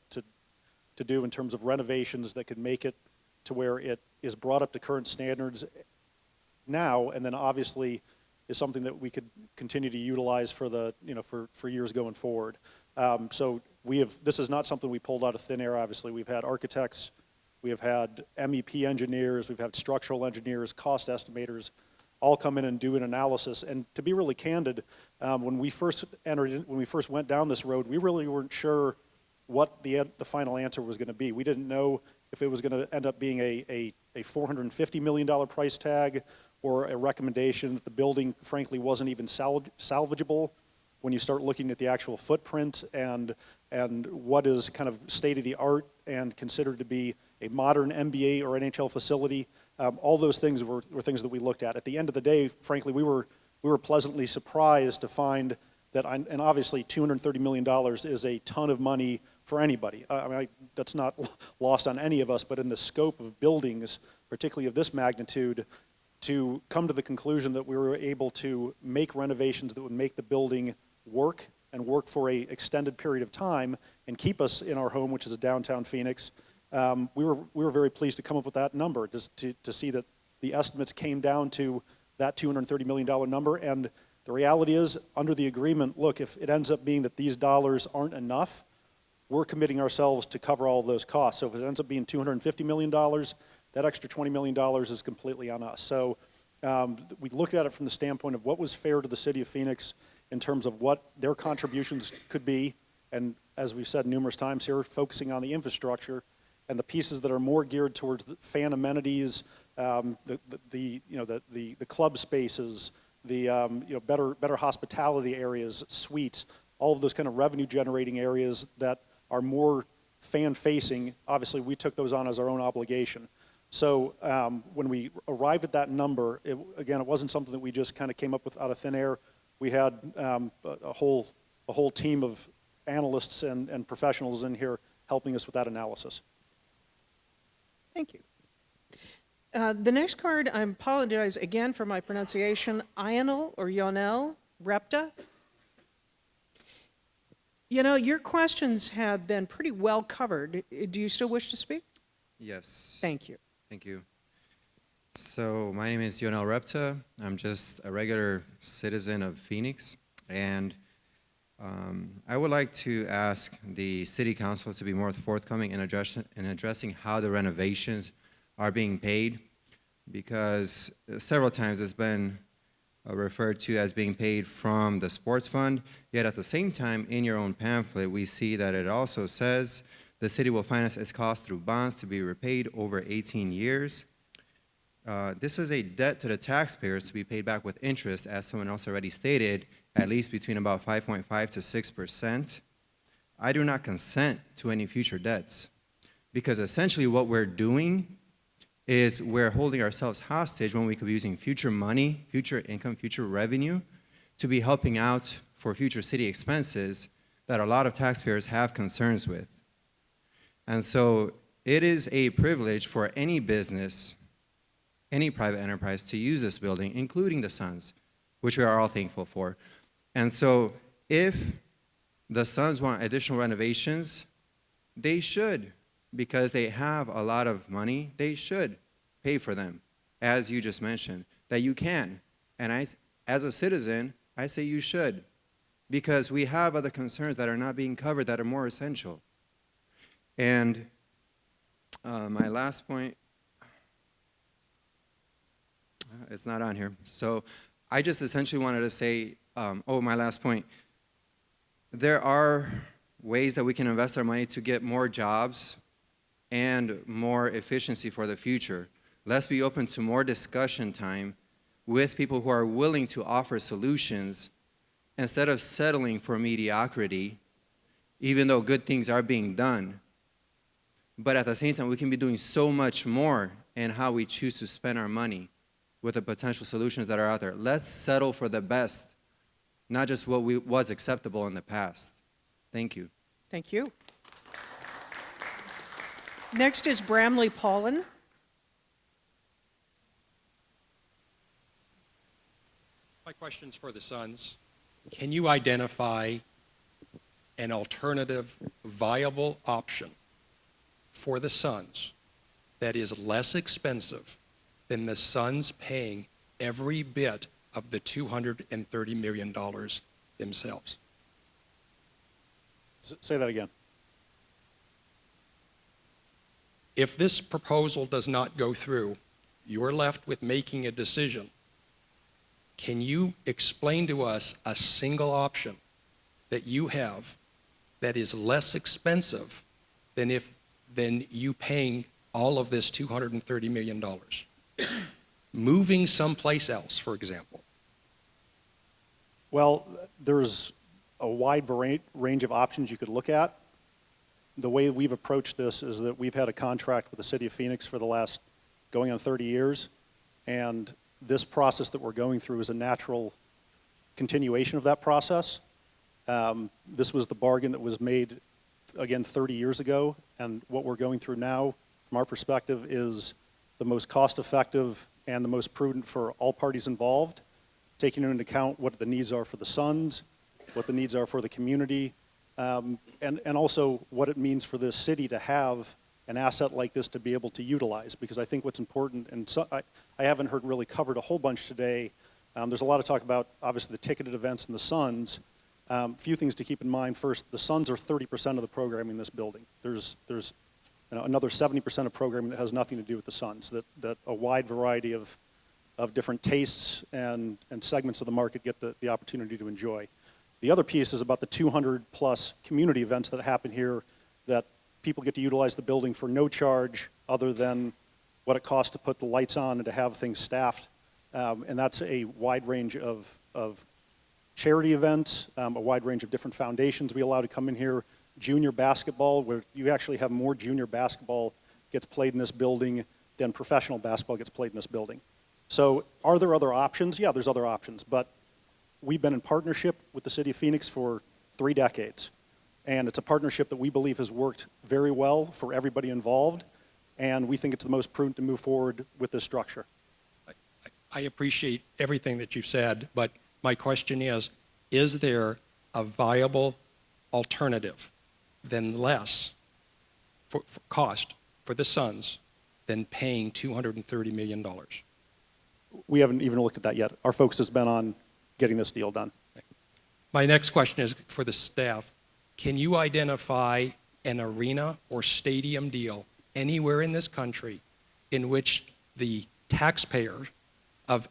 do in terms of renovations that could make it to where it is brought up to current standards now, and then obviously is something that we could continue to utilize for the for years going forward. So this is not something we pulled out of thin air. Obviously, we've had architects, we have had MEP engineers, we've had structural engineers, cost estimators, all come in and do an analysis. And to be really candid, when we first went down this road, we really weren't sure what the final answer was going to be. We didn't know if it was going to end up being a $450 million price tag or a recommendation that the building, frankly, wasn't even salvageable when you start looking at the actual footprint and what is kind of state-of-the-art and considered to be a modern NBA or NHL facility. All those things were things that we looked at. At the end of the day, frankly, we were pleasantly surprised to find that, and obviously $230 million is a ton of money for anybody. That's not lost on any of us, but in the scope of buildings, particularly of this magnitude, to come to the conclusion that we were able to make renovations that would make the building work and work for an extended period of time and keep us in our home, which is downtown Phoenix, we were very pleased to come up with that number, just to see that the estimates came down to that $230 million number. And the reality is, under the agreement, look, if it ends up being that these dollars aren't enough, we're committing ourselves to cover all of those costs. So if it ends up being $250 million, that extra $20 million is completely on us. So we looked at it from the standpoint of what was fair to the city of Phoenix in terms of what their contributions could be, And as we've said numerous times here, focusing on the infrastructure and the pieces that are more geared towards the fan amenities, the club spaces, better hospitality areas, suites, all of those kind of revenue generating areas that are more fan facing. Obviously, we took those on as our own obligation. So when we arrived at that number, it wasn't something that we just kind of came up with out of thin air. We had a whole team of analysts and professionals in here helping us with that analysis. Thank you. The next card, I apologize again for my pronunciation, Ionel Repta. You know, your questions have been pretty well covered. Do you still wish to speak? Yes. Thank you. Thank you. So my name is Ionel Repta. I'm just a regular citizen of Phoenix, and I would like to ask the City Council to be more forthcoming in addressing how the renovations are being paid, because several times it's been referred to as being paid from the sports fund, yet at the same time in your own pamphlet we see that it also says the city will finance its costs through bonds to be repaid over 18 years. This is a debt to the taxpayers to be paid back with interest, as someone else already stated, at least between about 5.5 to 6%. I do not consent to any future debts, because essentially what we're doing is we're holding ourselves hostage when we could be using future money, future income, future revenue to be helping out for future city expenses that a lot of taxpayers have concerns with. And so it is a privilege for any business, any private enterprise to use this building, including the Suns, which we are all thankful for. And so if the Suns want additional renovations, they should, because they have a lot of money, they should pay for them, as you just mentioned, that you can. And I, as a citizen, I say you should, because we have other concerns that are not being covered that are more essential. And my last point, it's not on here. So I just essentially wanted to say, my last point, there are ways that we can invest our money to get more jobs and more efficiency for the future. Let's be open to more discussion time with people who are willing to offer solutions instead of settling for mediocrity, even though good things are being done. But at the same time, we can be doing so much more in how we choose to spend our money with the potential solutions that are out there. Let's settle for the best, not just what was acceptable in the past. Thank you. Thank you. Next is Bramley Paulin. My question's for the Suns. Can you identify an alternative viable option for the Suns that is less expensive than the Suns paying every bit of the $230 million themselves? Say that again. If this proposal does not go through, you are left with making a decision. Can you explain to us a single option that you have that is less expensive than you paying all of this $230 million? Moving someplace else, for example. Well, there's a wide range of options you could look at. The way we've approached this is that we've had a contract with the City of Phoenix for the last going on 30 years, and this process that we're going through is a natural continuation of that process. This was the bargain that was made, again, 30 years ago, and what we're going through now, from our perspective, is the most cost-effective and the most prudent for all parties involved, taking into account what the needs are for the Suns, what the needs are for the community, and also what it means for this city to have an asset like this to be able to utilize. Because I think what's important, and so I haven't heard really covered a whole bunch today, there's a lot of talk about, obviously, the ticketed events and the Suns. Few things to keep in mind. First, the Suns are 30% of the programming in this building. There's another 70% of programming that has nothing to do with the Suns, that a wide variety of different tastes and segments of the market get the opportunity to enjoy. The other piece is about the 200-plus community events that happen here that people get to utilize the building for no charge other than what it costs to put the lights on and to have things staffed. And that's a wide range of charity events, a wide range of different foundations we allow to come in here. Junior basketball, where you actually have more junior basketball gets played in this building than professional basketball gets played in this building. So are there other options? Yeah, there's other options, but we've been in partnership with the City of Phoenix for 3 decades. And it's a partnership that we believe has worked very well for everybody involved, and we think it's the most prudent to move forward with this structure. I appreciate everything that you've said, but my question is there a viable alternative than less for cost for the Suns than paying $230 million? We haven't even looked at that yet. Our focus has been on getting this deal done. My next question is for the staff. Can you identify an arena or stadium deal anywhere in this country in which the taxpayer of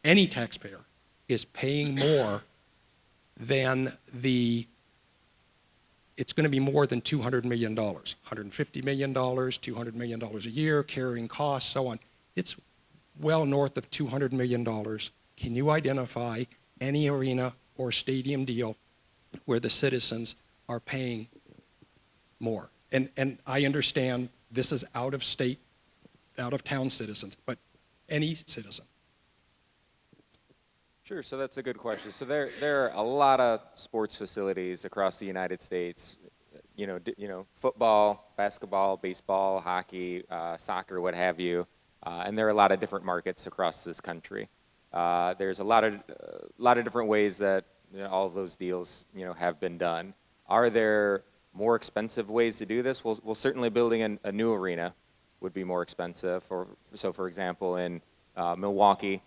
any taxpayer is paying more than it's going to be more than $200 million, $150 million, $200 million a year, carrying costs, so on. It's well north of $200 million. Can you identify any arena or stadium deal where the citizens are paying more? And I understand this is out of state, out of town citizens, but any citizen. Sure, so that's a good question. So there are a lot of sports facilities across the United States, football, basketball, baseball, hockey, soccer, what have you, and there are a lot of different markets across this country. There's a lot of different ways that all of those deals have been done. Are there more expensive ways to do this? Well, certainly building a new arena would be more expensive. So for example, in Milwaukee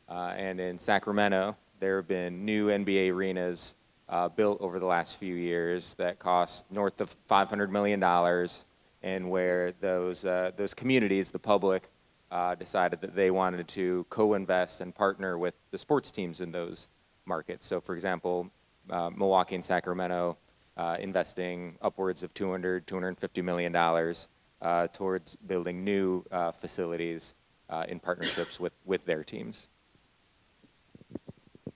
and in Sacramento, there have been new NBA arenas built over the last few years that cost north of $500 million, and where those communities, the public, decided that they wanted to co-invest and partner with the sports teams in those markets. So for example, Milwaukee and Sacramento investing upwards of $250 million towards building new facilities in partnerships with their teams.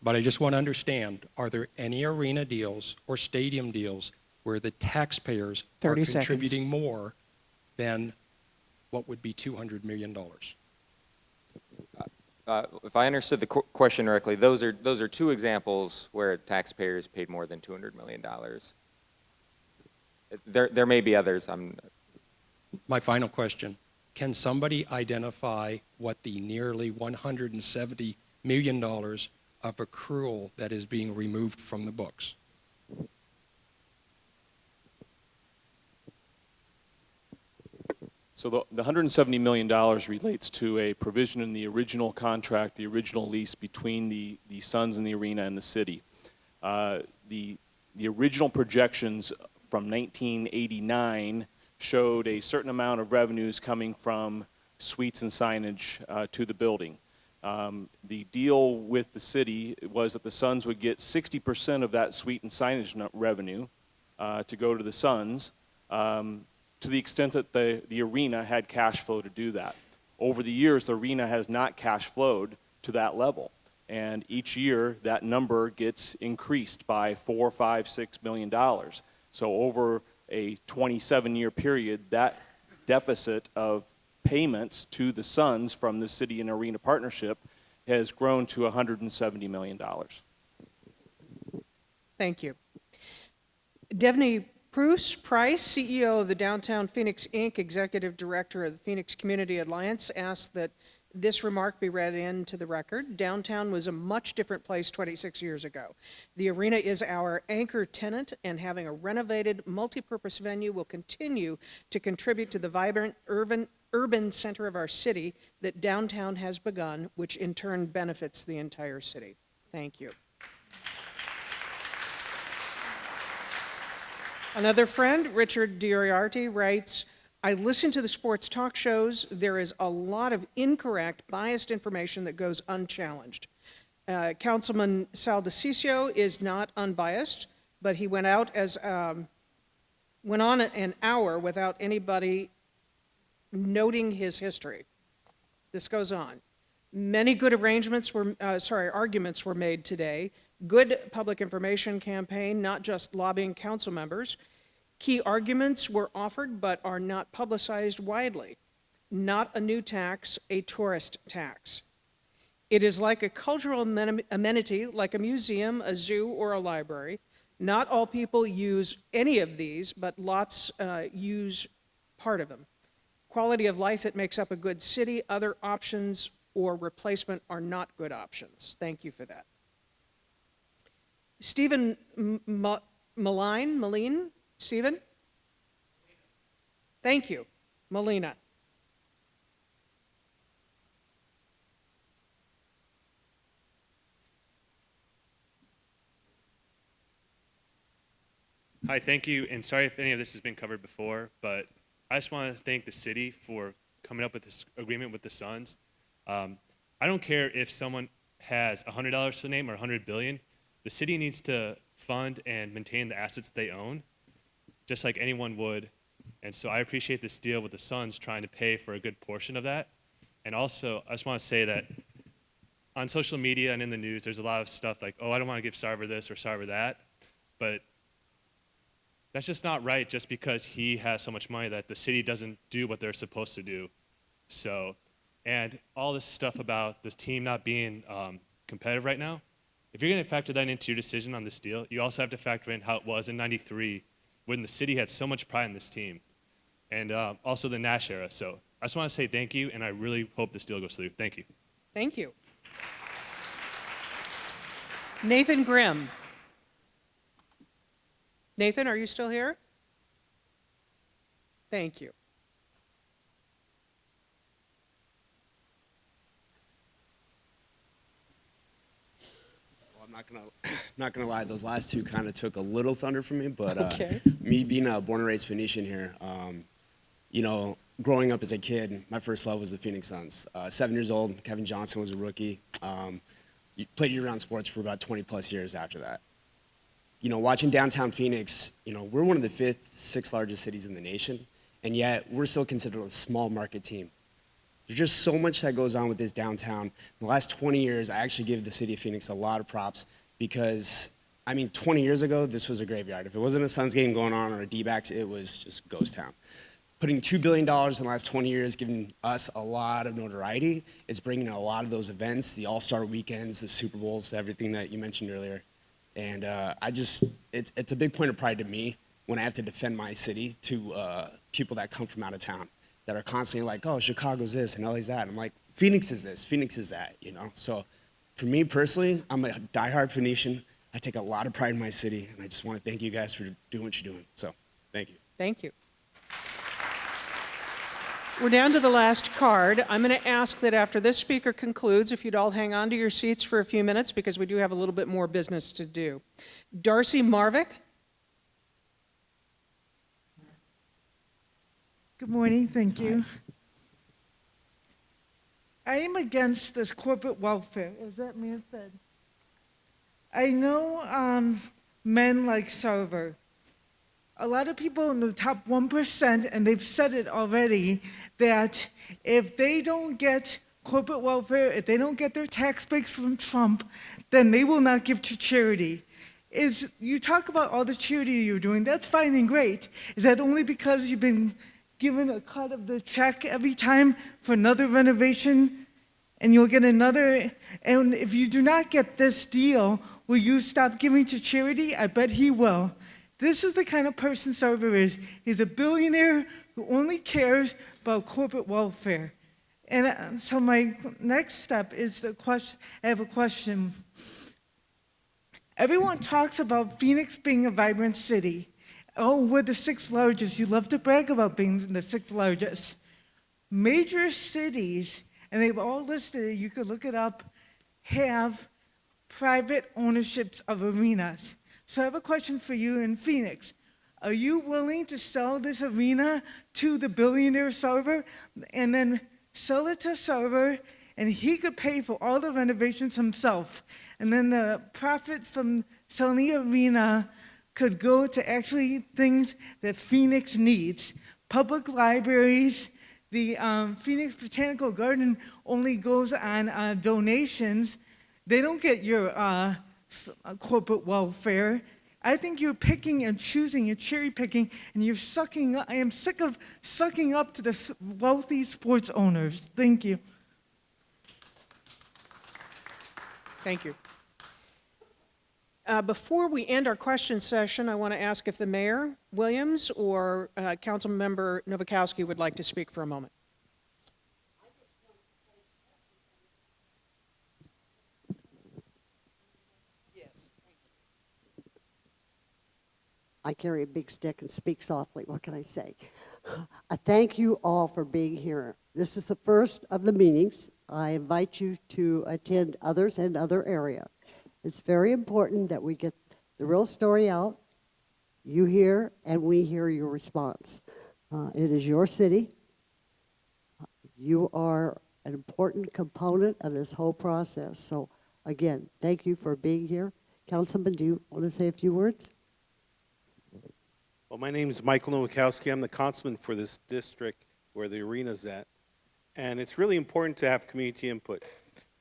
But I just want to understand, are there any arena deals or stadium deals where the taxpayers are contributing more than what would be $200 million? If I understood the question correctly, those are 2 examples where taxpayers paid more than $200 million. There may be others. My final question, can somebody identify what the nearly $170 million of accrual that is being removed from the books? So the $170 million relates to a provision in the original contract, the original lease between the Suns and the arena and the city. The original projections from 1989 showed a certain amount of revenues coming from suites and signage to the building. The deal with the city was that the Suns would get 60% of that suite and signage revenue to go to the Suns, to the extent that the arena had cash flow to do that. Over the years, the arena has not cash flowed to that level. And each year, that number gets increased by $4, $5, $6 million. So over a 27-year period, that deficit of payments to the Suns from the city and arena partnership has grown to $170 million. Thank you. Devney Price, CEO of the Downtown Phoenix, Inc., Executive Director of the Phoenix Community Alliance, asked that this remark be read into the record. Downtown was a much different place 26 years ago. The arena is our anchor tenant, and having a renovated, multi-purpose venue will continue to contribute to the vibrant urban center of our city that downtown has begun, which in turn benefits the entire city. Thank you. Another friend, Richard Dioriarty, writes, I listen to the sports talk shows. There is a lot of incorrect, biased information that goes unchallenged. Councilman Sal DeCiccio is not unbiased, but he went on an hour without anybody noting his history. This goes on. Many good arguments were made today. Good public information campaign, not just lobbying council members. Key arguments were offered but are not publicized widely. Not a new tax, a tourist tax. It is like a cultural amenity, like a museum, a zoo, or a library. Not all people use any of these, but lots use part of them. Quality of life that makes up a good city, other options or replacement are not good options. Thank you for that. Stephen Moline? Stephen? Thank you. Molina. Hi, thank you, and sorry if any of this has been covered before, but I just want to thank the city for coming up with this agreement with the Suns. I don't care if someone has $100 to the name or $100 billion. The city needs to fund and maintain the assets they own, just like anyone would. And so I appreciate this deal with the Suns trying to pay for a good portion of that. And also, I just want to say that on social media and in the news, there's a lot of stuff like, oh, I don't want to give Sarver this or Sarver that. But that's just not right just because he has so much money that the city doesn't do what they're supposed to do. So, and all this stuff about this team not being competitive right now, if you're going to factor that into your decision on this deal, you also have to factor in how it was in '93 when the city had so much pride in this team, and also the Nash era. So I just want to say thank you, and I really hope this deal goes through. Thank you. Thank you. Nathan Grimm. Nathan, are you still here? Thank you. Well, I'm not gonna lie. Those last two kind of took a little thunder from me, but Okay. me being a born and raised Phoenician here, you know, growing up as a kid, my first love was the Phoenix Suns. 7 years old, Kevin Johnson was a rookie. Played year-round sports for about 20 plus years after that. You know, watching downtown Phoenix, you know, we're one of the 5th, 6th largest cities in the nation, and yet we're still considered a small market team. There's just so much that goes on with this downtown. In the last 20 years, I actually give the city of Phoenix a lot of props because, I mean, 20 years ago, this was a graveyard. If it wasn't a Suns game going on or a D-backs, it was just ghost town. Putting $2 billion in the last 20 years, giving us a lot of notoriety. It's bringing in a lot of those events, the All-Star weekends, the Super Bowls, everything that you mentioned earlier. And it's a big point of pride to me when I have to defend my city to people that come from out of town that are constantly like, oh, Chicago's this and LA's that. And I'm like, Phoenix is this, Phoenix is that, you know? So for me personally, I'm a diehard Phoenician. I take a lot of pride in my city, and I just want to thank you guys for doing what you're doing. So thank you. Thank you. We're down to the last card. I'm going to ask that after this speaker concludes, if you'd all hang on to your seats for a few minutes because we do have a little bit more business to do. Darcy Marvick. Good morning, thank you. I am against this corporate welfare, as that man said. I know men like Sarver. A lot of people in the top 1%, and they've said it already, that if they don't get corporate welfare, if they don't get their tax breaks from Trump, then they will not give to charity. You talk about all the charity you're doing, that's fine and great. Is that only because you've been given a cut of the check every time for another renovation, and you'll get another? And if you do not get this deal, will you stop giving to charity? I bet he will. This is the kind of person Sarver is. He's a billionaire who only cares about corporate welfare. And so my next step is the question. I have a question. Everyone talks about Phoenix being a vibrant city. Oh, we're the 6th largest. You love to brag about being the 6th largest. Major cities, and they've all listed, you could look it up, have private ownerships of arenas. So I have a question for you in Phoenix. Are you willing to sell this arena to the billionaire Sarver and then sell it to Sarver and he could pay for all the renovations himself. And then the profits from selling the arena could go to actually things that Phoenix needs. Public libraries, the Phoenix Botanical Garden only goes on donations. They don't get your corporate welfare. I think you're picking and choosing, you're cherry picking, and you're sucking up. I am sick of sucking up to the wealthy sports owners. Thank you. Thank you. Before we end our question session, I want to ask if the Mayor Williams or Councilmember Nowakowski would like to speak for a moment. I carry a big stick and speak softly. What can I say? I thank you all for being here. This is the first of the meetings. I invite you to attend others in other areas. It's very important that we get the real story out. You hear and we hear your response. It is your city. You are an important component of this whole process. So again, thank you for being here. Councilman, do you want to say a few words? Well, my name is Michael Nowakowski. I'm the councilman for this district where the arena's at. And it's really important to have community input.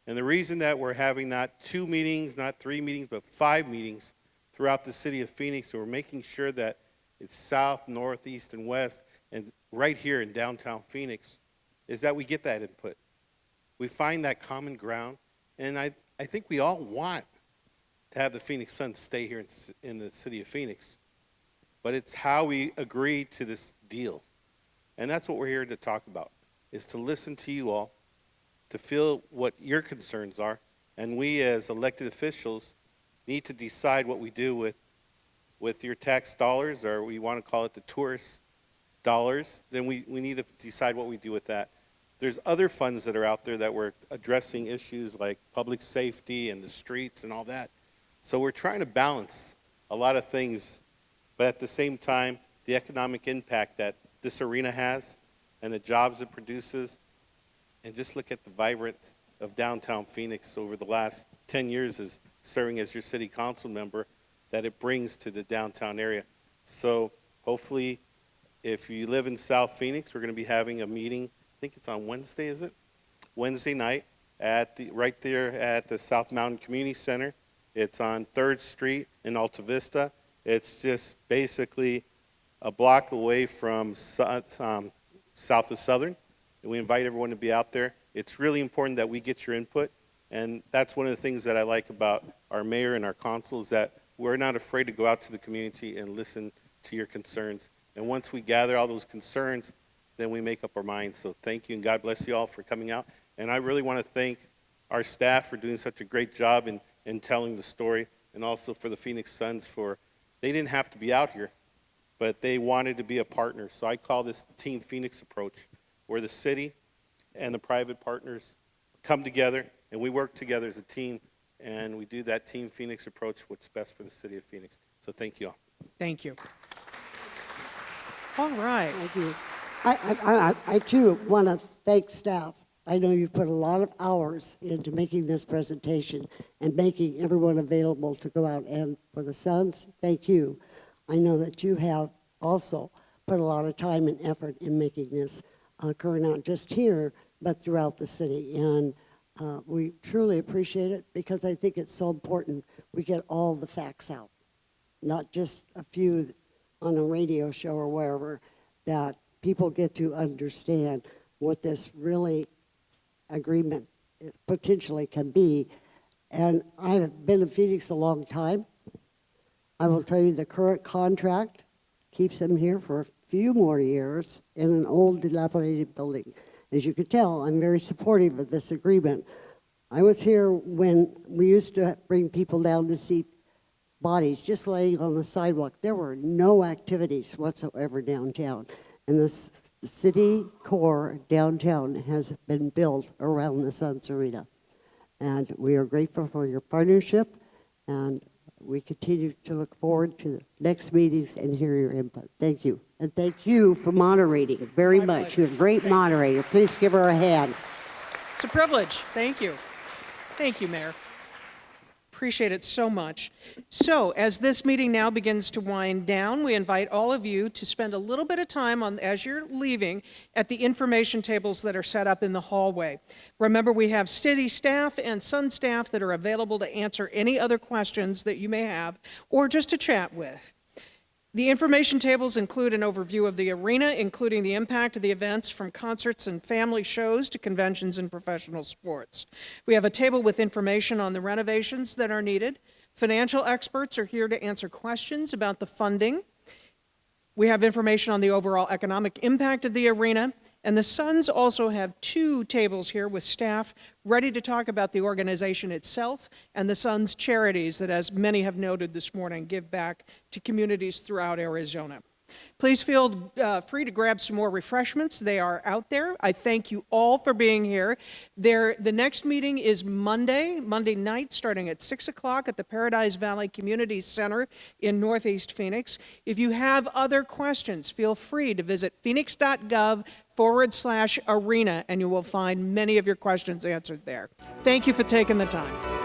And the reason that we're having not 2 meetings, not 3 meetings, but 5 meetings throughout the city of Phoenix, so we're making sure that it's south, north, east, and west, and right here in downtown Phoenix, is that we get that input. We find that common ground, and I think we all want to have the Phoenix Suns stay here in the city of Phoenix. But it's how we agree to this deal. And that's what we're here to talk about, is to listen to you all, to feel what your concerns are, and we as elected officials need to decide what we do with your tax dollars, or we want to call it the tourist dollars, then we need to decide what we do with that. There's other funds that are out there that we're addressing issues like public safety and the streets and all that. So we're trying to balance a lot of things, but at the same time, the economic impact that this arena has and the jobs it produces, and just look at the vibrance of downtown Phoenix over the last 10 years as serving as your city council member that it brings to the downtown area. So hopefully, if you live in South Phoenix, we're going to be having a meeting, I think it's on Wednesday, is it? Wednesday night at right there at the South Mountain Community Center. It's on 3rd Street in Alta Vista. It's just basically a block away from south of Southern. And we invite everyone to be out there. It's really important that we get your input. And that's one of the things that I like about our mayor and our council is that we're not afraid to go out to the community and listen to your concerns. And once we gather all those concerns, then we make up our minds. So thank you, and God bless you all for coming out. And I really want to thank our staff for doing such a great job in telling the story, and also for the Phoenix Suns for, they didn't have to be out here, but they wanted to be a partner. So I call this the Team Phoenix approach, where the city and the private partners come together, and we work together as a team, and we do that Team Phoenix approach, what's best for the city of Phoenix. So thank you all. Thank you. All right. Thank you. I too want to thank staff. I know you've put a lot of hours into making this presentation and making everyone available to go out, and for the Suns, thank you. I know that you have also put a lot of time and effort in making this occur, not just here, but throughout the city. And we truly appreciate it, because I think it's so important we get all the facts out, not just a few on a radio show or wherever, that people get to understand what this really agreement potentially can be. And I've been in Phoenix a long time. I will tell you the current contract keeps them here for a few more years in an old dilapidated building. As you can tell, I'm very supportive of this agreement. I was here when we used to bring people down to see bodies just laying on the sidewalk. There were no activities whatsoever downtown. And the city core downtown has been built around the Suns Arena. And we are grateful for your partnership, and we continue to look forward to the next meetings and hear your input. Thank you. And thank you for moderating very much. You're a great moderator. Please give her a hand. It's a privilege. Thank you. Thank you, Mayor. Appreciate it so much. So, as this meeting now begins to wind down, we invite all of you to spend a little bit of time as you're leaving at the information tables that are set up in the hallway. Remember, we have city staff and Sun staff that are available to answer any other questions that you may have or just to chat with. The information tables include an overview of the arena, including the impact of the events from concerts and family shows to conventions and professional sports. We have a table with information on the renovations that are needed. Financial experts are here to answer questions about the funding. We have information on the overall economic impact of the arena. And the Suns also have 2 tables here with staff ready to talk about the organization itself and the Suns charities that, as many have noted this morning, give back to communities throughout Arizona. Please feel free to grab some more refreshments. They are out there. I thank you all for being here. The next meeting is Monday night, starting at 6 o'clock at the Paradise Valley Community Center in Northeast Phoenix. If you have other questions, feel free to visit Phoenix.gov/arena, and you will find many of your questions answered there. Thank you for taking the time.